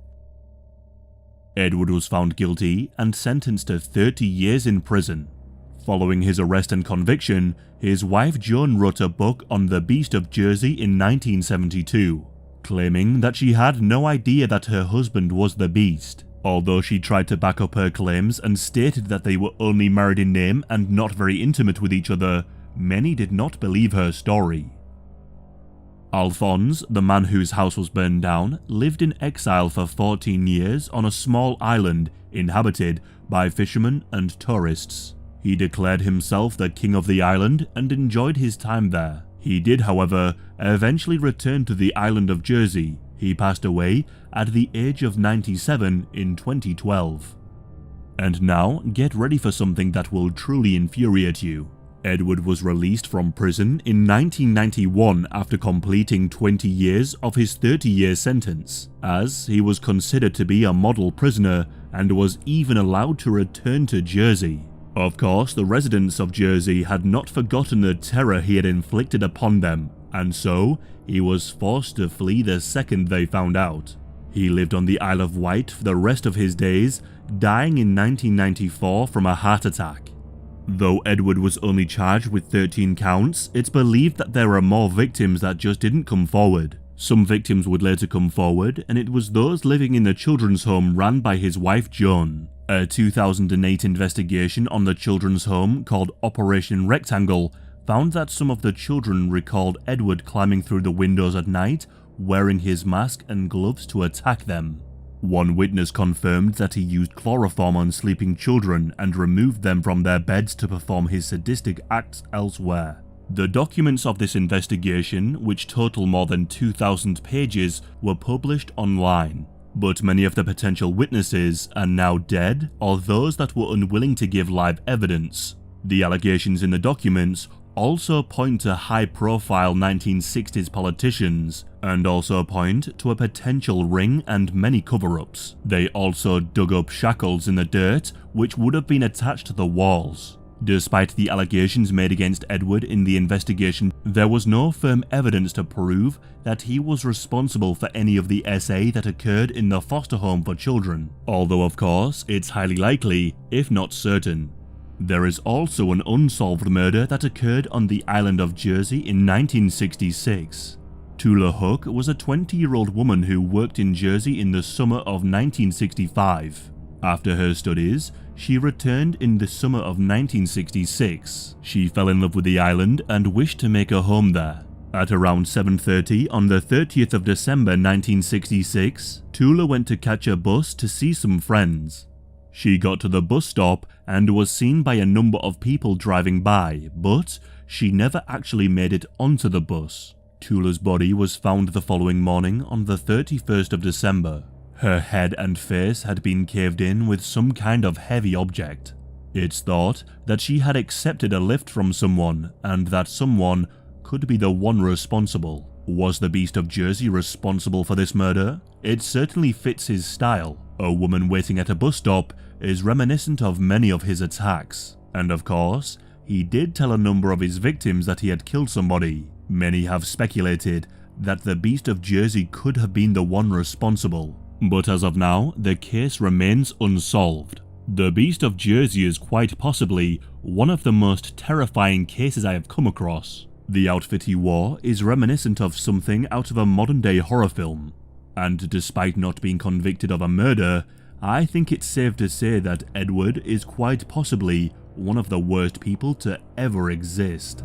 S1: Edward was found guilty and sentenced to 30 years in prison. Following his arrest and conviction, his wife Joan wrote a book on the Beast of Jersey in 1972, claiming that she had no idea that her husband was the Beast. Although she tried to back up her claims and stated that they were only married in name and not very intimate with each other, many did not believe her story. Alphonse, the man whose house was burned down, lived in exile for 14 years on a small island inhabited by fishermen and tourists. He declared himself the king of the island and enjoyed his time there. He did, however, eventually return to the island of Jersey. He passed away at the age of 97 in 2012. And now, get ready for something that will truly infuriate you. Edward was released from prison in 1991 after completing 20 years of his 30-year sentence, as he was considered to be a model prisoner and was even allowed to return to Jersey. Of course, the residents of Jersey had not forgotten the terror he had inflicted upon them, and so he was forced to flee the second they found out. He lived on the Isle of Wight for the rest of his days, dying in 1994 from a heart attack. Though Edward was only charged with 13 counts, it's believed that there are more victims that just didn't come forward. Some victims would later come forward, and it was those living in the children's home run by his wife Joan. A 2008 investigation on the children's home called Operation Rectangle found that some of the children recalled Edward climbing through the windows at night, wearing his mask and gloves to attack them. One witness confirmed that he used chloroform on sleeping children and removed them from their beds to perform his sadistic acts elsewhere. The documents of this investigation, which total more than 2,000 pages, were published online. But many of the potential witnesses are now dead or those that were unwilling to give live evidence. The allegations in the documents also point to high-profile 1960s politicians, and also point to a potential ring and many cover-ups. They also dug up shackles in the dirt, which would have been attached to the walls. Despite the allegations made against Edward in the investigation, there was no firm evidence to prove that he was responsible for any of the SA that occurred in the foster home for children, although of course it's highly likely, if not certain. There is also an unsolved murder that occurred on the island of Jersey in 1966. Tula Hook was a 20-year-old woman who worked in Jersey in the summer of 1965. After her studies, she returned in the summer of 1966. She fell in love with the island and wished to make a home there. At around 7:30 on the 30th of December 1966, Tula went to catch a bus to see some friends. She got to the bus stop and was seen by a number of people driving by, but she never actually made it onto the bus. Tula's body was found the following morning on the 31st of December. Her head and face had been caved in with some kind of heavy object. It's thought that she had accepted a lift from someone, and that someone could be the one responsible. Was the Beast of Jersey responsible for this murder? It certainly fits his style. A woman waiting at a bus stop is reminiscent of many of his attacks. And of course, he did tell a number of his victims that he had killed somebody. Many have speculated that the Beast of Jersey could have been the one responsible. But as of now, the case remains unsolved. The Beast of Jersey is quite possibly one of the most terrifying cases I have come across. The outfit he wore is reminiscent of something out of a modern-day horror film. And despite not being convicted of a murder, I think it's safe to say that Edward is quite possibly one of the worst people to ever exist.